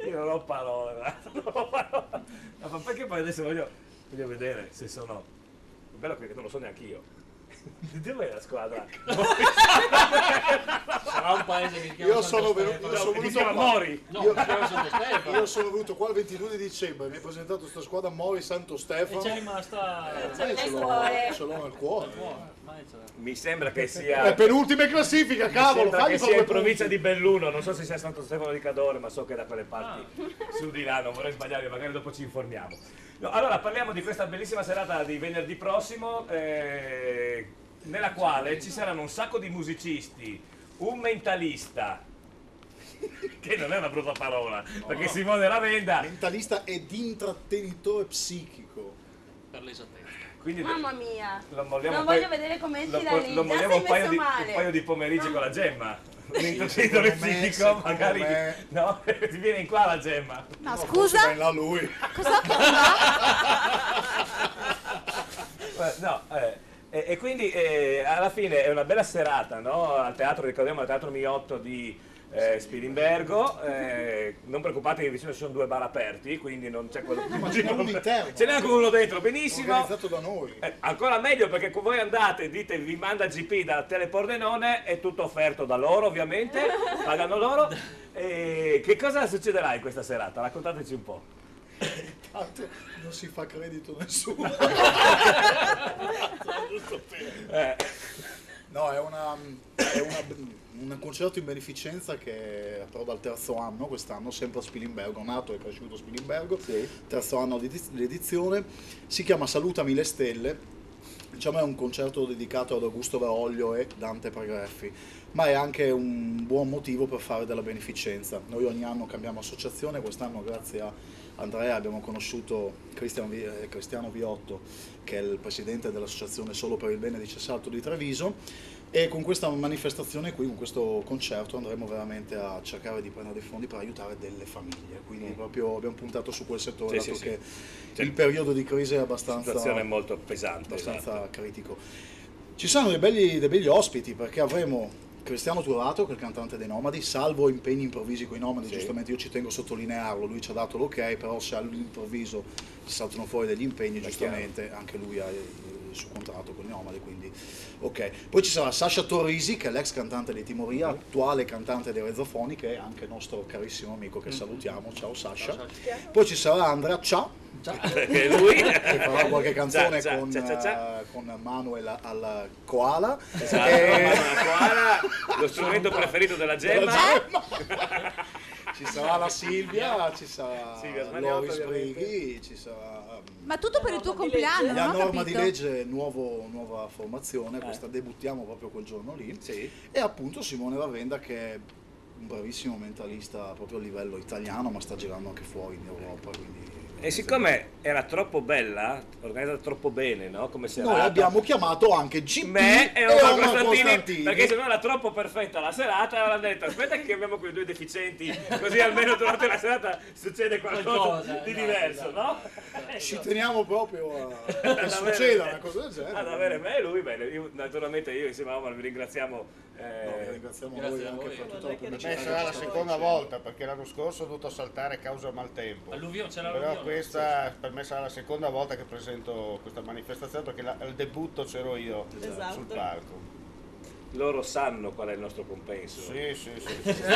Io non ho parole, ma perché poi adesso voglio vedere se sono. È bello che non lo so neanche io. Dov'è la squadra? Sarà un paese che chiama Io sono Santo venuto Stefano. qua. Mori. No, chiama Santo Stefano. Io sono venuto qua il 22 di dicembre, mi ha presentato questa squadra Mori Santo E Stefano. c'è rimasta... Ce l'ho nel cuore. Mi sembra che sia. È penultima in classifica, cavolo, Sembra fagli che fare sia in due provincia punti. di Belluno, non so se sia Santo Stefano di Cadore, ma so che è da quelle parti su di là, non vorrei sbagliare, magari dopo ci informiamo. No, allora parliamo di questa bellissima serata di venerdì prossimo, nella quale ci saranno un sacco di musicisti, un mentalista, che non è una brutta parola, perché Simone Ravenda. Mentalista ed intrattenitore psichico. Per l'esattezza. Quindi Mamma mia, lo molliamo non poi- voglio vedere come esci lo da lì, lo già molliamo sei un paio, messo di, male. un paio di pomeriggi con la Gemma. Un Secondo me, psichico, secondo magari me. no, ti viene in qua la Gemma. No, scusa, Là lui. cosa No, e quindi alla fine è una bella serata, no? Al teatro, ricordiamo, al Teatro Miotto di Spilimbergo. Non preoccupatevi, vicino ci sono 2 bar aperti, quindi non c'è quello. Ma c'è uno interno. Ce n'è anche uno dentro, benissimo. Organizzato da noi. Ancora meglio, perché voi andate, dite vi manda GP da Telepordenone, è tutto offerto da loro ovviamente, pagano loro. Che cosa succederà in questa serata? Raccontateci un po'. Tanto non si fa credito a nessuno. No, è un concerto in beneficenza che è però dal terzo anno quest'anno, sempre a Spilimbergo, nato e cresciuto a Spilimbergo, terzo anno di edizione, si chiama Salutami le stelle, diciamo è un concerto dedicato ad Augusto Veroglio e Dante Pregreffi, ma è anche un buon motivo per fare della beneficenza. Noi ogni anno cambiamo associazione, quest'anno grazie a Andrea abbiamo conosciuto Cristiano Viotto, che è il presidente dell'associazione Solo per il Bene di Cessalto di Treviso, e con questa manifestazione qui, con questo concerto, andremo veramente a cercare di prendere dei fondi per aiutare delle famiglie, quindi proprio abbiamo puntato su quel settore, dato che il periodo di crisi è abbastanza, situazione molto pesante, abbastanza critico. Ci saranno dei begli ospiti, perché avremo Cristiano Turato, che è il cantante dei Nomadi, salvo impegni improvvisi con i Nomadi, giustamente io ci tengo a sottolinearlo, lui ci ha dato l'ok, però se all'improvviso ci saltano fuori degli impegni, giustamente anche lui ha il suo contratto con i Nomadi, quindi ok. Poi ci sarà Sasha Torrisi, che è l'ex cantante di Timoria, attuale cantante dei Rezzofoni, che è anche nostro carissimo amico, che salutiamo, ciao Sasha. Poi ci sarà Andrea Cia, che lui che farà qualche canzone con Manuel al Koala. Koala, lo strumento preferito della Gemma. Ci sarà la Silvia, ci sarà Loris Brighi, ci sarà... Ma tutto per il tuo compleanno, La non ho Norma di capito. Legge, nuova formazione, questa debuttiamo proprio quel giorno lì. E appunto Simone Ravenda, che è un bravissimo mentalista proprio a livello italiano, ma sta girando anche fuori in Europa, quindi... E siccome era troppo bella, organizzata troppo bene, no? Come serata, Noi abbiamo chiamato anche GP me e Omar Omar Costantini, Costantini, perché se no era troppo perfetta la serata, e avevano detto aspetta che chiamiamo quei due deficienti, così almeno durante la serata succede qualcosa di diverso, no? Ci teniamo proprio a che succeda una cosa del genere. Ad avere me e lui, bene, naturalmente io insieme a Omar vi ringraziamo. Ringraziamo voi anche per tutta la pubblicità. Per me sarà la seconda volta, perché l'anno scorso ho dovuto saltare a causa maltempo. Però questa per me sarà la seconda volta che presento questa manifestazione, perché al debutto c'ero io sul palco. Loro sanno qual è il nostro compenso. Sì. Siamo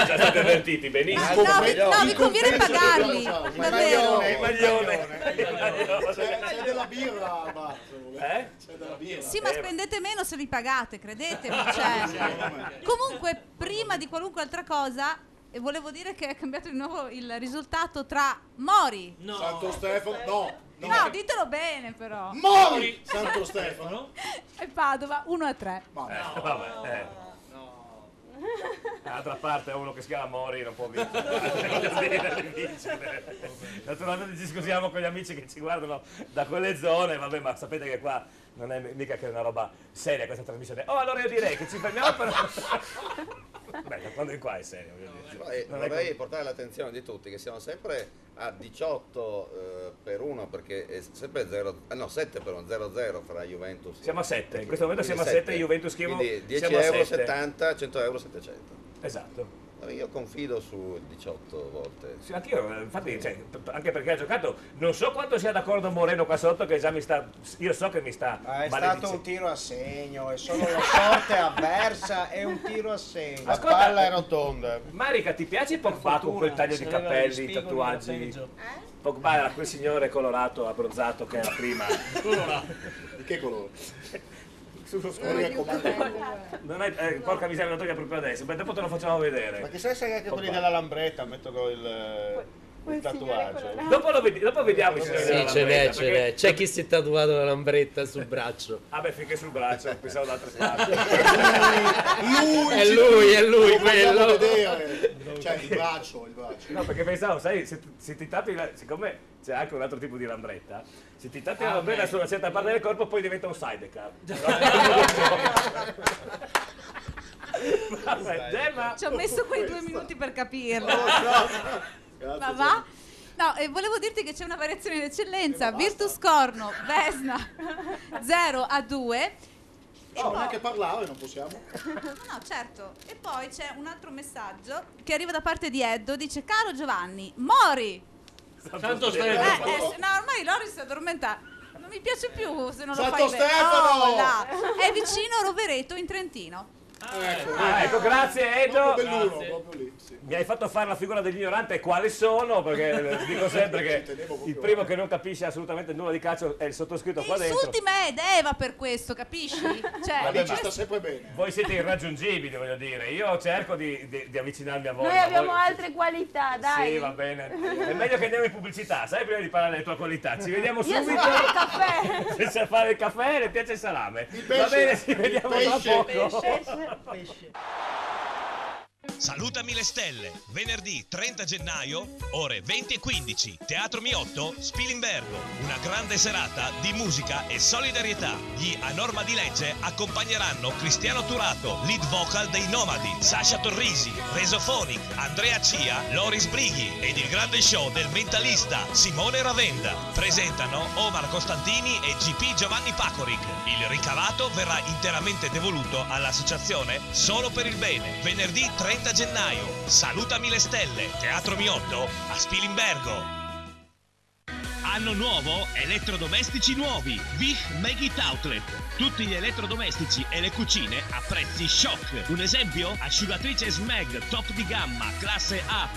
già stati avvertiti benissimo. No, vi conviene pagarli, davvero. Il maglione. C'è della birra al bar. C'è della birra. Sì, ma spendete meno se li pagate, credetemi. Cioè. Comunque, prima di qualunque altra cosa, volevo dire che è cambiato di nuovo il risultato tra Mori. Santo Stefano, No, ditelo bene però. Mori! Santo Stefano E Padova 1-3. Vabbè. D'altra parte uno che si chiama Mori non può vincere. Naturalmente ci scusiamo con gli amici che ci guardano da quelle zone, vabbè, ma sapete che qua non è mica che è una roba seria questa trasmissione. Allora io direi che ci fermiamo per... Beh, da quando in qua è serio. Vorrei portare l'attenzione di tutti che siamo sempre a 18 per 1, perché è sempre 7 per 1, 0-0 fra Juventus. Siamo a 7, in questo momento siamo a 7, Juventus Chievo. Quindi 10 siamo a euro 7. 70, 100 euro 700. Esatto. Io confido su 18 volte. Sì, anch'io, infatti, anche perché ha giocato, non so quanto sia d'accordo Moreno qua sotto, che già mi sta, io so che mi sta è stato un tiro a segno, è solo la sorte avversa, è un tiro a segno. La palla è rotonda. Marica, ti piace Pogba con quel taglio di capelli, i tatuaggi? Pogba era quel signore colorato, abbronzato che era prima. Di che colore? Sullo scuro. Non è, porca miseria, non toglie proprio adesso, beh, dopo te lo facciamo vedere. Ma chissà se anche quelli della Lambretta mettono il tatuaggio. Dopo vediamo i signori della Lambretta, Ce n'è. C'è chi si è tatuato la lambretta sul braccio. Ah beh, finché sul braccio, pensavo da altre parti. È lui quello. Cioè il braccio. No, perché pensavo, sai, se ti tappi, siccome c'è anche un altro tipo di lambretta, se ti tappi la lambretta su una certa parte del corpo poi diventa un sidecar. Vabbè, Gemma. Ci ho messo quei 2 minuti per capirlo. Ma va? No, e volevo dirti che c'è una variazione in eccellenza. Virtus Corno, Vesna 0-2. No, neanche parlare, non possiamo. No, certo. E poi c'è un altro messaggio che arriva da parte di Eddo, dice: caro Giovanni, Mori. Santo Stefano. No, ormai Lori si è addormentata. Non mi piace più se non lo Santo fai bene. Stefano! Là. È vicino Rovereto in Trentino. Ecco, grazie Edo. Belluno, proprio lì, sì. Mi hai fatto fare la figura dell'ignorante quale sono, perché dico sempre che il primo che non capisce assolutamente nulla di calcio è il sottoscritto qua dentro. Insulti me ed Eva per questo, capisci? Cioè, Vabbè, ci sta sempre bene. Voi siete irraggiungibili, voglio dire. Io cerco di avvicinarmi a voi. Noi ma abbiamo voi... altre qualità, dai. Sì, va bene. È meglio che andiamo in pubblicità, sai, prima di parlare delle tue qualità. Ci vediamo Io subito. so fare il caffè. Senza fare il caffè, le piace il salame. pesce. Va bene, ci vediamo tra poco. Pesce. Salutami le stelle, venerdì 30 gennaio, ore 20:15, Teatro Miotto, Spilimbergo. Una grande serata di musica e solidarietà. Gli A Norma di Legge accompagneranno Cristiano Turato, lead vocal dei Nomadi, Sasha Torrisi, Resophonic, Andrea Cia, Loris Brighi ed il grande show del mentalista Simone Ravenda. Presentano Omar Costantini e GP Giovanni Pacoric. Il ricavato verrà interamente devoluto all'associazione Solo per il Bene. Venerdì 30 gennaio, Salutami le stelle, Teatro Miotto a Spilimbergo. Anno nuovo, elettrodomestici nuovi, Vich Make It Outlet. Tutti gli elettrodomestici e le cucine a prezzi shock. Un esempio? Asciugatrice Smeg top di gamma, classe A+++,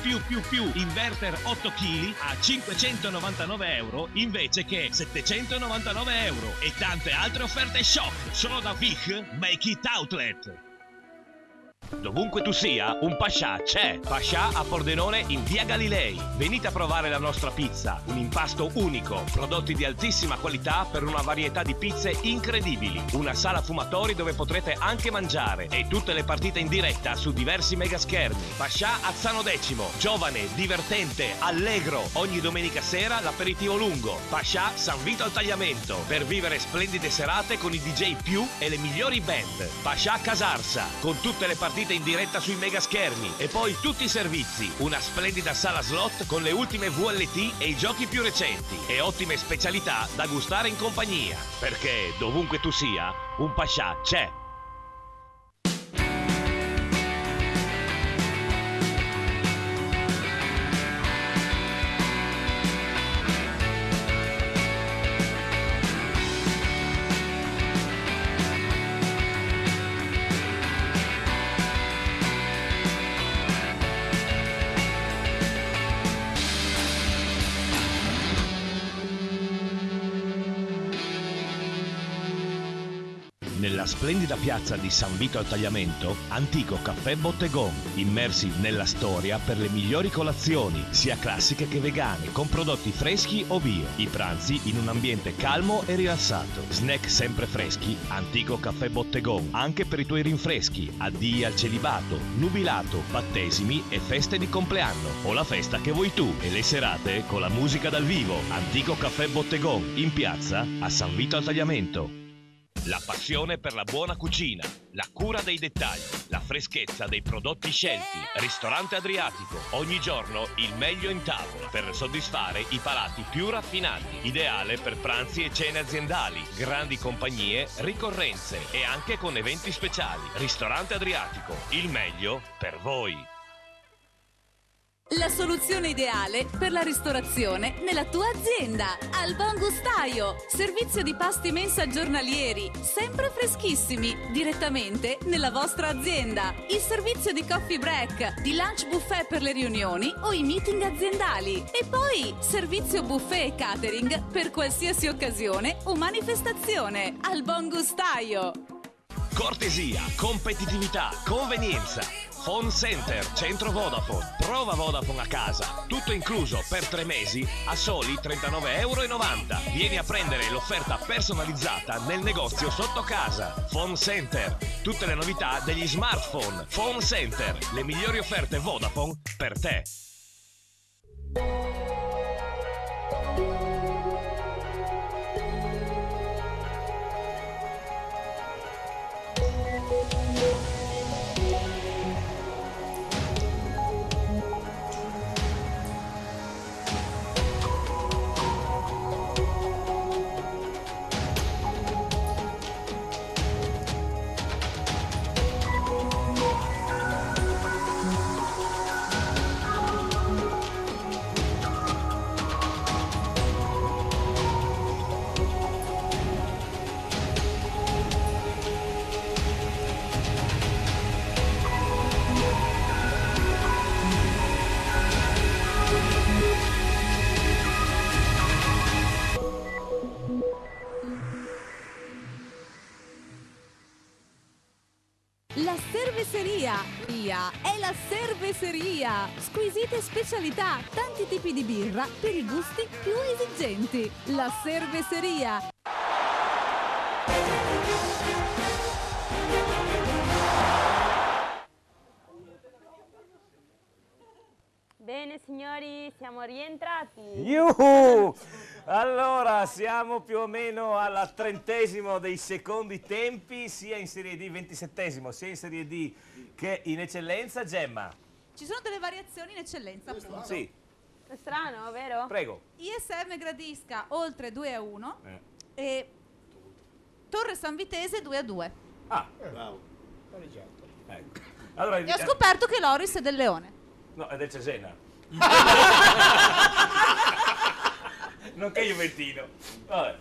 inverter 8 kg a 599 euro invece che 799 euro. E tante altre offerte shock, solo da Vich Make It Outlet. Dovunque tu sia, un Pascià c'è. Pascià a Pordenone in via Galilei. Venite a provare la nostra pizza, un impasto unico, prodotti di altissima qualità per una varietà di pizze incredibili. Una sala fumatori dove potrete anche mangiare e tutte le partite in diretta su diversi megaschermi. Pascià Azzano Decimo, giovane, divertente, allegro. Ogni domenica sera l'aperitivo lungo. Pascià San Vito al Tagliamento per vivere splendide serate con i DJ più e le migliori band. Pascià Casarsa con tutte le partite in diretta sui megaschermi e poi tutti i servizi, una splendida sala slot con le ultime VLT e i giochi più recenti e ottime specialità da gustare in compagnia, perché dovunque tu sia, un Pascià c'è. Nella splendida piazza di San Vito al Tagliamento, Antico Caffè Bottegon, immersi nella storia per le migliori colazioni, sia classiche che vegane, con prodotti freschi o bio. I pranzi in un ambiente calmo e rilassato. Snack sempre freschi, Antico Caffè Bottegon, anche per i tuoi rinfreschi, addii al celibato, nubilato, battesimi e feste di compleanno, o la festa che vuoi tu, e le serate con la musica dal vivo. Antico Caffè Bottegon, in piazza a San Vito al Tagliamento. La passione per la buona cucina, la cura dei dettagli, la freschezza dei prodotti scelti. Ristorante Adriatico, ogni giorno il meglio in tavola per soddisfare i palati più raffinati. Ideale per pranzi e cene aziendali, grandi compagnie, ricorrenze e anche con eventi speciali. Ristorante Adriatico, il meglio per voi. La soluzione ideale per la ristorazione nella tua azienda. Al Buon Gustaio. Servizio di pasti mensa giornalieri, sempre freschissimi, direttamente nella vostra azienda. Il servizio di coffee break, di lunch buffet per le riunioni o i meeting aziendali. E poi servizio buffet e catering per qualsiasi occasione o manifestazione. Al Buon Gustaio. Cortesia, competitività, convenienza. Phone Center, centro Vodafone. Prova Vodafone a casa. Tutto incluso per 3 mesi a soli €39,90. Vieni a prendere l'offerta personalizzata nel negozio sotto casa. Phone Center. Tutte le novità degli smartphone. Phone Center. Le migliori offerte Vodafone per te. La cerveseria è la cerveseria. Squisite specialità, tanti tipi di birra per i gusti più esigenti. La cerveseria. Bene signori, siamo rientrati. Yuhu! Allora, siamo più o meno al 30° dei secondi tempi, sia in Serie D, 27° sia in Serie D che in eccellenza. Gemma. Ci sono delle variazioni in eccellenza, appunto. Sì. È strano, vero? Prego. ISM Gradisca oltre 2-1 e Torre San Vitese 2-2. Ah, bravo. Ecco. Allora, E ho scoperto che Loris è del Leone. No, è del Cesena. Nonché Juventino. Vabbè.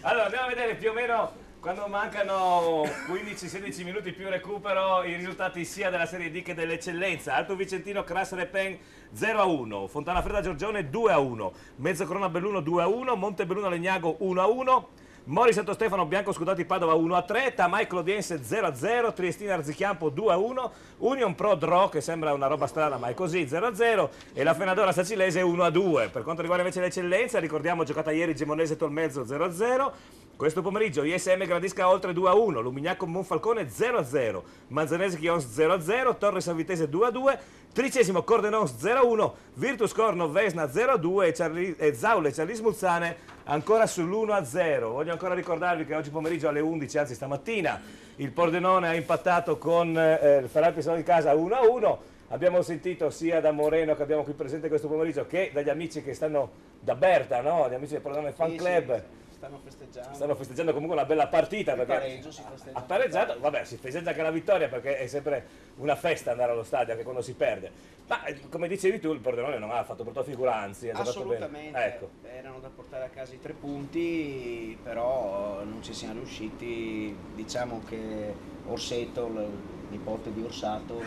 Allora, andiamo a vedere più o meno, quando mancano 15-16 minuti più recupero, i risultati sia della Serie D che dell'eccellenza. Alto Vicentino Crassere Pen 0-1, Fontana Fredda Giorgione 2-1, Mezzocorona Belluno 2-1, Montebelluno Legnago 1-1, Mori Santo Stefano Bianco Scudati Padova 1-3, Tamai Clodiense 0-0, Triestina Arzichiampo 2-1, Union Pro Dro, che sembra una roba strana ma è così, 0-0, e la Fenadora Sacilese 1-2. Per quanto riguarda invece l'eccellenza, ricordiamo giocata ieri Gemonese Tolmezzo 0-0, questo pomeriggio ISM Gradisca oltre 2-1, Lumignacco Monfalcone 0-0, Manzanese Chions 0-0, Torre Savitese 2-2, 13° Cordenons 0-1, Virtus Corno Vesna 0-2 e Zaule Ciarlis Muzzane ancora sull'1-0. Voglio ancora ricordarvi che oggi pomeriggio alle 11, anzi stamattina, il Pordenone ha impattato con il Ferrari Pisano di casa 1-1. Abbiamo sentito sia da Moreno, che abbiamo qui presente questo pomeriggio, che dagli amici che stanno da Berta, no? Gli amici del Pordenone Fan Club. Stanno festeggiando comunque una bella partita, perché pareggio si festeggia. ha pareggiato, vabbè, si festeggia anche la vittoria perché è sempre una festa andare allo stadio anche quando si perde. Ma come dicevi tu, il Pordenone non ha fatto brutto figura, anzi ha giocato bene. Assolutamente, Ecco. erano da portare a casa i 3 punti, però non ci siamo riusciti. Diciamo che Orsetto, il nipote di Orsato,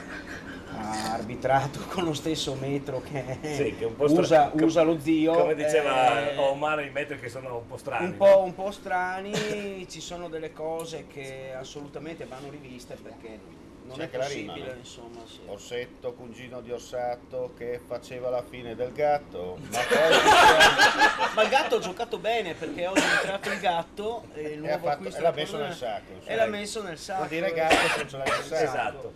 ha arbitrato con lo stesso metro che, Sì, che è un po' usa lo zio. Come diceva Omar, i metri che sono un po' strani. Un po' strani, ci sono delle cose che assolutamente vanno riviste perché non C'è è anche la rima, possibile, no? insomma. Sì. Orsetto, cugino di Orsato, che faceva la fine del gatto. Ma Ma il gatto ha giocato bene perché oggi è entrato il gatto e il nuovo acquisto e l'ha del messo Pordenone- nel sacco. E l'ha messo nel sacco. Vuol dire gatto se non ce l'ha nel sacco. Esatto.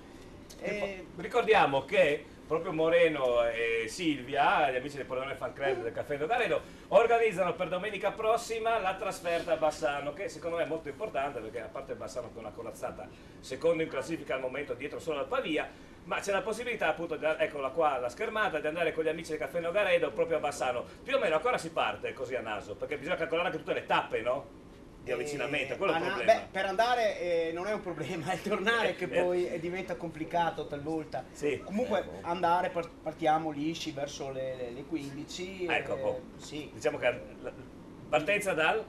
Ricordiamo che proprio Moreno e Silvia, gli amici del Pordenone Fan Club del Caffè Nogaredo, organizzano per domenica prossima la trasferta a Bassano, che secondo me è molto importante perché a parte Bassano che è una corazzata secondo in classifica al momento dietro solo al Pavia, ma c'è la possibilità appunto, eccola qua la schermata, di andare con gli amici del Caffè Nogaredo proprio a Bassano. Più o meno ancora si parte così a naso, perché bisogna calcolare anche tutte le tappe, no? Di avvicinamento, quello è il problema. Beh, per andare non è un problema, è tornare che poi diventa complicato talvolta. Sì. Comunque andare, partiamo lisci verso le 15. Ecco, sì. Diciamo che la partenza da?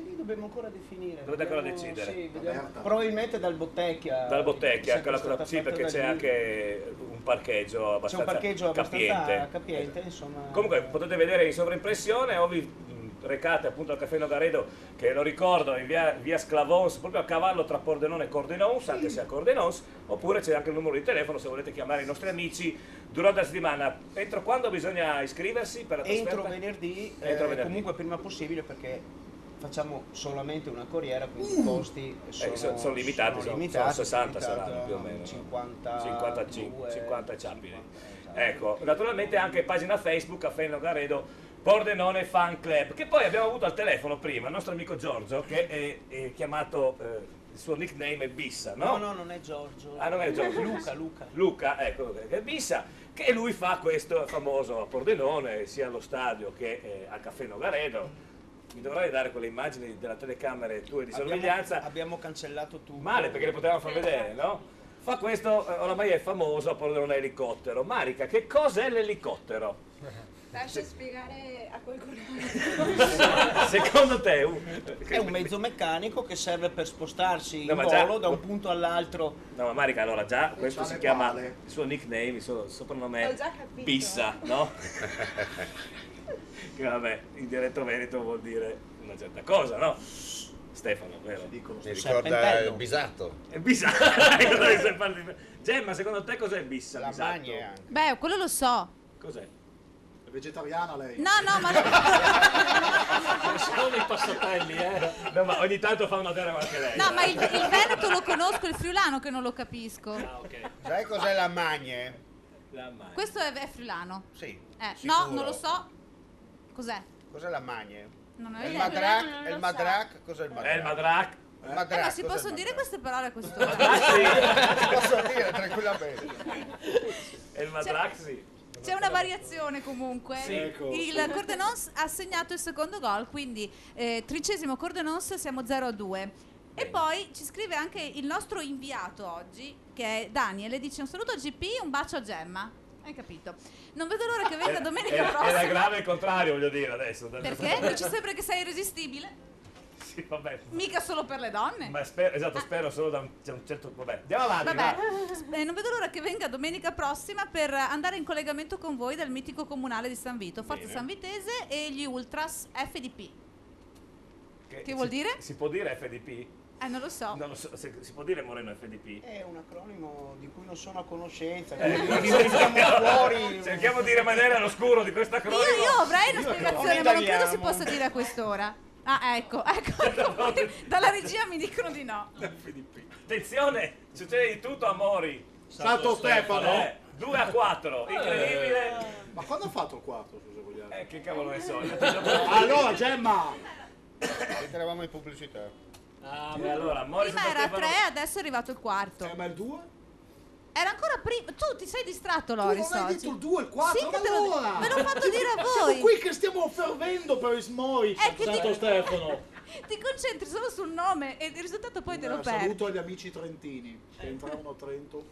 Lì dobbiamo ancora definire. Dovete ancora decidere. Sì, vediamo. Probabilmente dal Bottecchia. Dal Bottecchia, sempre quella stata sì, fatta perché da c'è lì. anche un parcheggio abbastanza, C'è un parcheggio abbastanza capiente. capiente, insomma. Comunque potete vedere in sovraimpressione o vi recate appunto al Caffè Nogaredo, che lo ricordo in via Sclavons, proprio a cavallo tra Pordenone e Cordenons, anche se a Cordenons, oppure c'è anche il numero di telefono se volete chiamare i nostri amici durante la settimana. Entro quando bisogna iscriversi per la trasferta? Entro venerdì, comunque prima possibile perché facciamo solamente una corriera, quindi i costi sono limitati, sono 60 saranno più o meno. 50 50 ciampini. Ecco, naturalmente anche pagina Facebook Caffè Nogaredo Pordenone Fan Club, che poi abbiamo avuto al telefono prima il nostro amico Giorgio, che è chiamato, il suo nickname è Bissa, no? No, non è Giorgio. Ah, non è Giorgio. Luca, ecco, che è Bissa, che lui fa questo famoso a Pordenone, sia allo stadio che al Caffè Nogaredo. Mi dovrai dare quelle immagini della telecamera tue di sorveglianza. Abbiamo cancellato tutto. Male, perché le potevamo far vedere, no? Fa questo, oramai è famoso a Pordenone elicottero. Marica, che cos'è l'elicottero? Lascia spiegare a qualcun altro. Secondo te è un mezzo meccanico che serve per spostarsi No, in ma già- volo da un punto all'altro. No, ma Marica, allora già questo si chiama, palle. il suo nickname, il suo soprannome Ho è già capito. Bissa, no? Che vabbè, in dialetto veneto vuol dire una certa cosa, no? Stefano, vero? Mi ricorda Bisatto. È Bisatto. Gemma, secondo te cos'è Bissa? La Magne anche. Beh, quello lo so. Cos'è? È vegetariana lei? No, ma sono i passatelli, No, ma ogni tanto fa una terra anche lei. no, ma il Veneto lo conosco, il friulano che non lo capisco. Sai cos'è la Magne? Questo è friulano. Sì. No, sicuro. non lo so. Cos'è? Cos'è la Magne? Non ho Il idea. Madrak? Non È il lo Madrak? Cos'è il Madrak? È il Madrak. Il Madrak, Ma si cos'è possono il dire queste parole a quest'ora? Si possono dire tranquillamente. È il Madrak, sì. C'è una variazione comunque. Sì. Ecco. Il Cordenons ha segnato il secondo gol, quindi 13° Cordenons, siamo 0-2. E poi ci scrive anche il nostro inviato oggi, che è Daniele, dice un saluto a GP, un bacio a Gemma. Hai capito? Non vedo l'ora che venga domenica prossima. Era grave il contrario, voglio dire, adesso. Perché? Dici sempre che sei irresistibile? Sì, vabbè. Mica solo per le donne. Ma spero solo da un certo... Vabbè, andiamo avanti. Vabbè, non vedo l'ora che venga domenica prossima per andare in collegamento con voi dal mitico comunale di San Vito, Forza Bene. Sanvitese e gli Ultras FDP. Che vuol dire? Si può dire FDP? Non lo so. Non lo so, si può dire Moreno FDP? È un acronimo di cui non sono a conoscenza. Cerchiamo di rimanere all'oscuro di questa acronimo. Io avrei una spiegazione, ma non credo si possa dire a quest'ora. Ah, ecco. Dalla regia mi dicono di no. Attenzione, succede di tutto a Mori. Santo Stefano. 2-4, incredibile. Ma quando ha fatto il 4, scusa, vogliamo? Che cavolo ne so. Allora, Gemma. Eravamo in pubblicità. Allora, Mori Prima era 3, adesso è arrivato il quarto. Ma il 2? Era ancora prima. Tu ti sei distratto, Loris. Non hai detto il 2 e il 4? Sì, che te l'ho allora. me l'ho fatto dire a voi. Siamo qui che stiamo fervendo per i smori. Santo Stefano. Ti concentri solo sul nome e il risultato poi te lo perdi. Saluto agli amici trentini che entravano a Trento.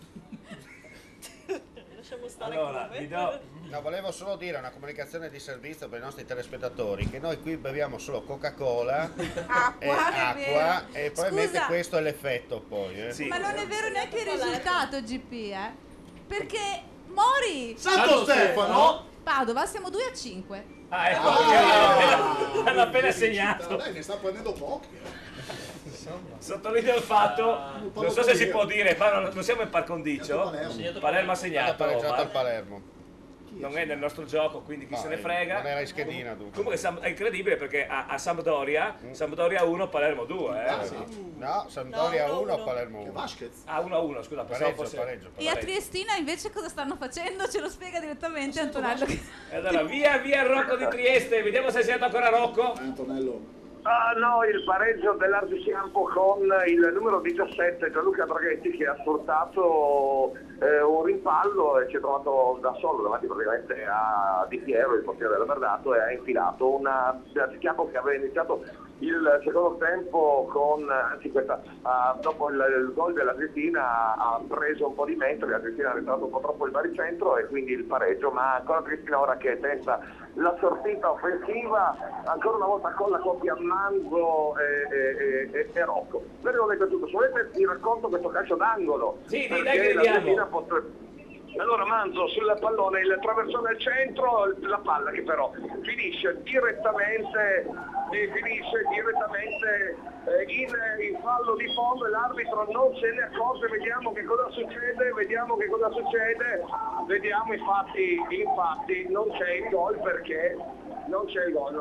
Lasciamo stare Allora, come. vi do... No, volevo solo dire una comunicazione di servizio per i nostri telespettatori che noi qui beviamo solo Coca-Cola e acqua e probabilmente Scusa. questo è l'effetto poi. Ma non è vero neanche il risultato, GP, Perché Mori Santo Stefano. Padova siamo 2-5. Ah, ecco, hanno appena segnato. Lei ne sta prendendo pochi. Sottolineo il fatto, non so se si può dire, ma non siamo in par condicio. Palermo ha segnato. Ha pareggiato ma al Palermo. non è nel nostro gioco, quindi chi se ne frega. Non era in schedina dunque. Comunque è incredibile perché a Sampdoria 1, Palermo 2. No, Sampdoria 1, Palermo 1. Ah, 1-1, scusa, Pareggio. E a Triestina invece cosa stanno facendo? Ce lo spiega direttamente Antonello. E allora via Rocco di Trieste, vediamo se è segnato ancora Rocco. Antonello. Ah no, il pareggio dell'Arciscampo con il numero 17 Gianluca Draghetti che ha sfruttato un rimpallo e si è trovato da solo davanti praticamente a Di Piero, il portiere della Verdato, e ha infilato un Arciscampo che aveva iniziato il secondo tempo con, dopo il gol della Triestina ha preso un po' di mentre, la Triestina ha rientrato un po' troppo il baricentro e quindi il pareggio, ma ancora Triestina ora che tenta la sortita offensiva, ancora una volta con la coppia Manzo e Rocco. Per non detto tutto, se volete vi racconto questo calcio d'angolo. Sì, dai che vediamo. Allora Manzo sul pallone, il traversone al centro, la palla che però finisce direttamente in fallo di fondo e l'arbitro non se ne accorge. Vediamo che cosa succede, vediamo infatti non c'è il gol perché non c'è il gol.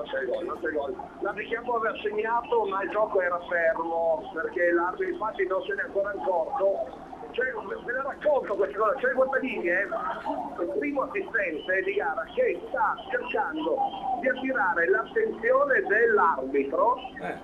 L'arbitro può aver segnato ma il gioco era fermo perché l'arbitro infatti non se ne è ancora accorto. Ve la racconto questa cosa, c'è Guattadini, il primo assistente di gara che sta cercando di attirare l'attenzione dell'arbitro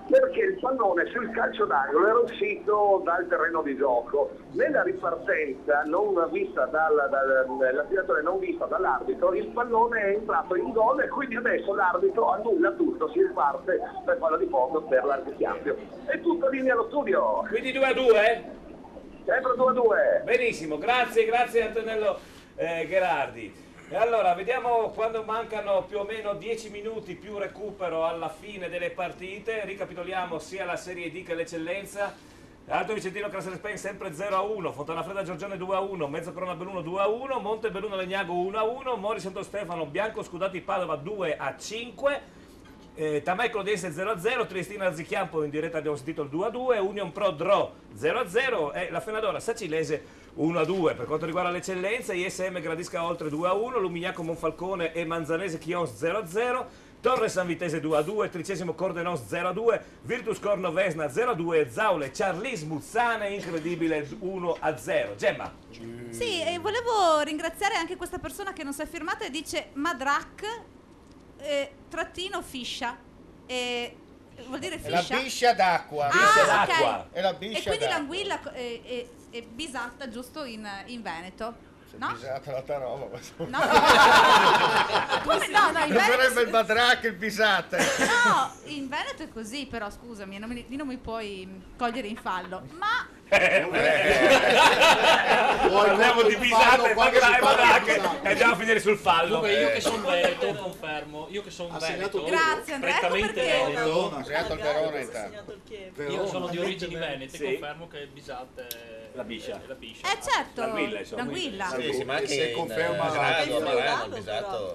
perché il pallone sul calcio d'angolo era uscito dal terreno di gioco. Nella ripartenza non vista l'attiratore non vista dall'arbitro, il pallone è entrato in gol e quindi adesso l'arbitro annulla tutto, si riparte per quello di fondo per l'Arciscambio. È tutto linea allo studio. Quindi 2-2? Sempre 2-2. Benissimo, grazie Antonello Gherardi. E allora, vediamo quando mancano più o meno 10 minuti più recupero alla fine delle partite. Ricapitoliamo sia la Serie D che l'Eccellenza. Alto Vicentino Casalspen sempre 0-1, Fontanafredda Giorgione 2-1, Mezzocorona Belluno 2-1, Monte Belluno Legnago 1-1, Mori Santo Stefano Bianco Scudati Padova 2-5. Tamai Clodense 0-0, Triestina Arzichiampo in diretta abbiamo sentito il 2-2, Union Pro Draw 0-0 e la Fenadora Sacilese 1-2. Per quanto riguarda l'eccellenza, ISM Gradisca Oltre 2-1, Lumignaco Monfalcone e Manzanese Chions 0-0, Torre San Vitese 2-2, Tricesimo Cordenons 0-2, Virtus Corno Vesna 0-2, Zaule Charlis Muzzane incredibile 1-0. Gemma. Sì, e volevo ringraziare anche questa persona che non si è firmata e dice Madrac trattino fiscia. Vuol dire È la fiscia? biscia d'acqua. Ok. È la E biscia quindi d'acqua. l'anguilla è bisatta giusto in Veneto. No? Bisata la tarola. No. Come no, no, in Non Veneto sarebbe il badrac il bisate. no, in Veneto è così, però scusami, non mi puoi cogliere in fallo. Ma Parliamo di bisate e andiamo a finire sul fallo. Comunque io che sono veneto confermo, io che sono veneto, Grazie, Andrea, ecco prettamente perché- veneto, Ha segnato il Verona intanto. io sono di origini venete, Sì. confermo che bisate La biscia. è la biscia. certo, L'anguilla, insomma. l'anguilla. Sì, ma anche Se in conferma grado, il Marano, bisato.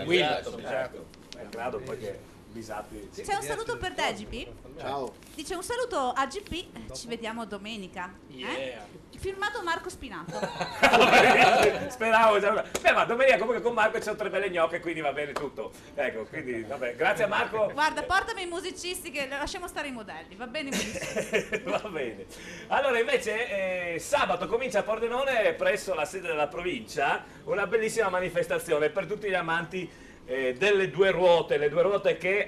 Bisato. È grado poi che bisati. C'è un saluto per te, GP? Ciao. Dice un saluto a GP, ci vediamo domenica. Firmato Marco Spinato. Speravo già. Beh, ma domenica comunque con Marco c'è 3 belle gnocche, quindi va bene tutto. Ecco, quindi vabbè, grazie a Marco. Guarda, portami i musicisti che lasciamo stare i modelli, va bene i musicisti. Va bene. Allora, invece, sabato comincia a Pordenone, presso la sede della provincia, una bellissima manifestazione per tutti gli amanti delle due ruote, le due ruote che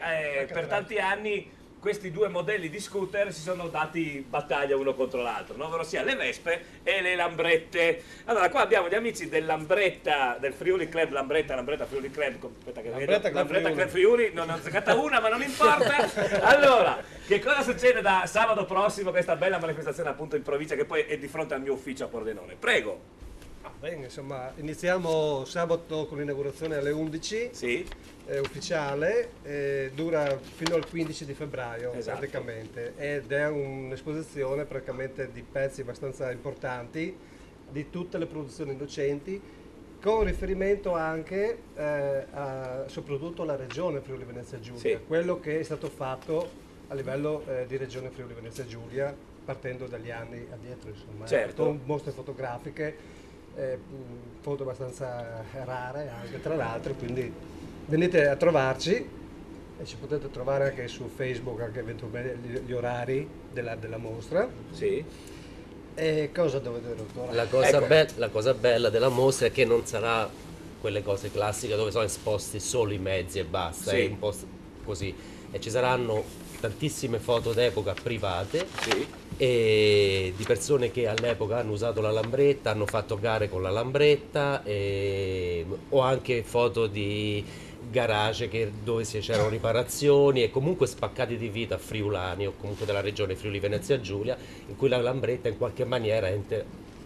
per tanti anni questi due modelli di scooter si sono dati battaglia uno contro l'altro, no? Ovvero sia le Vespe e le Lambrette. Allora, qua abbiamo gli amici del Lambretta, del Friuli Club Lambretta Friuli Club, aspetta che vedo, Lambretta Club Friuli, non ho azzeccata una, ma non importa. Allora, che cosa succede da sabato prossimo, questa bella manifestazione appunto in provincia, che poi è di fronte al mio ufficio a Pordenone? Prego. Bene, insomma, iniziamo sabato con l'inaugurazione alle 11, è ufficiale, dura fino al 15 di febbraio praticamente, ed è un'esposizione praticamente di pezzi abbastanza importanti di tutte le produzioni docenti, con riferimento anche soprattutto alla regione Friuli Venezia Giulia, quello che è stato fatto a livello di regione Friuli Venezia Giulia, partendo dagli anni addietro, insomma, con mostre fotografiche, foto abbastanza rare anche tra l'altro, quindi venite a trovarci e ci potete trovare anche su Facebook, anche eventualmente gli orari della mostra. E cosa dovete dottore? La cosa bella della mostra è che non sarà quelle cose classiche dove sono esposti solo i mezzi e basta, è un po' così, e ci saranno tantissime foto d'epoca private e di persone che all'epoca hanno usato la Lambretta, hanno fatto gare con la Lambretta, o anche foto di garage dove c'erano riparazioni e comunque spaccati di vita friulani o comunque della regione Friuli Venezia Giulia, in cui la Lambretta in qualche maniera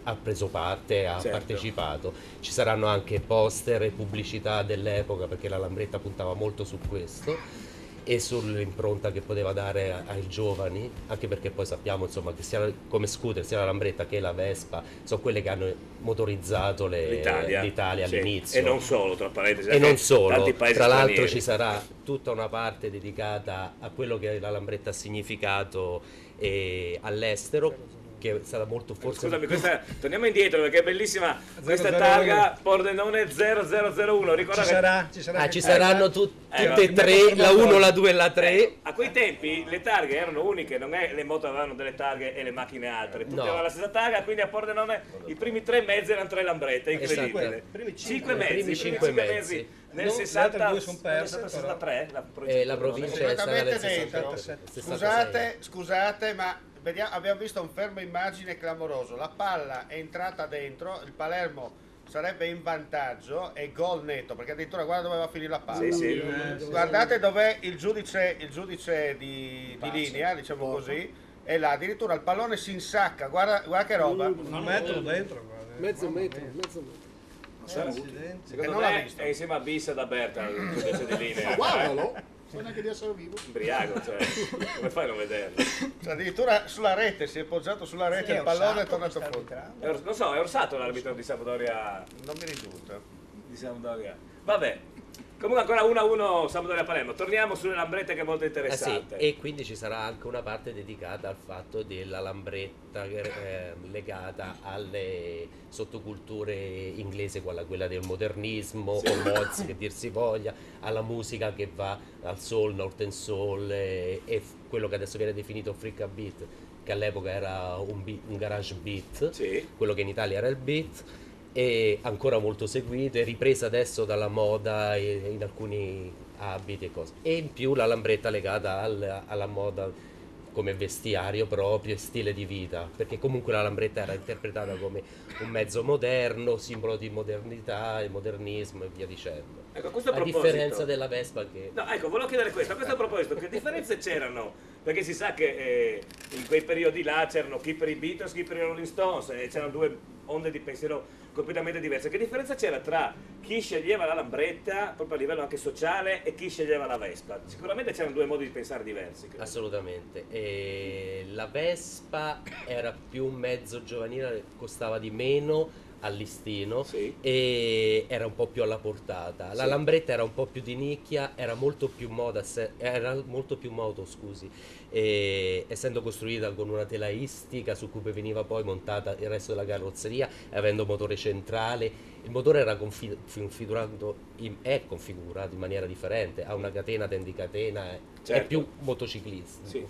ha preso parte, ha partecipato. Ci saranno anche poster e pubblicità dell'epoca, perché la Lambretta puntava molto su questo e sull'impronta che poteva dare ai giovani, anche perché poi sappiamo insomma che sia come scooter sia la Lambretta che la Vespa sono quelle che hanno motorizzato l'Italia all'inizio, e non solo, tra parentesi, e non solo, tanti paesi tra l'altro stranieri. ci sarà tutta una parte dedicata a quello che la Lambretta ha significato all'estero, che sarà molto forse... Scusami, torniamo indietro perché è bellissima questa targa Pordenone 0001. Ricorda ci saranno tutte e tre, la 1, la 2 e la 3. A quei tempi le targhe erano uniche, non è le moto avevano delle targhe e le macchine altre, tutte avevano la stessa targa, quindi a Pordenone i primi 3 mezzi erano 3 Lambrette, incredibile. Primi 5 mezzi. Nel No, 60, le altre due sono perse, nel 63 la provincia è stata nel 67. Scusate, ma abbiamo visto un fermo immagine clamoroso. La palla è entrata dentro, il Palermo sarebbe in vantaggio e gol netto, perché addirittura guarda dove va a finire la palla. Guardate dov'è il giudice di linea, diciamo così, e là addirittura il pallone si insacca, guarda che roba. Un metro dentro, guarda. Mezzo metro. Secondo me è insieme a Bissa da Berta, il giudice di linea. Guardalo, sa neanche di essere vivo. Imbriaco, cioè, come fai a non vederlo? Cioè, addirittura sulla rete, si è poggiato sulla rete, il pallone è tornato fuori. Non so, è orsato l'arbitro di Sampdoria? Non mi risulta. Di Sampdoria. Vabbè, Comunque ancora 1-1 Sampdoria Palermo. Torniamo sulle lambrette che è molto interessante. Sì, e quindi ci sarà anche una parte dedicata al fatto della lambretta legata alle sottoculture inglesi, quella del modernismo, o mods che dir si voglia, alla musica che va al soul, northern soul e quello che adesso viene definito freak beat, che all'epoca era un garage beat, quello che in Italia era il beat, e ancora molto seguito, è ripresa adesso dalla moda in alcuni abiti e cose, e in più la lambretta legata alla moda come vestiario proprio e stile di vita, perché comunque la lambretta era interpretata come un mezzo moderno, simbolo di modernità e modernismo e via dicendo. Ecco, a questo a proposito, differenza della Vespa che... No, ecco, volevo chiedere questo, a questo proposito, che differenze c'erano? Perché si sa che in quei periodi là c'erano chi per i Beatles, chi per i Rolling Stones, e c'erano due onde di pensiero completamente diverse. Che differenza c'era tra chi sceglieva la lambretta, proprio a livello anche sociale, e chi sceglieva la Vespa? Sicuramente c'erano due modi di pensare diversi. Credo. Assolutamente. E la Vespa era più un mezzo giovanile, costava di meno al listino e era un po' più alla portata. La lambretta era un po' più di nicchia, era molto più modo, scusi, essendo costruita con una telaistica su cui veniva poi montata il resto della carrozzeria, avendo motore centrale. Il motore era configurato in maniera differente, ha una catena, tendicatena, è più motociclistico.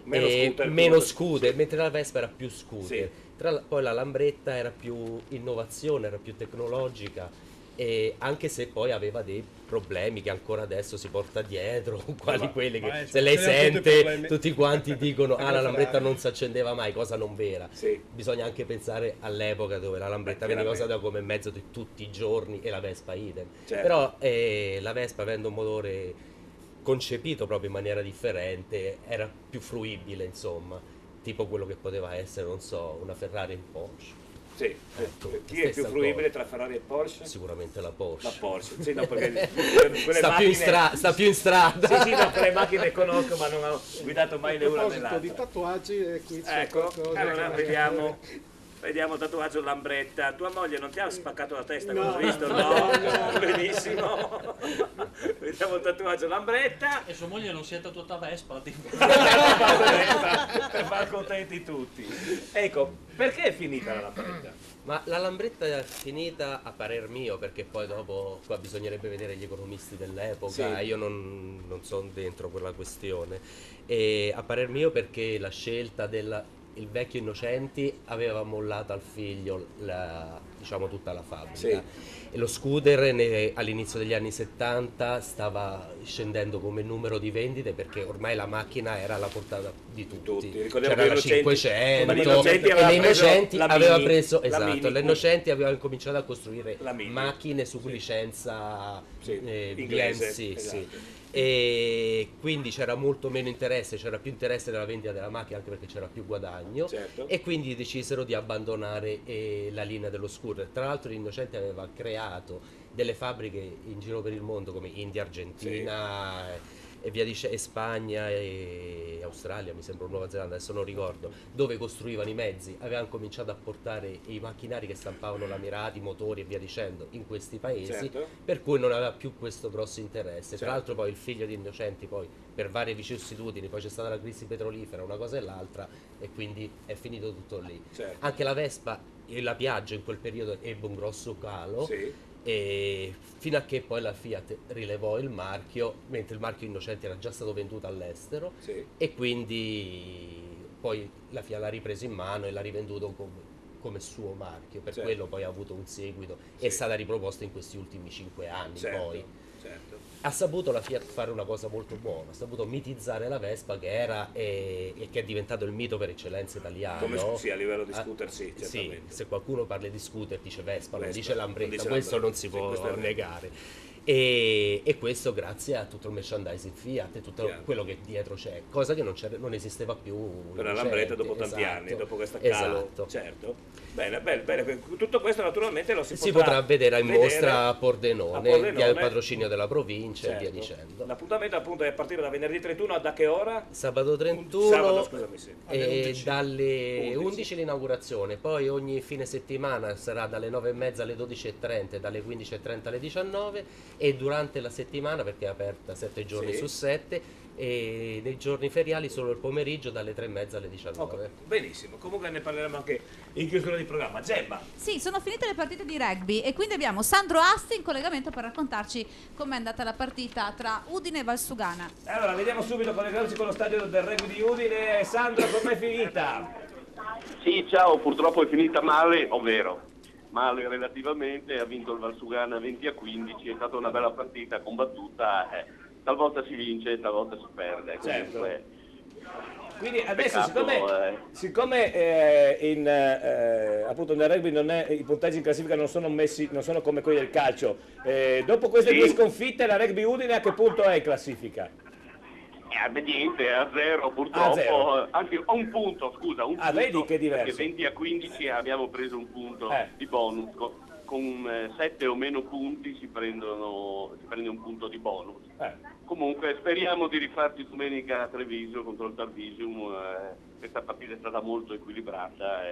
Meno scooter, mentre la Vespa era più scooter. Poi la lambretta era più innovazione, era più tecnologica, e anche se poi aveva dei problemi che ancora adesso si porta dietro, quali quelli che se lei sente tutti quanti dicono la lambretta non si accendeva mai, cosa non vera. Bisogna anche pensare all'epoca dove la lambretta veniva usata come mezzo di tutti i giorni e la Vespa idem. Però la Vespa, avendo un motore concepito proprio in maniera differente, era più fruibile, insomma, tipo quello che poteva essere, non so, una Ferrari e un Porsche. Sì, chi è più fruibile tra Ferrari e Porsche? Sicuramente la Porsche. La Porsche, sì, no, perché sta più in strada. Sì, no, quelle macchine conosco, ma non ho guidato mai né una né l'altra. Di tatuaggi, qui ecco, allora vediamo tatuaggio lambretta. Tua moglie non ti ha spaccato la testa, come ho visto? No, benissimo. Vediamo il tatuaggio lambretta. E sua moglie non si è tatuata Vespa, tipo. Per far contenti tutti. Ecco, perché è finita la lambretta? Ma la lambretta è finita a parer mio, perché poi dopo qua bisognerebbe vedere gli economisti dell'epoca, io non sono dentro quella questione, e a parer mio perché la scelta il vecchio Innocenti aveva mollato al figlio diciamo tutta la fabbrica, e lo scooter all'inizio degli anni 70 stava scendendo come numero di vendite, perché ormai la macchina era alla portata di tutti. C'era la 500 e l'Innocenti aveva preso l'Innocenti aveva cominciato a costruire macchine su licenza inglese, sì. E quindi c'era molto meno interesse, c'era più interesse nella vendita della macchina, anche perché c'era più guadagno, e quindi decisero di abbandonare la linea dello scooter. Tra l'altro l'Innocenti aveva creato delle fabbriche in giro per il mondo come India, Argentina e via e Spagna e Australia, mi sembra, Nuova Zelanda, adesso non ricordo, dove costruivano i mezzi. Avevano cominciato a portare i macchinari che stampavano lamirati, motori e via dicendo in questi paesi, per cui non aveva più questo grosso interesse. Tra l'altro poi il figlio di Innocenti, poi per varie vicissitudini, poi c'è stata la crisi petrolifera, una cosa e l'altra, e quindi è finito tutto lì. Anche la Vespa e la Piaggio in quel periodo ebbe un grosso calo, e fino a che poi la Fiat rilevò il marchio, mentre il marchio Innocenti era già stato venduto all'estero, e quindi poi la Fiat l'ha ripreso in mano e l'ha rivenduto come suo marchio, per quello poi ha avuto un seguito, è stata riproposta in questi ultimi 5 anni. Poi ha saputo la Fiat fare una cosa molto buona, ha saputo mitizzare la Vespa, che era e che è diventato il mito per eccellenza italiano. Come a livello di scooter, certamente. Se qualcuno parla di scooter dice Vespa, non dice lambretta, questo non si può negare. E questo grazie a tutto il merchandising Fiat e tutto quello che dietro c'è, cosa che non esisteva più per la lambretta dopo tanti anni, dopo questa calo. Bene, tutto questo naturalmente lo si potrà vedere in mostra a Pordenone, via il patrocinio della provincia e via dicendo. L'appuntamento appunto è a partire da venerdì 31, da che ora? Sabato 31 e dalle 11 l'inaugurazione, poi ogni fine settimana sarà dalle 9:30 alle 12:30 e dalle 15:30 alle 19, e durante la settimana, perché è aperta 7 giorni su 7, e nei giorni feriali solo il pomeriggio dalle 3:30 alle 19. Benissimo, comunque ne parleremo anche in chiusura di programma. Gemma. Sì, sono finite le partite di rugby e quindi abbiamo Sandro Asti in collegamento per raccontarci com'è andata la partita tra Udine e Valsugana. Allora, vediamo subito, collegarci con lo stadio del rugby di Udine. Sandro, com'è finita? Sì, ciao, purtroppo è finita male, ovvero male relativamente, ha vinto il Valsugana 20-15, è stata una bella partita combattuta, talvolta si vince, talvolta si perde. Certo. Comunque, Quindi adesso, peccato, siccome appunto nel rugby i punteggi in classifica non sono come quelli del calcio, dopo queste due sconfitte la Rugby Udine a che punto è in classifica? niente, a 0 purtroppo, A 0. anche a un punto, scusa, un punto, vedi che è diverso. perché 20-15 abbiamo preso un punto di bonus, con 7 o meno punti si prende un punto di bonus. Comunque speriamo di rifarci domenica a Treviso contro il Tarvisium, questa partita è stata molto equilibrata,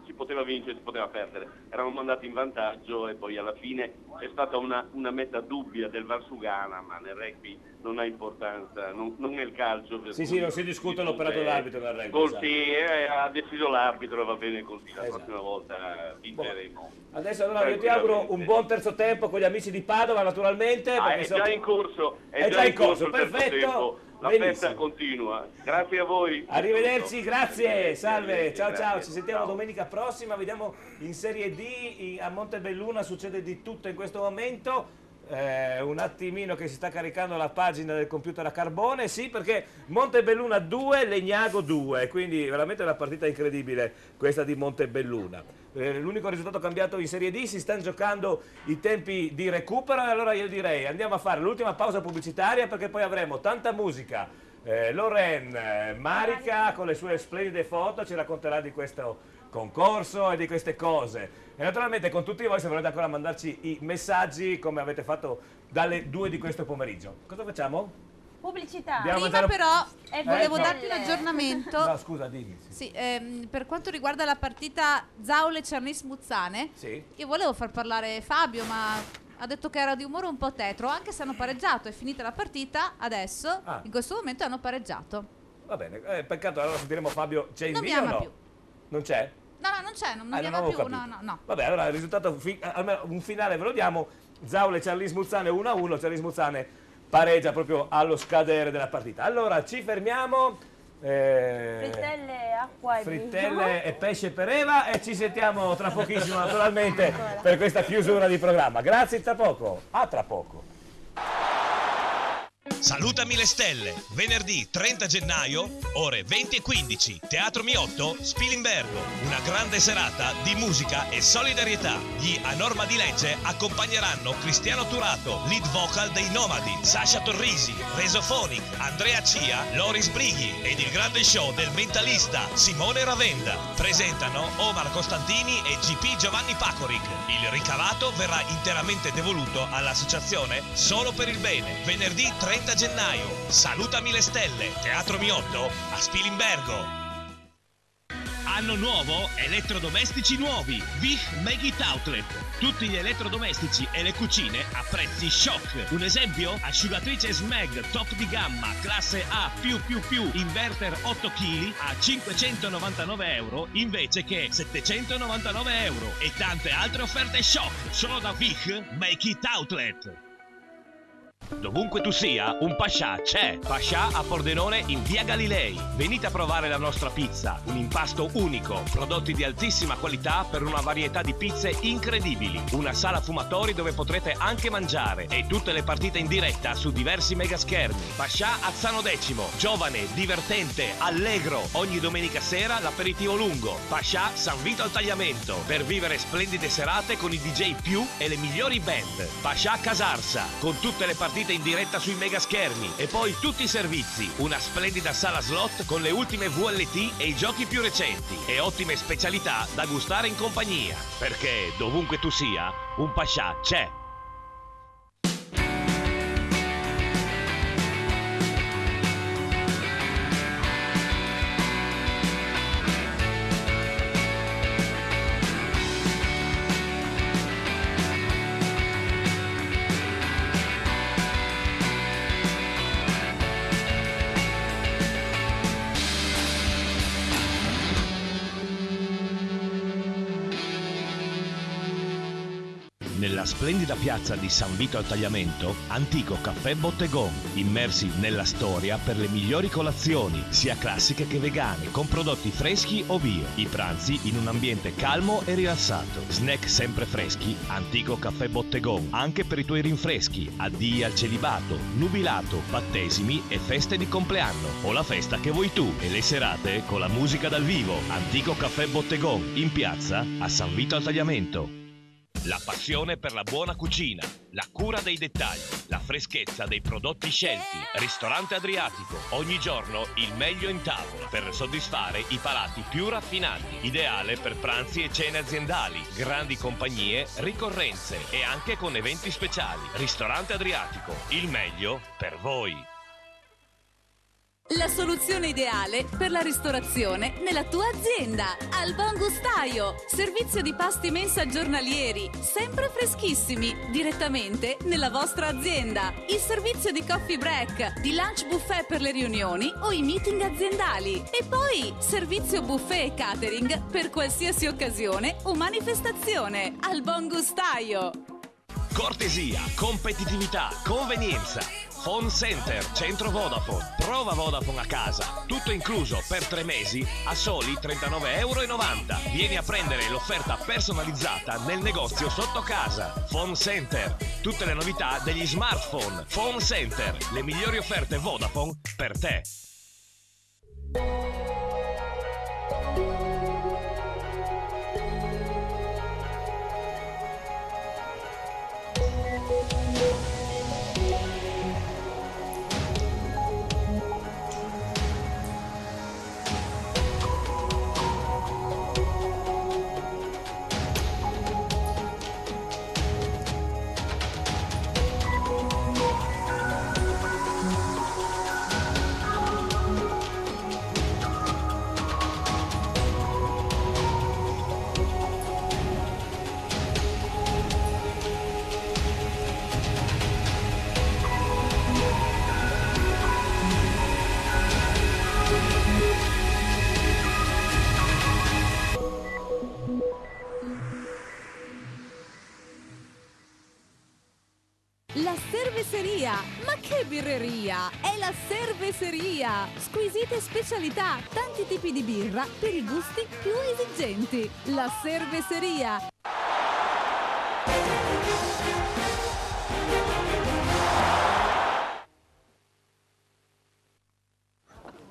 si poteva vincere, si poteva perdere, eravamo andati in vantaggio e poi alla fine è stata una meta dubbia del Valsugana, ma nel rugby non ha importanza, non nel calcio. Sì, non si discute l'operato dell'arbitro nel rugby. Sì, ha deciso l'arbitro, va bene così, la prossima volta vinceremo. Adesso allora io ti auguro un buon terzo tempo con gli amici di Padova naturalmente. È già in corso, è già in corso, il terzo perfetto. tempo. La festa continua. Grazie a voi. Arrivederci, grazie, salve, ciao Grazie, ciao, ci sentiamo domenica prossima, vediamo in Serie D, a Montebelluna succede di tutto in questo momento. Un attimino che si sta caricando la pagina del computer a carbone, sì, perché Montebelluna 2, Legnago 2, quindi veramente una partita incredibile questa di Montebelluna. L'unico risultato cambiato in Serie D, si stanno giocando i tempi di recupero e allora io direi andiamo a fare l'ultima pausa pubblicitaria perché poi avremo tanta musica. Loren Marica con le sue splendide foto ci racconterà di questo concorso e di queste cose e naturalmente con tutti voi se volete ancora mandarci i messaggi come avete fatto dalle 2 di questo pomeriggio. Cosa facciamo? Pubblicità. Prima però volevo no. darti un aggiornamento. No, scusa, dimmi. Sì, per quanto riguarda la partita Zaule-Cernis-Muzzane, io volevo far parlare Fabio, ma ha detto che era di umore un po' tetro, anche se hanno pareggiato, è finita la partita, adesso, in questo momento hanno pareggiato. Va bene, peccato, allora sentiremo Fabio, c'è in Non mi linea o ama no? più. Non c'è? No, non c'è, non mi non chiama avevo più, capito. no. Vabbè, allora il risultato, almeno un finale ve lo diamo, Zaule-Cernis-Muzzane 1-1, Cernis-Muzzane pareggia proprio allo scadere della partita. Allora ci fermiamo, Frittelle, acqua e frittelle e pesce per Eva e ci sentiamo tra pochissimo naturalmente per questa chiusura di programma. Grazie, tra poco, a tra poco. Salutami le stelle, venerdì 30 gennaio, ore 20:15, Teatro Miotto, Spilimbergo. Una grande serata di musica e solidarietà. Gli A Norma di Legge accompagneranno Cristiano Turato, lead vocal dei Nomadi, Sasha Torrisi, Resophonic, Andrea Cia, Loris Brighi ed il grande show del mentalista Simone Ravenda. Presentano Omar Costantini e GP Giovanni Pacoric. Il ricavato verrà interamente devoluto all'associazione Solo per il Bene. Venerdì 30 gennaio, Salutami le stelle, Teatro Miotto a Spilimbergo. Anno nuovo, elettrodomestici nuovi, Vich Make It Outlet. Tutti gli elettrodomestici e le cucine a prezzi shock. Un esempio? Asciugatrice Smeg top di gamma, classe A+++, inverter 8 kg a 599 euro invece che 799 euro. E tante altre offerte shock, solo da Vich Make It Outlet. Dovunque tu sia, un Pascià c'è. Pascià a Pordenone in via Galilei. Venite a provare la nostra pizza, un impasto unico, prodotti di altissima qualità per una varietà di pizze incredibili, una sala fumatori dove potrete anche mangiare e tutte le partite in diretta su diversi megaschermi. Pascià Azzano Decimo, giovane, divertente, allegro. Ogni domenica sera l'aperitivo lungo. Pascià San Vito al Tagliamento per vivere splendide serate con i DJ più e le migliori band. Pascià Casarsa con tutte le partite in diretta sui megaschermi e poi tutti i servizi, una splendida sala slot con le ultime VLT e i giochi più recenti e ottime specialità da gustare in compagnia, perché dovunque tu sia, un Pascià c'è. Nella splendida piazza di San Vito al Tagliamento, Antico Caffè Bottegon, immersi nella storia per le migliori colazioni, sia classiche che vegane, con prodotti freschi o bio. I pranzi in un ambiente calmo e rilassato. Snack sempre freschi, Antico Caffè Bottegon, anche per i tuoi rinfreschi, addii al celibato, nubilato, battesimi e feste di compleanno, o la festa che vuoi tu, e le serate con la musica dal vivo. Antico Caffè Bottegon, in piazza a San Vito al Tagliamento. La passione per la buona cucina, la cura dei dettagli, la freschezza dei prodotti scelti. Ristorante Adriatico, ogni giorno il meglio in tavola per soddisfare i palati più raffinati. Ideale per pranzi e cene aziendali, grandi compagnie, ricorrenze e anche con eventi speciali. Ristorante Adriatico, il meglio per voi. La soluzione ideale per la ristorazione nella tua azienda. Al Buon Gustaio. Servizio di pasti mensa giornalieri, sempre freschissimi, direttamente nella vostra azienda. Il servizio di coffee break, di lunch buffet per le riunioni o i meeting aziendali. E poi servizio buffet e catering per qualsiasi occasione o manifestazione. Al Buon Gustaio. Cortesia, competitività, convenienza. Phone Center, centro Vodafone. Prova Vodafone a casa. Tutto incluso per 3 mesi a soli €39,90. Vieni a prendere l'offerta personalizzata nel negozio sotto casa. Phone Center. Tutte le novità degli smartphone. Phone Center. Le migliori offerte Vodafone per te. La cerveseria, ma che birreria! È la cerveseria! Squisite specialità, tanti tipi di birra per i gusti più esigenti. La cerveseria!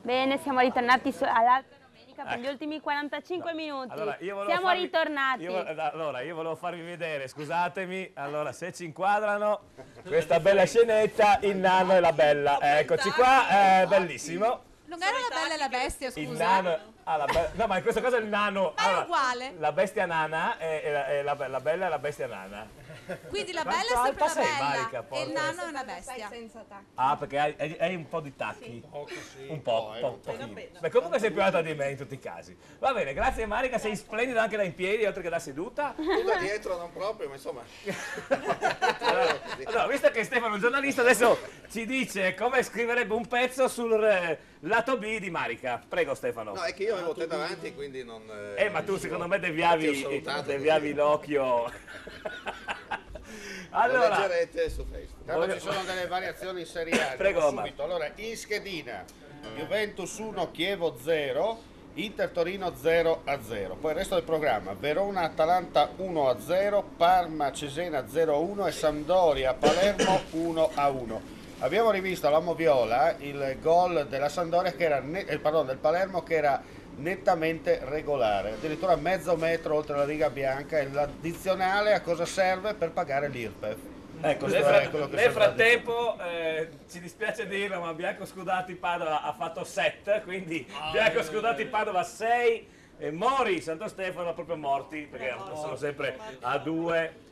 Bene, siamo ritornati all'altra domenica per gli ultimi 45 minuti. Allora, Siamo ritornati. Io volevo farvi vedere, scusatemi, allora se ci inquadrano questa bella scenetta, il nano e la bella. Eccoci qua, bellissimo. Non era la bella e la bestia, scusa. Il nano, no, ma in questo caso è il nano. Ma è uguale. La bestia nana e la bella e la bestia nana. Quindi la Quanto bella è sempre alta la sei, bella Marica, e il nano è una bestia. Senza tacchi. Ah, perché hai un po' di tacchi. Sì. Un po', pochino. Beh, comunque sei più alta di me in tutti i casi. Va bene, grazie Marica, sei splendida anche da in piedi, oltre che da seduta. Tu da dietro non proprio, ma insomma. Allora, visto che Stefano è un giornalista, adesso ci dice come scriverebbe un pezzo sul lato B di Marica. Prego Stefano. No, è che io avevo te davanti, quindi non... ma tu secondo me deviavi l'occhio. Allora, lo leggerete su Facebook. Tanto ci sono delle variazioni in Serie A. Prego, subito. Allora, in schedina Juventus 1, Chievo 0, Inter Torino 0-0. Poi il resto del programma: Verona Atalanta 1-0, Parma Cesena 0-1 e Sampdoria Palermo 1-1. Abbiamo rivisto all'Amo Viola il gol della Sampdoria che era del Palermo, che era nettamente regolare, addirittura mezzo metro oltre la riga bianca. E l'addizionale a cosa serve? Per pagare l'IRPEF. Ecco, nel frattempo ci dispiace dirlo, ma Bianco Scudati Padova ha fatto 7, quindi Bianco Scudati Padova 6 e Mori Santo Stefano proprio morti, perché sono sempre a 2.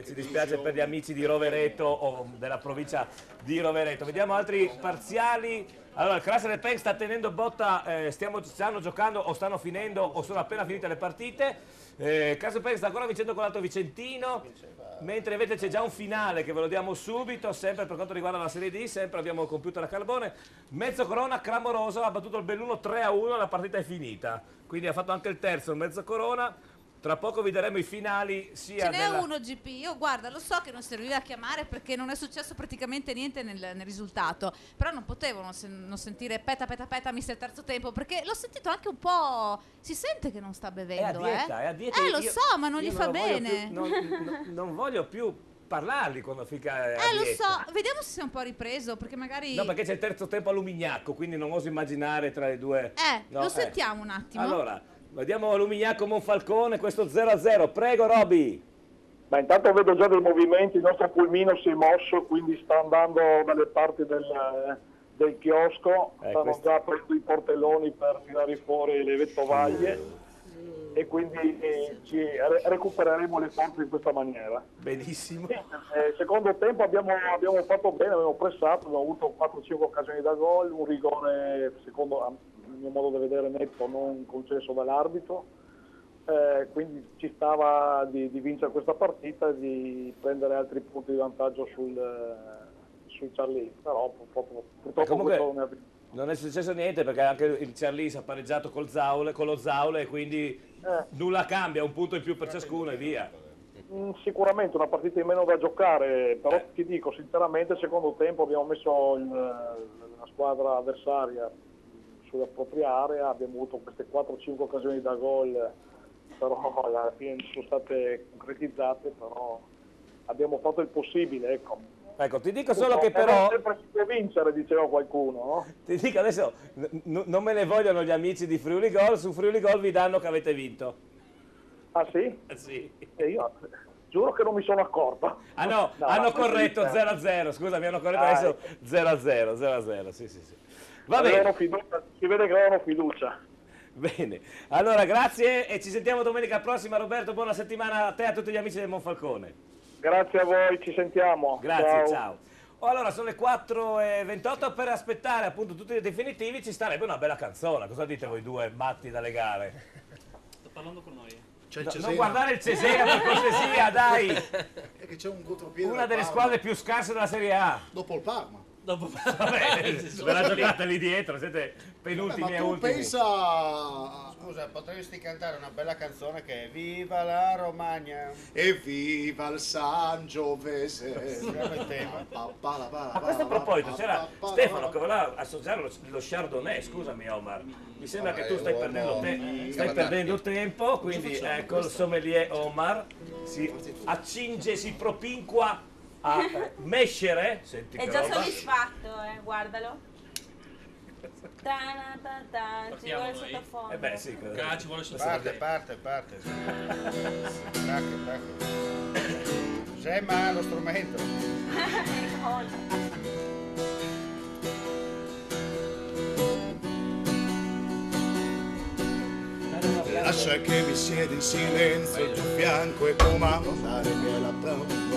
Ci dispiace per gli amici di Rovereto o della provincia di Rovereto. Vediamo altri parziali. Allora, il Crasser Peng sta tenendo botta, stanno giocando o stanno finendo o sono appena finite le partite. Crasser Peng sta ancora vincendo con l'Alto Vicentino, mentre invece c'è già un finale che ve lo diamo subito, sempre per quanto riguarda la Serie D, sempre abbiamo il computer a carbone. Mezzo Corona clamoroso, ha battuto il Belluno 3-1, la partita è finita, quindi ha fatto anche il terzo il Mezzo Corona. Tra poco vi daremo i finali sia Ce n'è della... uno GP, io guarda, lo so che non serviva a chiamare perché non è successo praticamente niente nel risultato, però non potevo non sentire peta mister terzo tempo, perché l'ho sentito anche un po', si sente che non sta bevendo, è a dieta, lo so, ma non gli fa bene. Non voglio più parlarli quando fica lo so, vediamo se si è un po' ripreso, perché magari... No, perché c'è il terzo tempo a Lumignacco, quindi non oso immaginare tra le due... lo sentiamo un attimo. Allora, vediamo Lumignacco Monfalcone, questo 0-0, prego Roby. Ma intanto vedo già dei movimenti, il nostro pulmino si è mosso, quindi sta andando dalle parti del chiosco, stanno già aprendo i portelloni per tirare fuori le vettovaglie e quindi ci recupereremo le forze in questa maniera. Benissimo. Secondo tempo abbiamo fatto bene, abbiamo pressato, abbiamo avuto 4-5 occasioni da gol, un rigore secondo a mio modo di vedere netto non concesso dall'arbitro, quindi ci stava di vincere questa partita e di prendere altri punti di vantaggio sul Charlie, però purtroppo comunque questo non è avvenuto. non è successo niente perché anche il Charlie ha pareggiato con lo Zaule e quindi nulla cambia, un punto in più per ciascuno e via. Sicuramente una partita in meno da giocare, però ti dico sinceramente, secondo tempo abbiamo messo la squadra avversaria sulla propria area, abbiamo avuto queste 4-5 occasioni da gol, però alla fine non sono state concretizzate, però abbiamo fatto il possibile, ecco. Ecco, ti dico solo che però... sempre si può vincere, diceva qualcuno, no? Ti dico adesso, non me ne vogliono gli amici di Friuli Gol, su Friuli Gol vi danno che avete vinto. Ah sì? Sì. E io giuro che non mi sono accorto. Ah no, hanno corretto 0-0, scusa, mi hanno corretto adesso 0-0, sì. Va bene. Si vede che avevano fiducia. Bene, allora grazie e ci sentiamo domenica prossima. Roberto, buona settimana a te e a tutti gli amici del Monfalcone. Grazie a voi, ci sentiamo. Grazie, ciao. Allora, sono le 4:28, per aspettare appunto tutti i definitivi ci starebbe una bella canzone. Cosa dite voi due matti dalle gare? Sto parlando con noi. Non guardare il Cesena per cortesia, dai! È che c'è un contropiede. Una delle squadre più scarse della Serie A. Dopo il Parma. Vabbè, ve la giocate lì dietro, siete penultimi e ultimi. Pensa... Scusa, potresti cantare una bella canzone che è Viva la Romagna e viva il Sangiovese. A questo proposito c'era Stefano che voleva associare lo Chardonnay, scusami Omar. Mi sembra che tu stai perdendo tempo, quindi ecco il sommelier Omar si accinge, si propinqua a mescere. Senti è che già roba. soddisfatto, guardalo. Ci vuole sottofondo. Beh sì, ci vuole sottofondo. Parte. Gemma lo strumento. Lascia che mi sieda in silenzio al tuo fianco e comandare la paura.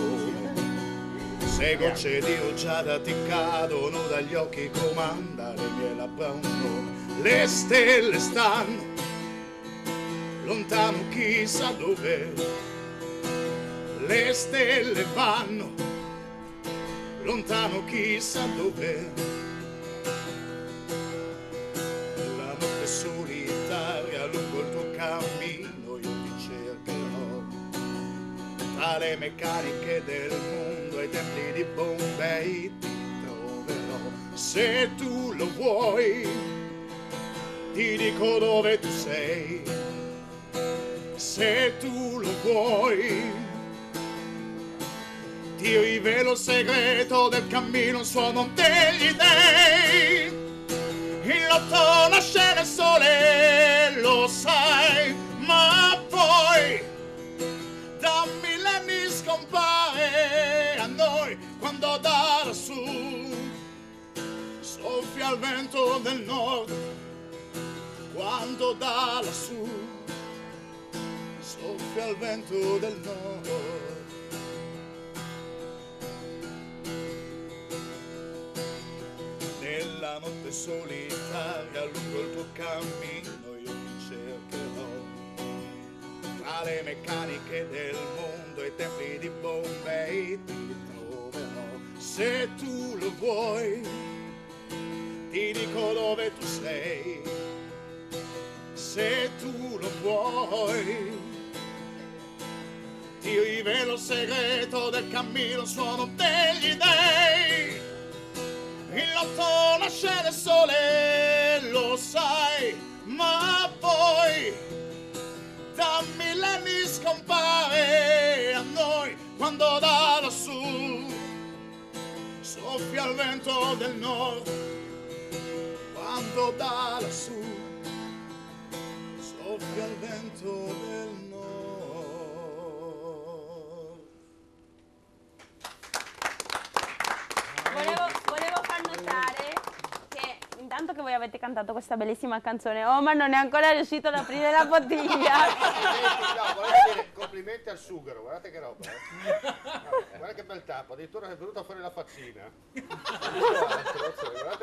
Se gocce di rugiada ti cadono dagli occhi, comandare la paura. Le stelle stanno lontano chissà dove, le stelle vanno lontano chissà dove. La notte solitaria lungo il tuo cammino io ti cercherò, tra le meccaniche del mondo ai templi di Bombay ti troverò. Se tu lo vuoi ti dico dove tu sei, se tu lo vuoi ti rivelo il segreto del cammino, il suono degli dèi. Il lotto nasce nel sole, lo sai, ma poi da millenni scompare a noi quando da lassù soffia il vento del nord. Quando da lassù soffia il vento del nord. Nella notte solitaria lungo il tuo cammino io ti cercherò, tra le meccaniche del mondo e i templi di Bombay ti troverò. Se tu lo vuoi ti dico dove tu sei, se tu lo vuoi io rivelo il segreto del cammino, suono degli dei. Il lotto nasce nel sole, lo sai, ma poi da millenni scompare a noi quando da lassù soffia il vento del nord, quando da lassù soffia il vento del nord. Volevo far notare che intanto che voi avete cantato questa bellissima canzone, Omar non è ancora riuscito ad aprire la bottiglia. No, volevo dire complimenti al sughero, guardate che roba. Guarda che bel tappo, addirittura è venuta fuori la faccina.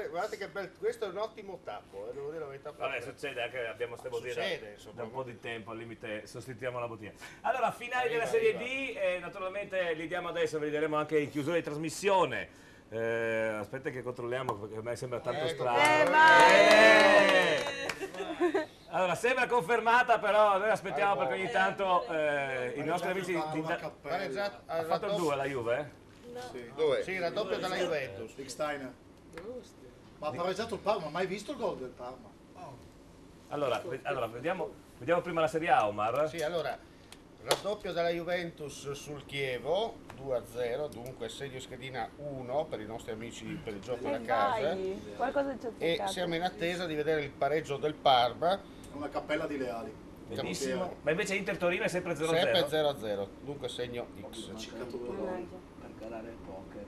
Guardate che bel, questo è un ottimo tappo, devo dire la verità. Vabbè, succede anche, abbiamo queste bottiglie da un po' di tempo, al limite sostituiamo la bottiglia. Allora, finali della Serie D, naturalmente li diamo adesso, ve li daremo anche in chiusura di trasmissione. Aspetta che controlliamo perché a me sembra tanto strano. Allora, sembra confermata, però noi aspettiamo perché ogni tanto i nostri amici ha fatto il 2 la Juve? Sì, raddoppio dalla Juventus. Steiner. Ma ha pareggiato il Parma, mai visto il gol del Parma? Allora vediamo prima la Serie A, Omar. Sì, allora, raddoppio dalla Juventus sul Chievo, 2-0, dunque segno schedina 1 per i nostri amici per il gioco da casa. Qualcosa ci ho E toccato. siamo in attesa di vedere il pareggio del Parma. Una cappella di Leali. Benissimo. Ma invece Inter Torino è sempre 0-0. Sempre 0-0, dunque segno X. Per calare il poker,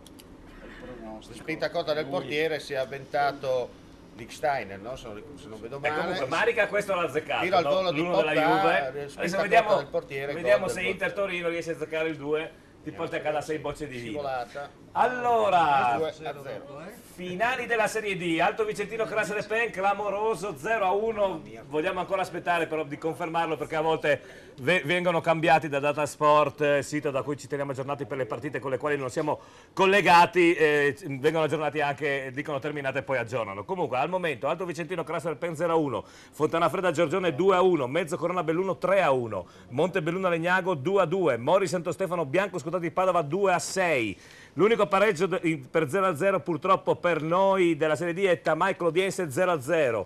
il pronostico. Spinta cotta del portiere, si è avventato Steiner, no? Se non vedo male. Comunque Marica questo l'ha azzeccato, Tiro al volo di l'uno della Pogba, Juve. spinta Adesso cotta del portiere, vediamo gol se del Inter Torino riesce a azzeccare il 2, ti porta a casa 6 bocce di vino. Scivolata. Allora, 2-0. finali della Serie D, Alto Vicentino Classe de Pen, clamoroso 0-1, vogliamo ancora aspettare però di confermarlo perché a volte vengono cambiati da Data Sport, sito da cui ci teniamo aggiornati per le partite con le quali non siamo collegati, vengono aggiornati anche, dicono terminate e poi aggiornano. Comunque al momento Alto Vicentino Classe del Pen 0-1, Fontanafredda Giorgione 2-1, Mezzo Corona Belluno 3-1, Montebelluna Legnago 2-2, Mori Santo Stefano Bianco Scudati di Padova 2-6. L'unico pareggio per 0-0 purtroppo per noi della Serie D è Tamai Clodiense 0-0,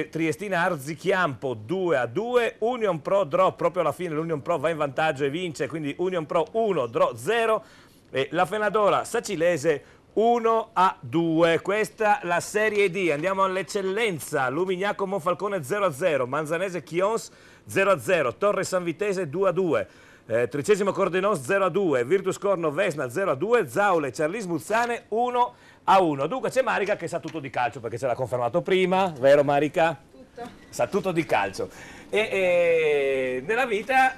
Triestina Arzichiampo 2-2, Union Pro draw proprio alla fine, l'Union Pro va in vantaggio e vince, quindi Union Pro 1, draw 0 e la Fenadora Sacilese 1-2. Questa la Serie D. Andiamo all'eccellenza. Lumignaco Monfalcone 0-0, Manzanese Chions 0-0, Torre San Vitese 2-2. Tricesimo Cordenos 0-2, Virtus Corno Vesna 0-2, Zaule Ciarlis Muzzane 1-1. Dunque c'è Marica che sa tutto di calcio perché ce l'ha confermato prima, vero Marica? Tutto. Sa tutto di calcio. E nella vita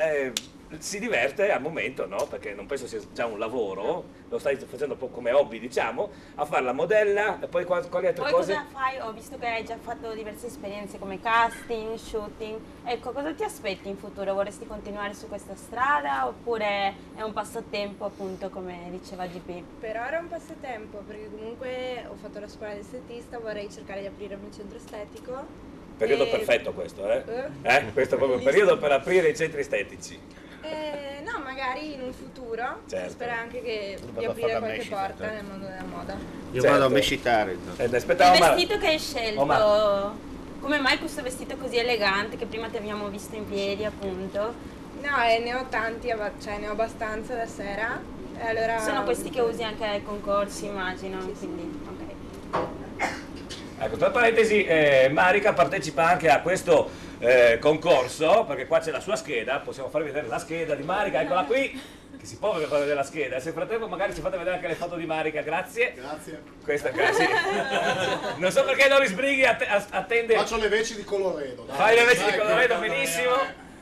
si diverte al momento, no? Perché non penso sia già un lavoro, lo stai facendo un po' come hobby, diciamo, a fare la modella e poi quali altre Poi cose? cosa fai? Ho visto che hai già fatto diverse esperienze come casting, shooting. Ecco, cosa ti aspetti in futuro? Vorresti continuare su questa strada oppure è un passatempo, appunto, come diceva GP? Per ora è un passatempo, perché comunque ho fatto la scuola di estetista, vorrei cercare di aprire un centro estetico. Periodo E- perfetto questo, Questo è proprio il periodo per aprire i centri estetici. No, magari in un futuro, Certo. spero anche che di vado a aprire fare la qualche mescita, porta certo. nel mondo della moda. Io Certo. vado a mescitare. Il Aspettavo, ma- vestito che hai scelto, Omar. come mai questo vestito così elegante che prima ti abbiamo visto in piedi, appunto? No, ne ho tanti, cioè ne ho abbastanza da sera. E allora... Sono questi che usi anche ai concorsi, immagino, quindi, ok. Ecco, tra parentesi, Marica partecipa anche a questo concorso, perché qua c'è la sua scheda, possiamo farvi vedere la scheda di Marica, eccola qui, che si può far vedere la scheda, se nel frattempo magari ci fate vedere anche le foto di Marica, grazie. Grazie. Questa, sì. Non so perché non risbrighi, attende. Faccio le veci di Coloredo. dai. Fai le veci di Dai, Coloredo, dai, benissimo.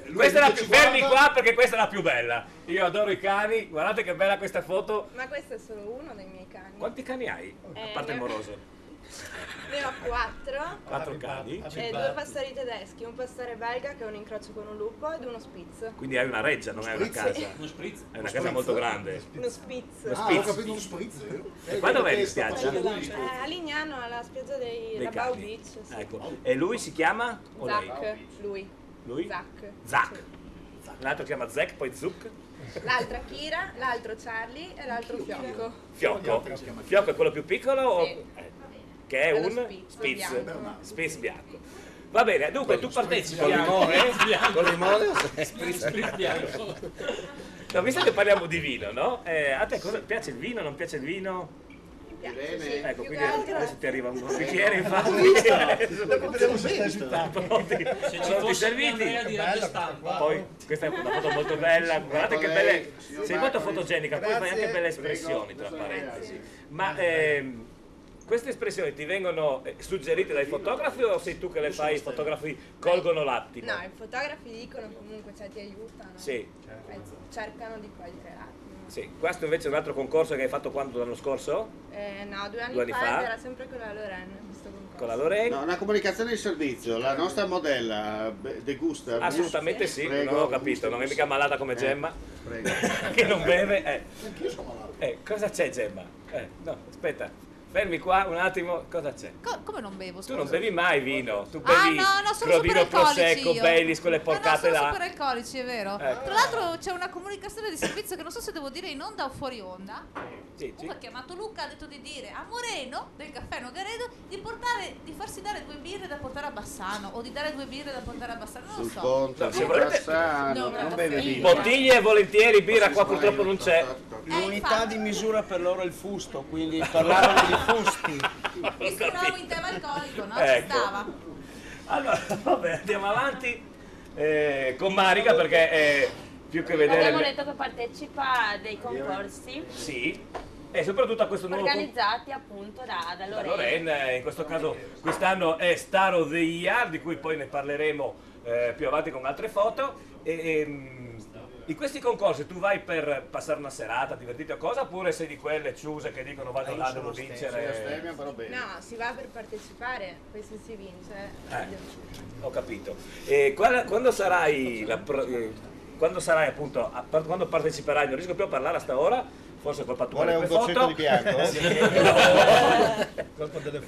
lui Questa è la che più, ci fermi guarda. qua perché questa è la più bella. Io adoro i cani, guardate che bella questa foto. Ma questo è solo uno dei miei cani. Quanti cani hai? A parte il ne ho- moroso. Ne ho 4. 4 cani. E 2 pastori tedeschi, un pastore belga che è un incrocio con un lupo ed uno spitz. Quindi hai una reggia, non hai una casa. Sì. Uno spritz? È una casa molto grande. Uno spitz. Uno Ah, spitz. ho capito uno spritz io. E qua dov'è in spiaggia? A Lignano, alla spiaggia dei Dei Labao cani. Beach. Sì. Ecco. E lui si chiama? O lei? Zac, lui. Lui? Zac. Zac. L'altro si chiama Zack, poi Zuck. L'altra Kira, l'altro Charlie e l'altro Fiocco. Fiocco è quello più piccolo? Sì. Che è Quello un Spitz bianco. Spitz bianco. Va bene, dunque tu partecipi Con limone? Con limone? Spritz bianco. No, visto che parliamo di vino, no? A te cosa piace il vino? Non piace il vino? Ecco, quindi adesso ti arriva un bicchiere, infatti. Pronti serviti? Poi questa è una foto molto bella, guardate che belle, sei molto fotogenica, poi fai anche belle espressioni tra parentesi. Ma queste espressioni ti vengono suggerite dai fotografi o sei tu che le fai, i fotografi colgono l'attimo? No, i fotografi dicono comunque, cioè ti aiutano. Sì. Cercano di cogliere l'attimo. Sì, questo invece è un altro concorso che hai fatto quando l'anno scorso? No, 2 anni fa era sempre con la Lorraine, questo concorso. Con la Lorraine? No, una comunicazione di servizio, la nostra modella degusta. Assolutamente sì, Prego, non ho capito, non è mica malata come Gemma, che non beve. Anch'io sono malato. Cosa c'è Gemma? No, aspetta. Fermi qua un attimo, cosa c'è? Come non bevo? Tu non bevi mai vino, tu bevi no, sono Crodino, super alcolici Prosecco, io. Baileys, quelle porcate no, sono là. super alcolici, è vero. Tra l'altro c'è una comunicazione di servizio che non so se devo dire in onda o fuori onda. Sì. Uno ha chiamato Luca, ha detto di dire a Moreno del caffè Nogaredo di farsi dare 2 birre da portare a Bassano o di dare 2 birre da portare a Bassano, non lo Sul so. conto, se volete- Bassano, non beve vino. Bottiglie volentieri, birra qua purtroppo non c'è. L'unità di misura per loro è il fusto, quindi parlavano di fusti. Visto che eravamo in tema alcolico, no? Ecco. Ci stava. Allora, vabbè, andiamo avanti con Marica perché più che vedere... Abbiamo detto che partecipa a dei concorsi Sì, e soprattutto a questo nuovo organizzati appunto da da Lorraine. Lorraine, in questo caso quest'anno è Star of the Year, di cui poi ne parleremo più avanti con altre foto. In questi concorsi tu vai per passare una serata, divertirti o cosa, oppure sei di quelle ciuse che dicono vado là, devo vincere? No, si va per partecipare, poi se si vince. Ho capito. E quando sarai appunto, quando parteciperai, non riesco più a parlare a sta ora, forse colpa tua. Vuole un goccetto di pianto? Sì.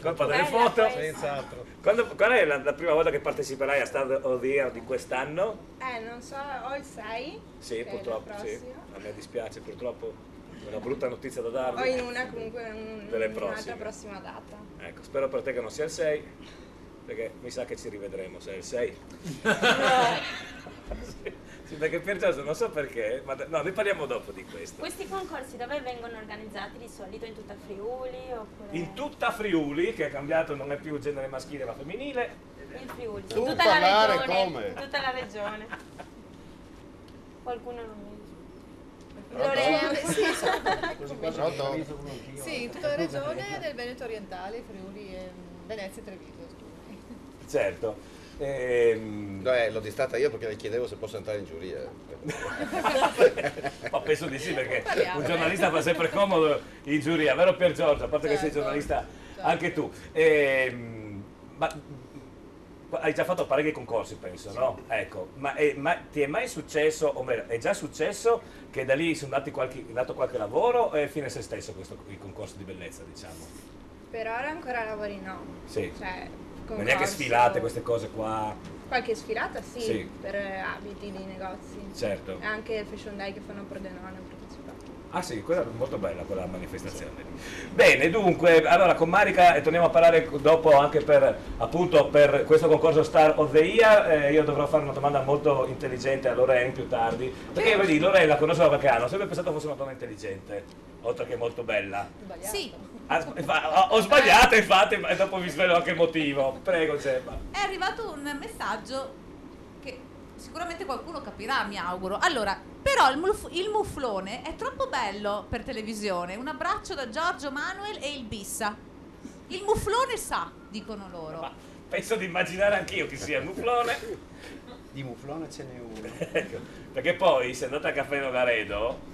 Colpa delle foto. Senz'altro. Qual è la prima volta che parteciperai a Star of the Year di quest'anno? Non so, ho il 6. Sì, che è purtroppo, la sì. prossima. A me dispiace, purtroppo è una brutta notizia da O darvi. in una comunque Delle un'altra prossime. prossima data. Ecco, spero per te che non sia il 6, perché mi sa che ci rivedremo se è il 6. Sì, perché per caso non so perché, ma no, ne parliamo dopo di questo. Questi concorsi dove vengono organizzati di solito? In tutta Friuli oppure In tutta Friuli, che è cambiato, non è più genere maschile ma femminile. in Friuli? Tu In tutta parlare la regione. come? In tutta la regione. Qualcuno non mi Lorena, sì, Sì, in tutta la regione del Veneto orientale, Friuli, Venezia e Treviso. Certo. L'ho distratta io perché le chiedevo se posso entrare in giuria. Ma penso di sì, perché un giornalista fa sempre comodo in giuria, vero Pier Giorgio? A parte che sei giornalista anche tu. Ma hai già fatto parecchi concorsi, penso, no? Ecco, ma ti è mai successo, o meglio, è già successo che da lì sono dato qualche lavoro o è fine a se stesso il concorso di bellezza, diciamo? per ora ancora lavori no. Sì. Cioè, Non è che sfilate queste cose qua? Qualche sfilata sì, Sì. per abiti di negozi. Certo. E anche il Fashion Day che fanno Pordenone ho partecipato. Ah sì, quella è molto bella quella manifestazione. Bene, dunque, allora con Marica torniamo a parlare dopo anche per, appunto, per questo concorso Star of the Year. Io dovrò fare una domanda molto intelligente a Lorraine più tardi, perché vedi, Lorraine la conosco da qualche anno, ho sempre pensato fosse una donna intelligente, oltre che molto bella. Sì, Ho sbagliato infatti, ma dopo vi svelo anche il motivo. Prego, Gemma. è arrivato un messaggio che sicuramente qualcuno capirà, mi auguro. Allora, però il muflone è troppo bello per televisione. Un abbraccio da Giorgio Manuel e il Bissa. Il muflone sa, dicono loro. Ma penso di immaginare anch'io chi sia il muflone. Di muflone ce n'è uno. Ecco, perché poi, se andate a Caffè Nogaredo,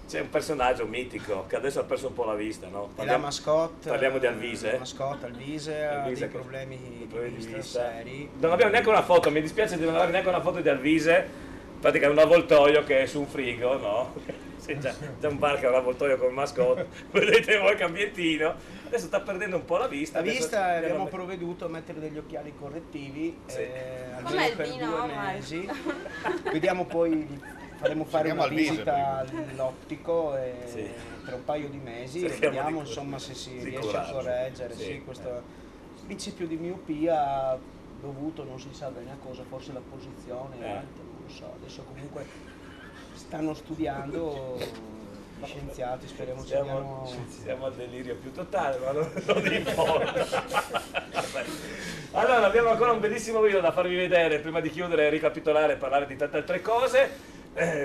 c'è un personaggio mitico che adesso ha perso un po' la vista, no? La mascotte. Parliamo di Alvise. La mascotte Alvise ha dei che- problemi di di vista vista. seri. Non abbiamo neanche una foto, mi dispiace di non avere neanche una foto di Alvise, praticamente un avvoltoio che è su un frigo, no? Sì, già un bar che ha un avvoltoio con mascotte, vedete voi che ambientino, adesso sta perdendo un po' la vista. La vista abbiamo provveduto a mettere degli occhiali correttivi, almeno per 2 mesi. Vediamo poi, faremo fare una visita all'ottico per un paio di mesi e vediamo insomma se si riesce a correggere questo principio di miopia dovuto non si sa bene a cosa, forse la posizione alta, non lo so, adesso comunque stanno studiando gli scienziati, speriamo siamo al delirio più totale, ma non importa. Allora abbiamo ancora un bellissimo video da farvi vedere prima di chiudere, ricapitolare e parlare di tante altre cose,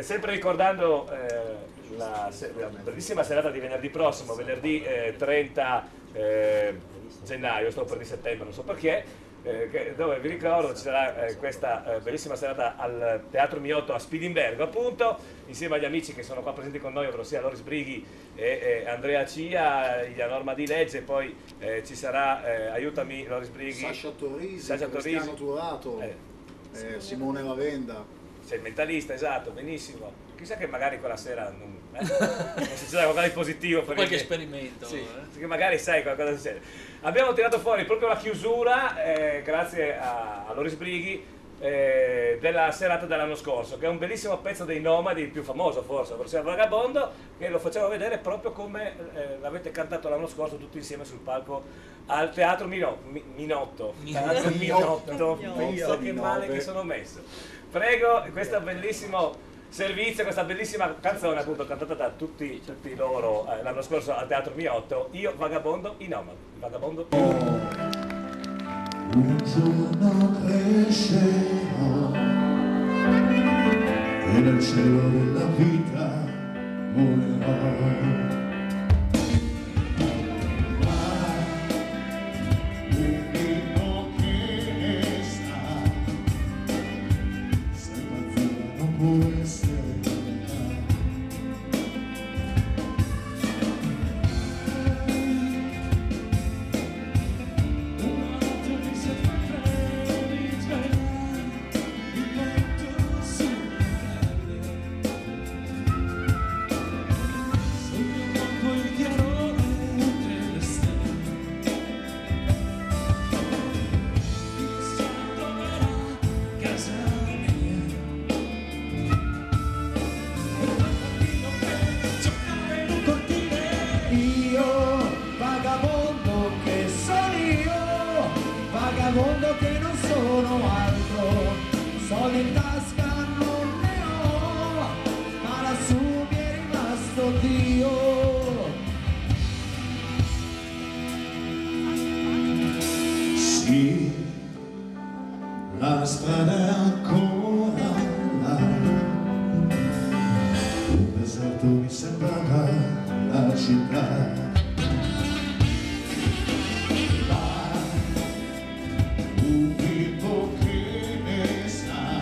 sempre ricordando la bellissima serata di venerdì prossimo, venerdì 30 gennaio, stavo per di settembre, non so perché, dove vi ricordo ci sarà questa bellissima serata al Teatro Miotto a Spilimbergo, appunto, insieme agli amici che sono qua presenti con noi, ovvero sia Loris Brighi e Andrea Cia, la Norma di Legge, poi ci sarà, aiutami Loris Brighi, Sasha Torrisi, Cristiano Turato, Simone Lavenda. Sei il mentalista, esatto, benissimo. Chissà che magari quella sera non succeda qualcosa di positivo per qualche esperimento, che magari sai qualcosa succede. Abbiamo tirato fuori proprio la chiusura, grazie a Loris Brighi, della serata dell'anno scorso, che è un bellissimo pezzo dei Nomadi, il più famoso forse, ovvero Vagabondo, che lo facciamo vedere proprio come l'avete cantato l'anno scorso tutti insieme sul palco al Teatro Minotto. Teatro Minotto, penso che male che sono messo. Prego, questo bellissimo servizio, questa bellissima canzone appunto cantata da tutti loro l'anno scorso al Teatro Miotto, Io Vagabondo i Nomadi. Vagabondo un giorno crescerò e nel cielo della vita volerò. Vagabondo che non sono altro, soldi in tasca non ne ho, ma lassù mi è rimasto Dio. Sì, la strada è ancora là, un deserto mi sembrava la città. Un tipo che ne sa,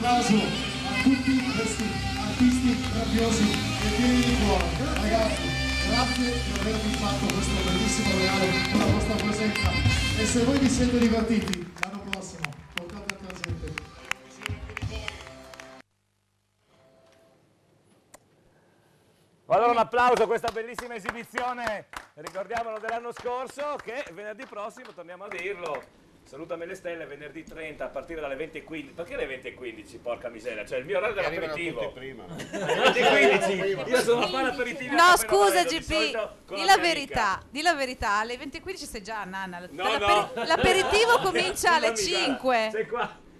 applauso a tutti questi artisti meravigliosi e pieni di cuore. Ragazzi, grazie per avermi fatto questo bellissimo regalo con la vostra presenza. E se voi vi siete divertiti, l'anno prossimo portate altra gente. Allora un applauso a questa bellissima esibizione, ricordiamolo, dell'anno scorso, che venerdì prossimo, torniamo a dirlo, Salutami le Stelle, venerdì 30 a partire dalle 20:15. Perché le 20:15, porca miseria? Cioè il mio orario dell'aperitivo. prima. Alle 20:15, io sono a fare aperitivi. No, scusa GP, di la verità, alle 20:15 sei già a Nanna. L'aperitivo comincia alle 5.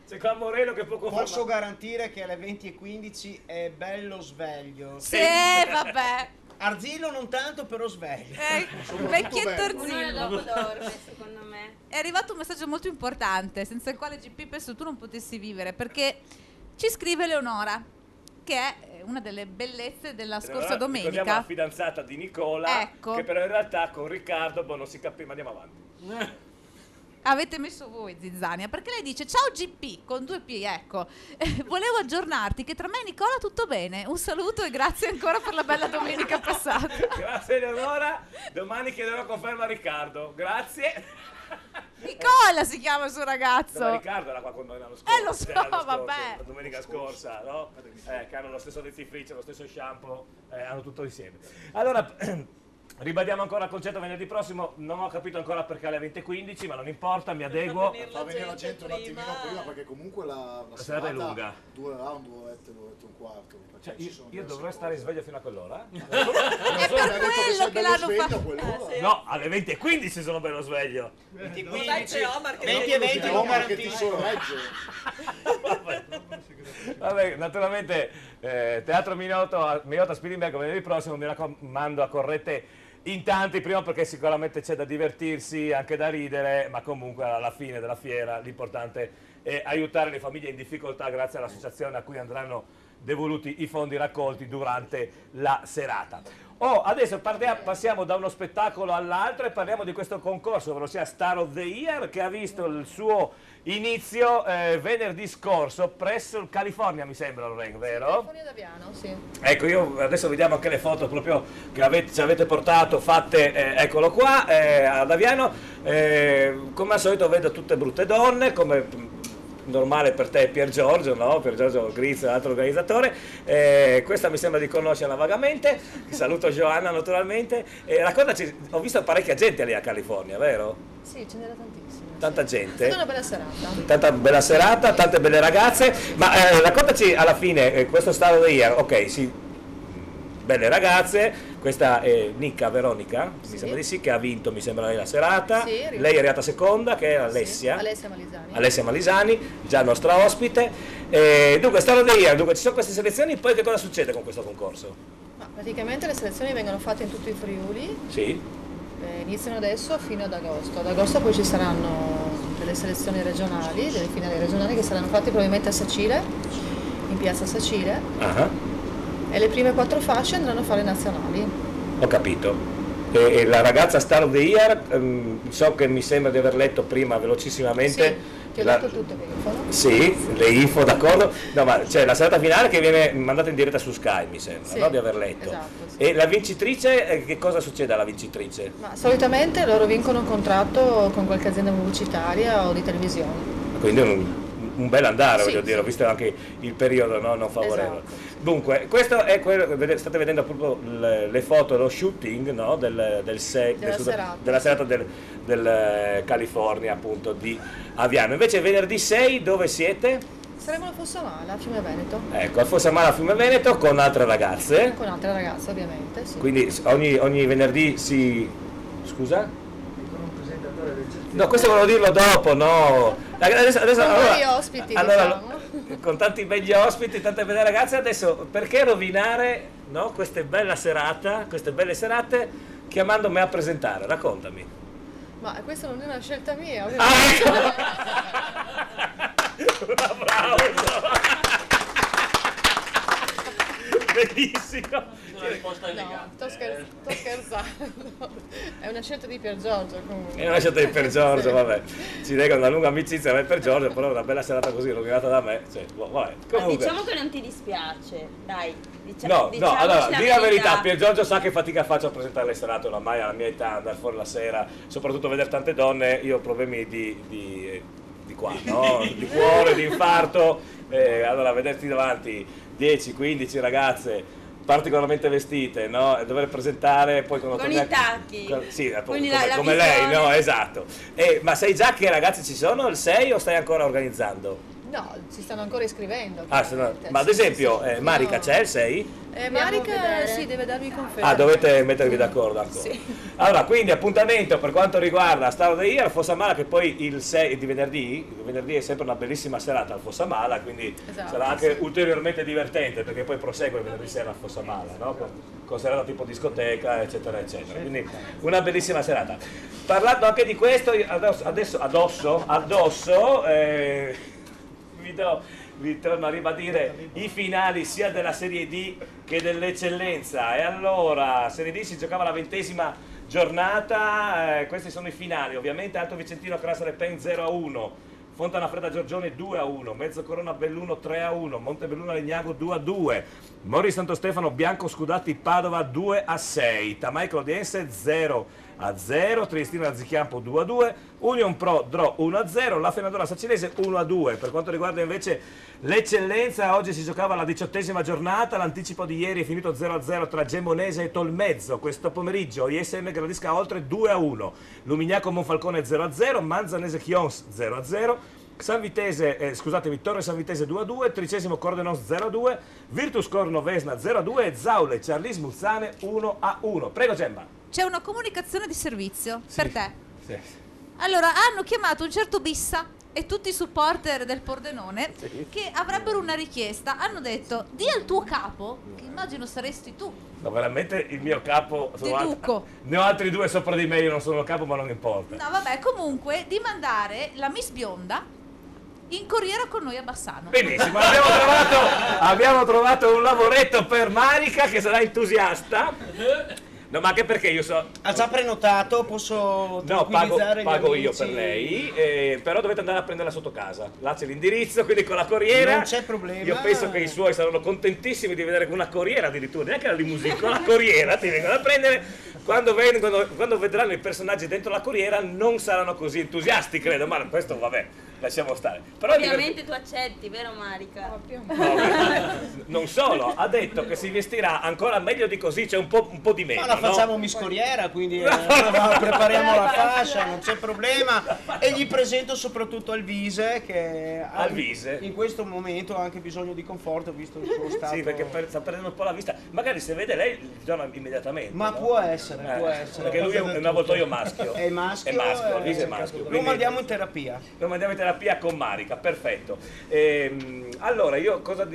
C'è qua Moreno che può confermare. Posso garantire che alle 20:15 è bello sveglio. Sì, vabbè. Arzillo non tanto, però sveglio. Vecchietto Uno Arzillo. dopo dorme, secondo me. È arrivato un messaggio molto importante, senza il quale GP penso tu non potessi vivere, perché ci scrive Leonora, che è una delle bellezze della scorsa domenica. Ricordiamo la fidanzata di Nicola, Ecco. che però in realtà con Riccardo non si capiva, ma andiamo avanti. Avete messo voi Zizzania, perché lei dice ciao GP con 2 P, ecco. Volevo aggiornarti che tra me e Nicola tutto bene. Un saluto e grazie ancora per la bella domenica passata. Grazie Leonora, domani chiederò conferma a Riccardo. Grazie. Nicola si chiama il suo ragazzo. Ma Riccardo era qua quando l'anno scorso. Lo so, vabbè. La domenica scorsa, no? Che hanno lo stesso dentifricio, lo stesso shampoo, hanno tutto insieme. Allora, ribadiamo ancora il concetto venerdì prossimo. Non ho capito ancora perché alle 20:15, ma non importa, mi adeguo. Fa venire la gente un attimino prima, perché comunque la serata è lunga. Durerà un'oretta e un quarto. Cioè, io dovrei stare sveglio fino a quell'ora? È per quello che l'hanno fatto. No, alle 20:15 sono bello sveglio. 20 e 20 non garantisco. Vabbè, naturalmente Teatro Minotto a Spilimberg venerdì prossimo, mi raccomando, accorrete in tanti, prima perché sicuramente c'è da divertirsi, anche da ridere, ma comunque alla fine della fiera l'importante è aiutare le famiglie in difficoltà grazie all'associazione a cui andranno devoluti i fondi raccolti durante la serata. Adesso passiamo da uno spettacolo all'altro e parliamo di questo concorso, ovvero sia Star of the Year, che ha visto il suo inizio venerdì scorso presso il California, mi sembra, Lorraine, vero? California d'Aviano, sì. Ecco, io adesso vediamo anche le foto proprio che ci avete portato, fatte, eccolo qua, ad Aviano. Come al solito vedo tutte brutte donne, come normale per te Pier Giorgio, no? Pier Giorgio Grizz, l'altro organizzatore. Questa mi sembra di conoscerla vagamente. Saluto Joanna naturalmente. Raccontaci, ho visto parecchia gente lì a California, vero? Sì, ce n'era tantissima. Tanta gente. È stata una bella serata. Tanta bella serata, tante belle ragazze. Ma raccontaci alla fine, questo Star of the Year, ok, sì, belle ragazze. Questa è Nicca Veronica, Sì. mi sembra di sì, che ha vinto, mi sembra, lei la serata. Sì, è lei è arrivata seconda, che è Alessia. Sì, Alessia Malisani. Alessia Malisani, già nostra ospite. Dunque, Star of the Year, dunque ci sono queste selezioni, poi che cosa succede con questo concorso? Ma praticamente le selezioni vengono fatte in tutto il Friuli. Sì. Iniziano adesso fino ad agosto. Ad agosto poi ci saranno delle selezioni regionali, delle finali regionali che saranno fatte probabilmente a Sacile, in piazza Sacile. E le prime 4 fasce andranno a fare nazionali. Ho capito. E la ragazza Star of the Year, so che mi sembra di aver letto prima velocissimamente. Sì, ti ho detto tutte le info, no? Sì, le info, d'accordo. No, ma c'è la serata finale che viene mandata in diretta su Sky, mi sembra, Sì, no? Di aver letto. esatto, sì. E la vincitrice, che cosa succede alla vincitrice? Ma solitamente loro vincono un contratto con qualche azienda pubblicitaria o di televisione. Quindi un bel andare, Sì, voglio dire, visto anche il periodo, no, non favorevole. Esatto. Dunque, questo è quello, state vedendo proprio le foto, lo shooting, no, della serata del California, appunto, di Aviano. Invece venerdì 6 dove siete? Saremo alla Fossamala, a Fiume Veneto. Ecco, al Fossamala, Fiume Veneto, con altre ragazze. Con altre ragazze, ovviamente, sì. Quindi ogni venerdì si... Scusa? No, questo volevo dirlo dopo, no? Adesso, Con allora, vari ospiti, diciamo. Con tanti begli ospiti, tante belle ragazze, adesso perché rovinare, no, queste belle serate chiamandomi a presentare? Raccontami. Ma questa non è una scelta mia, ovviamente. Un applauso! Bellissimo. Una risposta elegante. Sto scherzando. È una scelta di Pier Giorgio comunque. È una scelta di Per Giorgio, vabbè. Ci lega una lunga amicizia per Per Giorgio, però una bella serata così, rovinata da me. Cioè, vabbè. Comunque. Diciamo che non ti dispiace, dai. No, allora, di la verità, Pier Giorgio sa che fatica faccio a presentare le serate ormai alla mia età, andare fuori la sera, soprattutto vedere tante donne, io ho problemi di qua, no? Di cuore, di infarto, allora vederti davanti 10, 15 ragazze particolarmente vestite, no? E dover presentare poi quando con i tacchi. Sì, come lei, no? Esatto. Ma sai già che ragazzi ci sono il 6 o stai ancora organizzando? No, si stanno ancora iscrivendo. Ma ad esempio, Marica c'è il 6? Marica sì, deve darmi conferma. Dovete mettervi d'accordo ancora. Sì. Allora, quindi appuntamento per quanto riguarda Star of the Year, Fossamala, che poi il 6 di venerdì è sempre una bellissima serata al Fossamala, quindi sarà anche ulteriormente divertente, perché poi prosegue il venerdì sera al Fossamala, no? Con serata tipo discoteca, eccetera, eccetera. Quindi una bellissima serata. Parlando anche di questo, addosso vi torno a ribadire i finali sia della Serie D che dell'Eccellenza. E allora, Serie D si giocava la 20ª giornata, questi sono i finali, ovviamente Alto Vicentino Crassare Pen 0-1, Fontanafredda Giorgione 2-1, Mezzo Corona Belluno 3-1, Montebelluno Legnago 2-2, Mori Santo Stefano Bianco Scudatti Padova 2-6, Tamai Clodiense 0-0, Triestino Razzichiampo 2-2, Union Pro Draw 1-0, La Fenadora Sacinese 1-2. Per quanto riguarda invece l'Eccellenza, oggi si giocava la 18ª giornata, l'anticipo di ieri è finito 0-0 tra Gemonese e Tolmezzo. Questo pomeriggio ISM Gradisca Oltre 2-1, Lumignaco Monfalcone 0-0, Manzanese Chions 0-0, Torre San Vitese 2-2, Tricesimo Cordenos 0-2, Virtus Corno Vesna 0-2 e Zaule Charlis Muzzane 1-1. Prego Gemma. C'è una comunicazione di servizio per te. Sì. Allora, hanno chiamato un certo Bissa e tutti i supporter del Pordenone che avrebbero una richiesta. Hanno detto: di al tuo capo, che immagino saresti tu. No, veramente il mio capo. Ne ho altri due sopra di me, io non sono il capo, ma non importa. No, vabbè, comunque, di mandare la Miss Bionda in corriera con noi a Bassano. Benissimo, abbiamo trovato un lavoretto per Marica che sarà entusiasta. No, ma anche perché io so... Ha già prenotato, posso tranquillizzare pago gli io amici. per lei, però dovete andare a prenderla sotto casa. Là c'è l'indirizzo, quindi con la corriera. Non c'è problema. Io penso che i suoi saranno contentissimi di vedere una corriera addirittura, neanche la limousine, con la corriera ti vengono a prendere. Quando vedranno i personaggi dentro la corriera non saranno così entusiasti, credo, ma questo vabbè, lasciamo stare. Però ovviamente tu accetti, vero Marica? Non solo, ha detto che si vestirà ancora meglio di così, c'è un po' di meno. Ma la facciamo Miss Corriera, quindi prepariamo la fascia, non c'è problema. E gli presento soprattutto Alvise, che in questo momento ha anche bisogno di conforto, visto il suo stato. Sì, perché sta perdendo un po' la vista. Magari se vede lei, gli dona immediatamente. Ma no? può essere, può essere. Perché lui è un avvoltoio maschio. È maschio. Alvise è maschio. Lo mandiamo in terapia. Lo mandiamo in terapia con Marica, perfetto. Allora, io cosa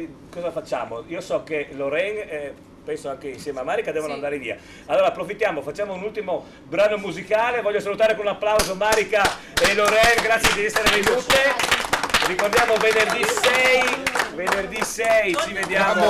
facciamo? Io so che Lorraine... penso anche insieme a Marica devono andare via. Allora approfittiamo, facciamo un ultimo brano musicale. Voglio salutare con un applauso Marica e Lorraine, grazie di essere venute. Ricordiamo venerdì 6 ci vediamo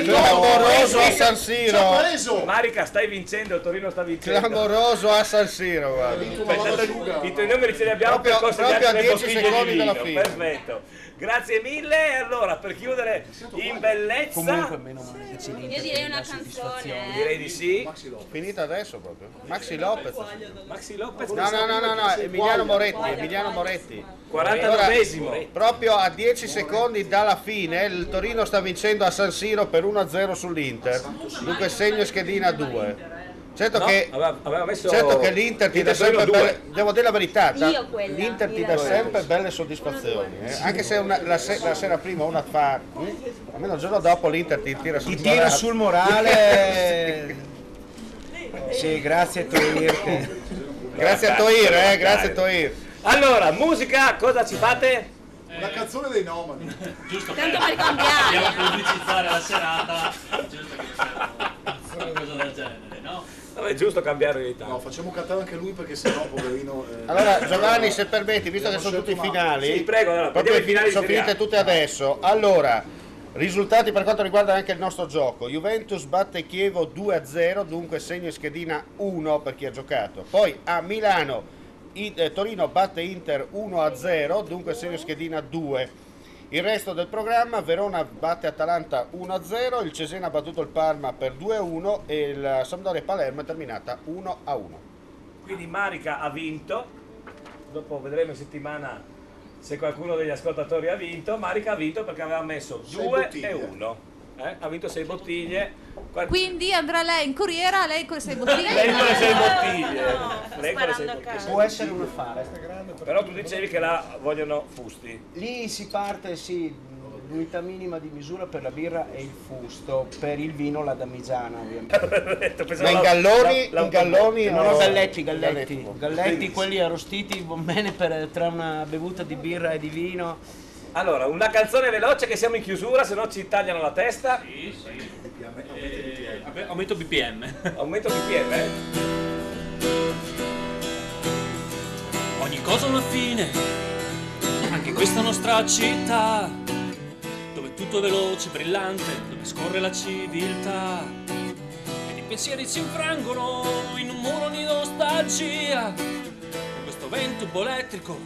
clamoroso a San Siro. Marica, stai vincendo, il Torino sta vincendo. Clamoroso a San Siro, guarda. I tuoi numeri ce li abbiamo per proprio a 10 secondi dalla fine. Perfetto. Grazie mille. Allora, per chiudere in bellezza, comunque meno male che ci io direi una canzone. Direi di sì. Finita adesso proprio. Maxi Lopez. No, Emiliano Moretti. 49esimo. Proprio a 10 secondi dalla fine il Torino sta vincendo a San Siro per 1-0 sull'Inter. Dunque segno schedina 2. Certo, che l'Inter ti dà sempre devo dire la verità, l'Inter ti dà sempre belle soddisfazioni, anche se la sera prima una fa, almeno il giorno dopo l'Inter ti tira sul morale. Sì, grazie Toir. Grazie a Toir. Allora, musica, cosa ci fate? La canzone dei Nomadi. Giusto, tanto per cambiare. Andiamo a pubblicizzare la serata, giusto che facciamo una cosa del genere, no? È giusto cambiare ogni tanto. No, facciamo cantare anche lui perché sennò poverino. Allora Giovanni, se permetti, visto che sono tutti i finali, sì, prego, allora, proprio i finali sono finite tutte adesso. Allora, Risultati per quanto riguarda anche il nostro gioco: Juventus batte Chievo 2-0, dunque segno in schedina 1 per chi ha giocato. Poi a Milano Torino batte Inter 1-0, dunque segno in schedina 2. Il resto del programma: Verona batte Atalanta 1-0, il Cesena ha battuto il Parma per 2-1 e il Sampdoria Palermo è terminata 1-1. Quindi Marica ha vinto, dopo vedremo in settimana se qualcuno degli ascoltatori ha vinto. Marica ha vinto perché aveva messo 2 e 1. Ha vinto 6 bottiglie. Quindi andrà lei in corriera, lei con le 6 bottiglie. Lei con le 6 bottiglie. Lei con le 6 sparando a bottiglie. caso. Può essere un affare. Però tu dicevi che là vogliono fusti. Lì si parte, sì, l'unità minima di misura per la birra è il fusto, per il vino la damigiana ovviamente. Ma in galloni no, o- galletti, quelli arrostiti va bene tra una bevuta di birra e di vino. Allora, una canzone veloce che siamo in chiusura, se no ci tagliano la testa. Sì. Aumento BPM. Aumento BPM, Ogni cosa ha una fine, anche questa nostra città, dove tutto è veloce, brillante, dove scorre la civiltà. Ed i pensieri si infrangono in un muro di nostalgia, con questo vento bolettrico,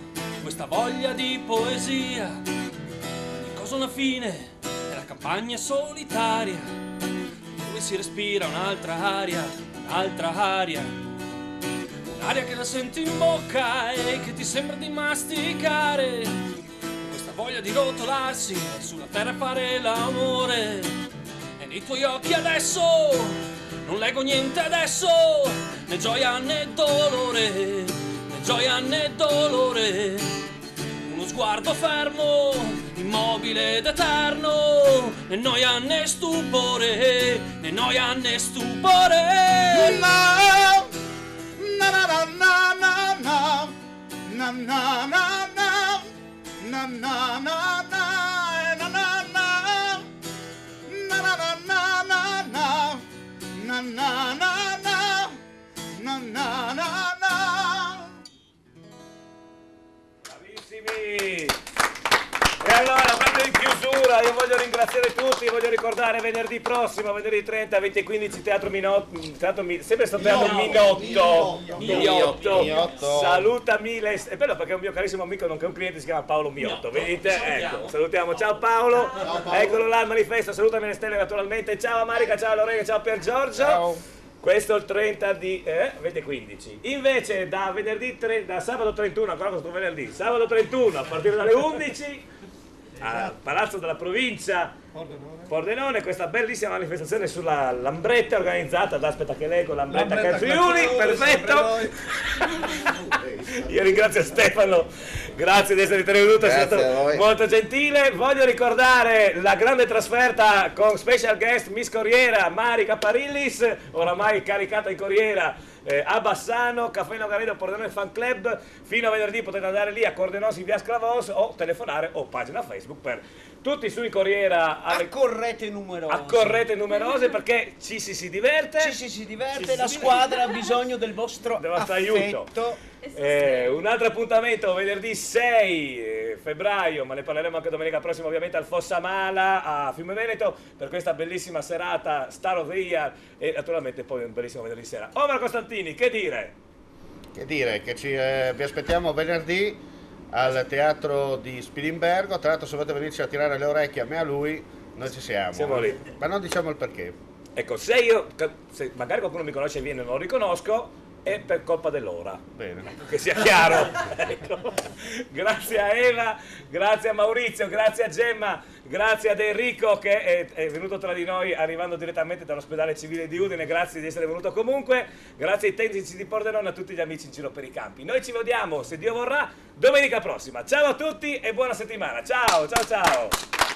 questa voglia di poesia. Ogni cosa ha una fine, è la campagna solitaria, dove si respira un'altra aria, un'aria che la senti in bocca e che ti sembra di masticare, questa voglia di rotolarsi sulla terra e fare l'amore. E nei tuoi occhi adesso non leggo niente adesso, né gioia né dolore, uno sguardo fermo, immobile ed eterno, né noia né stupore, Bravissimi! E allora, proprio in chiusura, io voglio ringraziare tutti, voglio ricordare venerdì prossimo, venerdì 30, 20:15, Teatro sempre sto teatro Minotto. Saluta Miles, è bello perché è un mio carissimo amico, nonché un cliente, si chiama Paolo Miotto, vedete? Ecco, salutiamo, ciao Paolo, eccolo là il manifesto, saluta Menestelle naturalmente, ciao a Marica, ciao a Lorena, ciao a Pier Giorgio. Ciao. Questo è il 30 di 2015. Invece da sabato 31, ancora questo venerdì, sabato 31 a partire dalle 11 al Palazzo della Provincia Pordenone, questa bellissima manifestazione sulla Lambretta organizzata da Aspetta che leggo, Lambretta Cantriuli, perfetto. Io ringrazio Stefano, grazie di essere venuto, è stato molto gentile. Voglio ricordare la grande trasferta con special guest Miss Corriera Marica Parillis, oramai caricata in Corriera a Bassano, Caffè Nogaredo Pordenone Fan Club. Fino a venerdì potete andare lì a Cordenos in via Sclavos o telefonare o pagina Facebook per tutti su in Corriera. Accorrete numerose perché ci si diverte. La squadra ha bisogno del vostro aiuto. Un altro appuntamento venerdì 6 febbraio, ma ne parleremo anche domenica prossima ovviamente al Fossa Mala a Fiume Veneto per questa bellissima serata Star of the Year e naturalmente poi un bellissimo venerdì sera. Omar Costantini, che dire? Che vi aspettiamo venerdì al teatro di Spilimbergo. Tra l'altro, se volete venirci a tirare le orecchie a me e a lui, noi ci siamo. Siamo lì. Ma non diciamo il perché. Ecco, se magari qualcuno mi conosce e viene e non lo riconosco, è per colpa dell'ora. Bene. Che sia chiaro. Ecco. Grazie a Eva, grazie a Maurizio, grazie a Gemma, grazie ad Enrico che è venuto tra di noi arrivando direttamente dall'ospedale civile di Udine, grazie di essere venuto comunque, grazie ai tecnici di Pordenone e a tutti gli amici in giro per i campi. Noi ci vediamo, se Dio vorrà, domenica prossima. Ciao a tutti e buona settimana. Ciao, ciao, ciao.